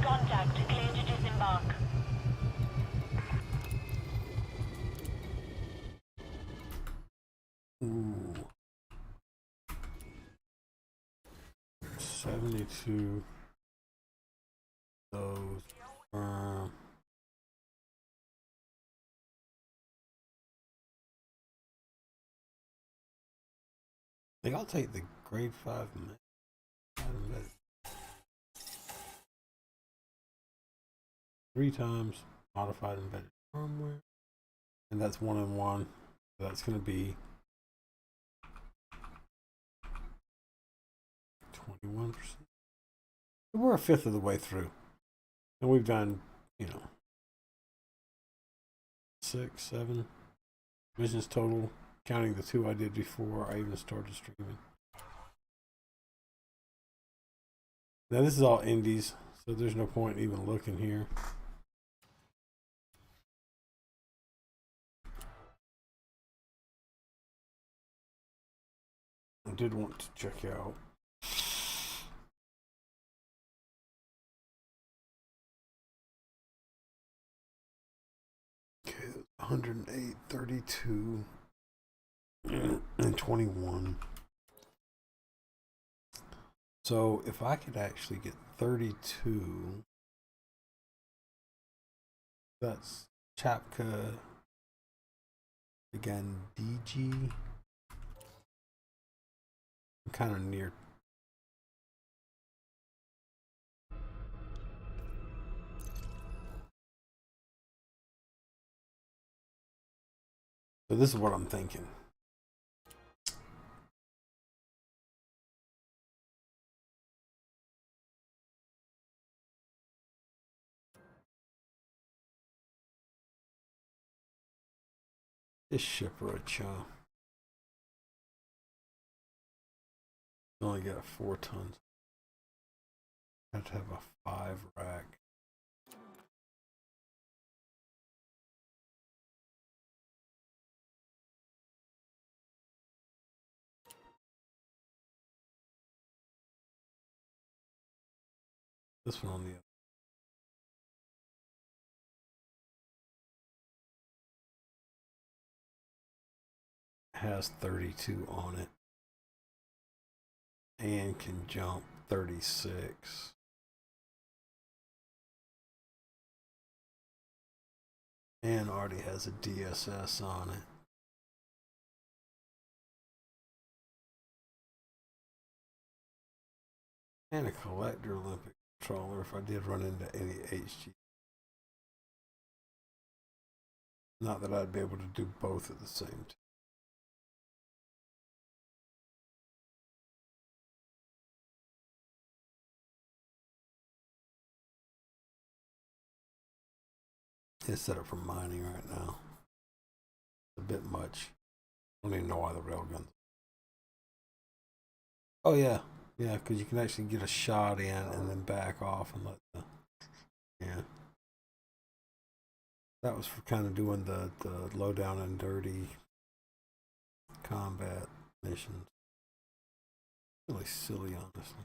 Contact. Clear to disembark. Ooh. 72. think I'll take the grade 5 3 times modified embedded firmware, and that's 1-in-1. So that's going to be 21%. We're a fifth of the way through, and we've done, 6, 7 missions total, counting the 2 I did before I even started streaming. Now this is all indies, so there's no point even looking here. I did want to check out okay, 108, 32, and 21. So if I could actually get 32, that's Chapka, again, DG. I'm kind of near. So this is what I'm thinking. This shipper a chum. Only got 4 tons. I have to have a 5 rack. This one on the other. Has 32 on it and can jump 36. And already has a DSS on it. And a collector Olympic controller if I did run into any HG. Not that I'd be able to do both at the same time. It's set up for mining right now. It's a bit much. I don't even know why the railguns. Oh yeah, yeah, because you can actually get a shot in and then back off and let the yeah. That was for kind of doing the low down and dirty combat missions. Really silly, honestly.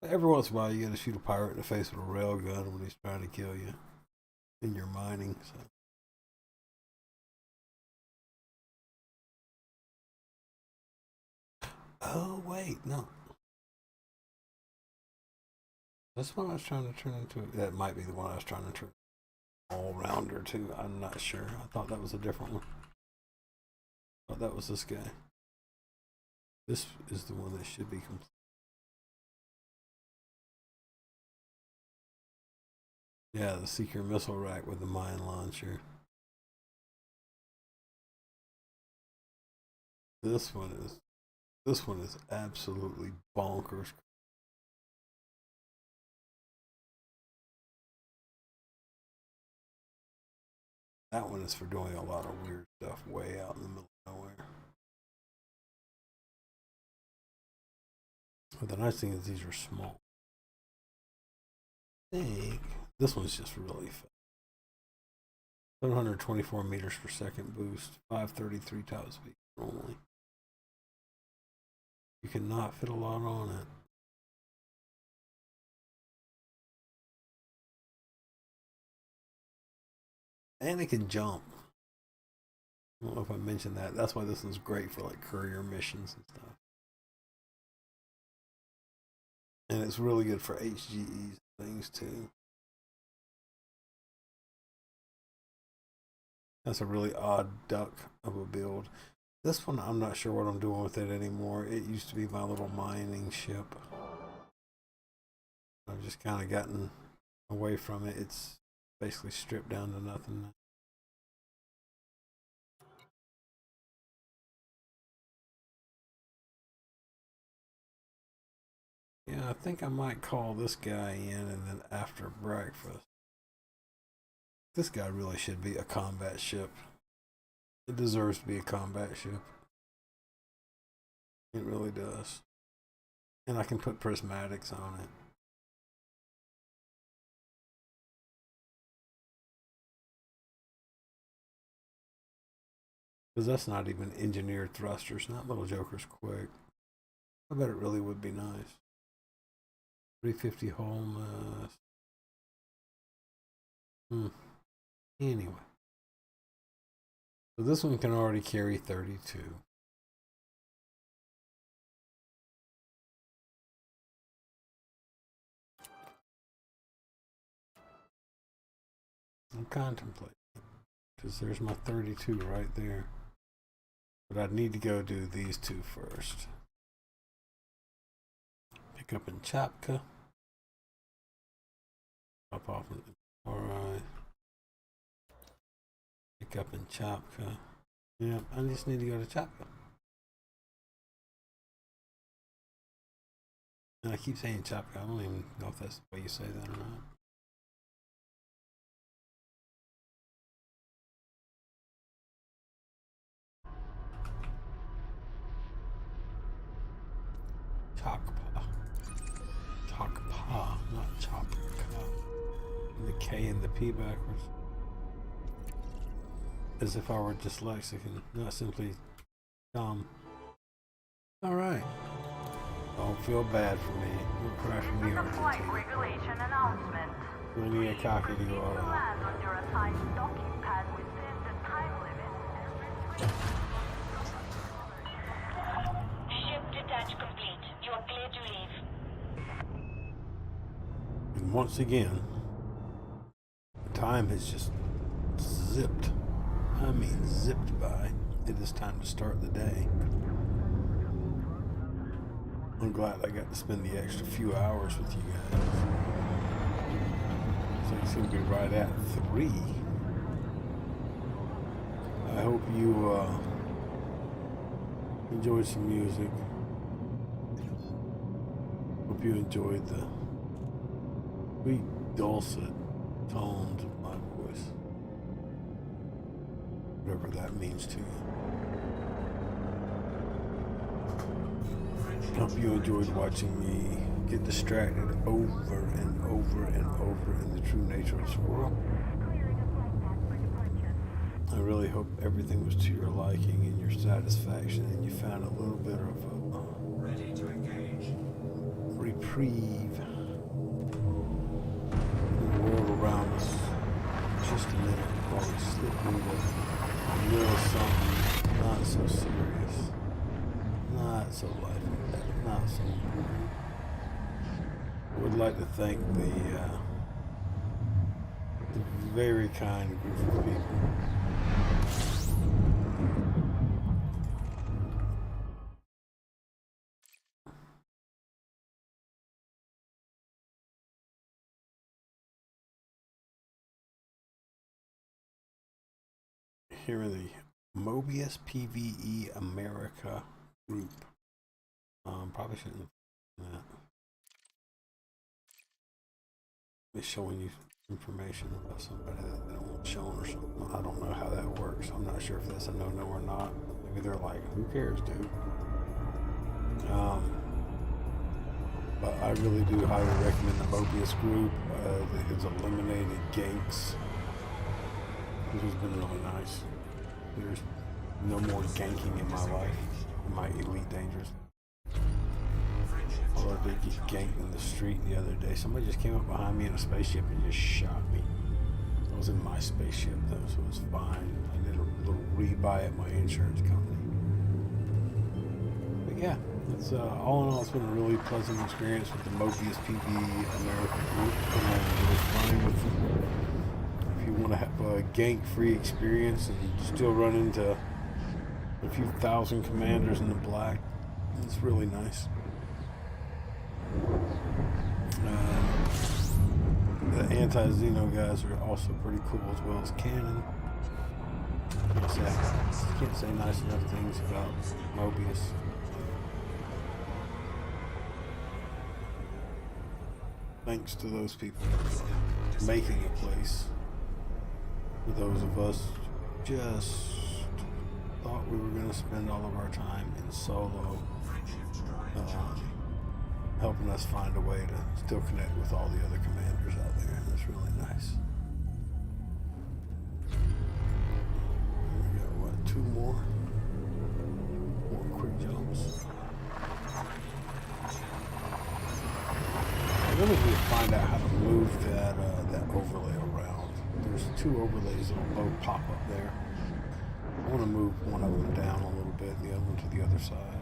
Every once in a while, you gotta shoot a pirate in the face with a railgun when he's trying to kill you in your mining. So. Oh wait, no. That's what I was trying to turn into. That might be the one I was trying to turn all rounder to. I'm not sure. I thought that was a different one. I thought that was this guy. This is the one that should be complete. Yeah, the Seeker missile rack with the mine launcher. This one is absolutely bonkers. That one is for doing a lot of weird stuff way out in the middle of nowhere. But the nice thing is these are small. I think this one's just really fast. 724 meters per second boost, 533 top speed normally. You cannot fit a lot on it. And it can jump. I don't know if I mentioned that. That's why this one's great for like courier missions and stuff. And it's really good for HGEs things too. That's a really odd duck of a build. This one, I'm not sure what I'm doing with it anymore. It used to be my little mining ship. I've just kind of gotten away from it. It's basically stripped down to nothing now. Yeah, I think I might call this guy in, and then after breakfast. This guy really should be a combat ship. It deserves to be a combat ship. It really does. And I can put prismatics on it. Because that's not even engineered thrusters. That little joker's quick. I bet it really would be nice. 350 hull mass. Anyway. So this one can already carry 32. I'm contemplating. Because there's my 32 right there. But I'd need to go do these two first. Pick up in Chapka. Drop off in Alright. Pick up in Chapka. Yeah, I just need to go to Chapka. And I keep saying Chapka. I don't even know if that's the way you say that or not. Chakpa. Chakpa, not Chapka. The K and the P backwards. As if I were dyslexic and not simply dumb. Alright. Don't feel bad for me. Don't cry for me, Argentina. Regulation announcement. We'll need a cocky to go all out. Land on your assigned docking pad within the time limit. Ship detach complete. You are clear to leave. And once again, time has just zipped. I mean zipped by. It is time to start the day. I'm glad I got to spend the extra few hours with you guys. So it's going to be right at 3. I hope you enjoyed some music. Hope you enjoyed the sweet, dulcet tones of my voice. Whatever that means to you. Hope you enjoyed watching me get distracted over and over and over in the true nature of this world. I really hope everything was to your liking and your satisfaction, and you found a little bit of a Ready to engage. reprieve in the world around us. Just a minute while we slip into a little something not so serious, not so life and death, not so important. I would like to thank the very kind group of people here in the Mobius PvE America group. Probably shouldn't have done that. It's showing you information about somebody that they don't want shown or something. I don't know how that works. I'm not sure if that's a no-no or not. Maybe they're like, who cares, dude? But I really do highly recommend the Mobius group. It's eliminated ganks, which has been really nice. There's no more ganking in my life, in my Elite Dangerous. Although I did get ganked in the street the other day. Somebody just came up behind me in a spaceship and just shot me. I was in my spaceship though, so it was fine. I did a little rebuy at my insurance company. But yeah, it's all in all, it's been a really pleasant experience with the Mobius PvE America group. It was fine with them. If you want to have a gank-free experience and you still run into A few thousand commanders in the black. It's really nice. The anti-Xeno guys are also pretty cool, as well as Cannon. Can't say nice enough things about Mobius. Thanks to those people making a place for those of us who just thought we were going to spend all of our time in solo, helping us find a way to still connect with all the other commanders out there. That's really nice. We got what, 2 more? More quick jumps. I really need to find out how to move that overlay around. There's 2 overlays that will both pop up there. I want to move one of them down a little bit, the other one to the other side.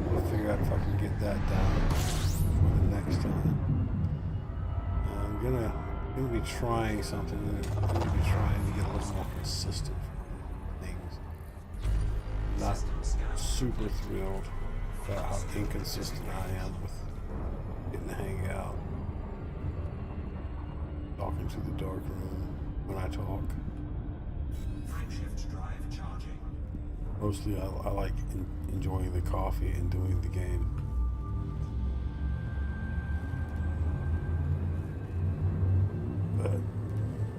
I'll figure out if I can get that down for the next time. I'm gonna be trying something. I'm gonna be trying to get a little more consistent for things. Not super thrilled about how inconsistent I am with getting to hang out, talking to the dark room when I talk. Mostly I like enjoying the coffee and doing the game. But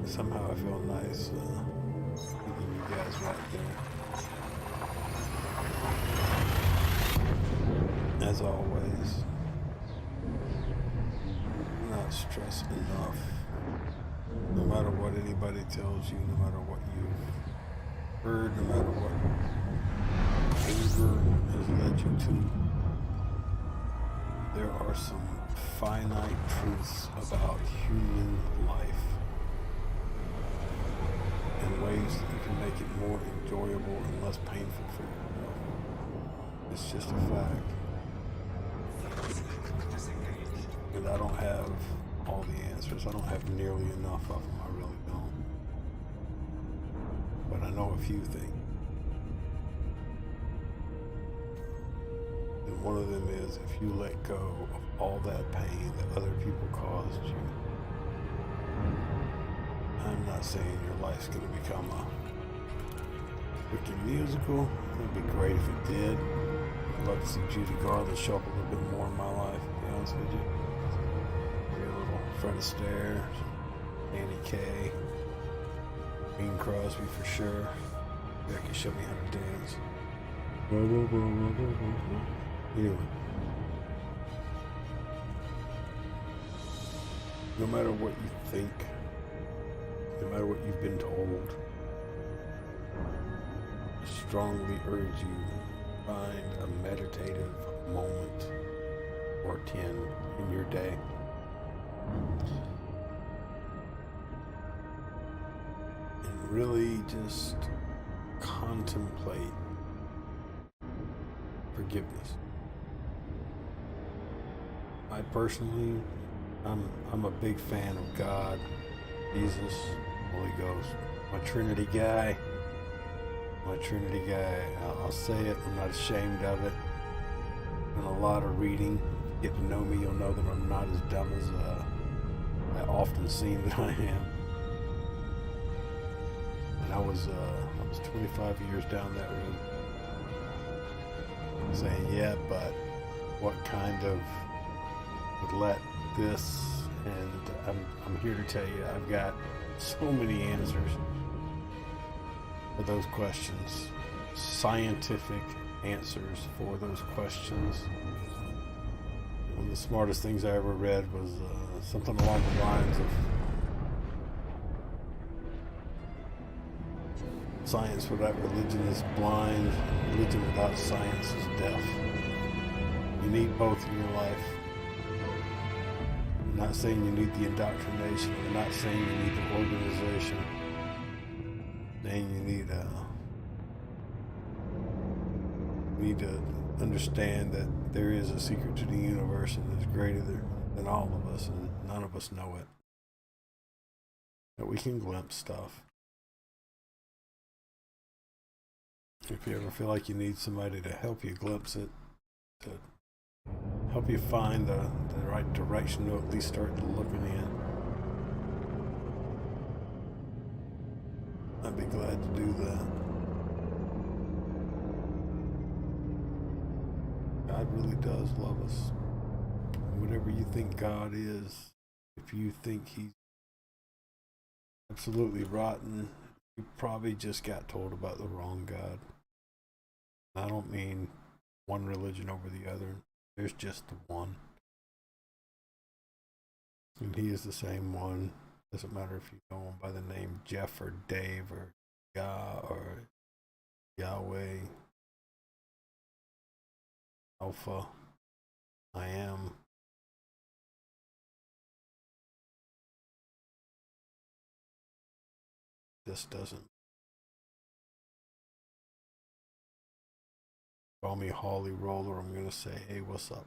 somehow I feel nice thinking you guys right there. As always, not stress enough. No matter what anybody tells you, no matter what you've heard, no matter what anger has led you to, there are some finite truths about human life and ways that you can make it more enjoyable and less painful for yourself. It's just a fact. And I don't have all the answers. I don't have nearly enough of them. I really don't. But I know a few things. And one of them is, if you let go of all that pain that other people caused you, I'm not saying your life's going to become a freaking musical. It'd be great if it did. I'd love to see Judy Garland show up a little bit more in my life, to be honest with you. Maybe a little Fred Astaire, Annie Kay, Bing Crosby for sure. Becky showed me how to dance. Anyway, no matter what you think, no matter what you've been told, I strongly urge you to find a meditative moment or 10 in your day. And really just contemplate forgiveness. I personally, I'm a big fan of God, Jesus, Holy Ghost. My Trinity guy. I'll say it. I'm not ashamed of it. And a lot of reading. Get to know me, you'll know that I'm not as dumb as I often seem that I am. And I was 25 years down that road, saying, yeah, but what kind of would let this? And I'm here to tell you, I've got so many answers for those questions, scientific answers for those questions. One of the smartest things I ever read was something along the lines of science without religion is blind, religion without science is deaf. You need both in your life. I'm not saying you need the indoctrination. I'm not saying you need the organization. I'm saying you need to understand that there is a secret to the universe and it's greater than all of us, and none of us know it. That we can glimpse stuff. If you ever feel like you need somebody to help you glimpse it, to help you find the right direction to at least start looking in, I'd be glad to do that. God really does love us. Whatever you think God is, if you think he's absolutely rotten, you probably just got told about the wrong God. I don't mean one religion over the other. There's just the one. And he is the same one. Doesn't matter if you know him by the name Jeff or Dave or Yah or Yahweh, Alpha, I am. This doesn't. Call me Holly Roller, I'm going to say, hey, what's up?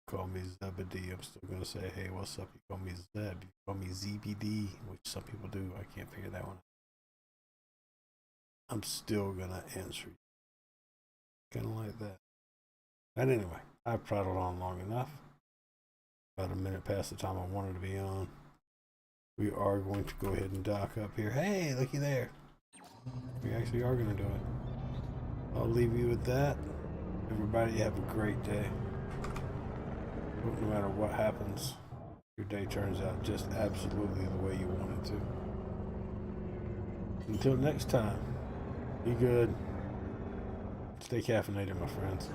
Call me Zebedee, I'm still going to say, hey, what's up? You call me Zeb, you call me ZBD, which some people do. I can't figure that one out. I'm still going to answer you. Kind of like that. But anyway, I've prattled on long enough. About a minute past the time I wanted to be on. We are going to go ahead and dock up here. Hey, looky there. We actually are going to do it. I'll leave you with that. Everybody have a great day. Hope no matter what happens, your day turns out just absolutely the way you want it to. Until next time, be good. Stay caffeinated, my friends.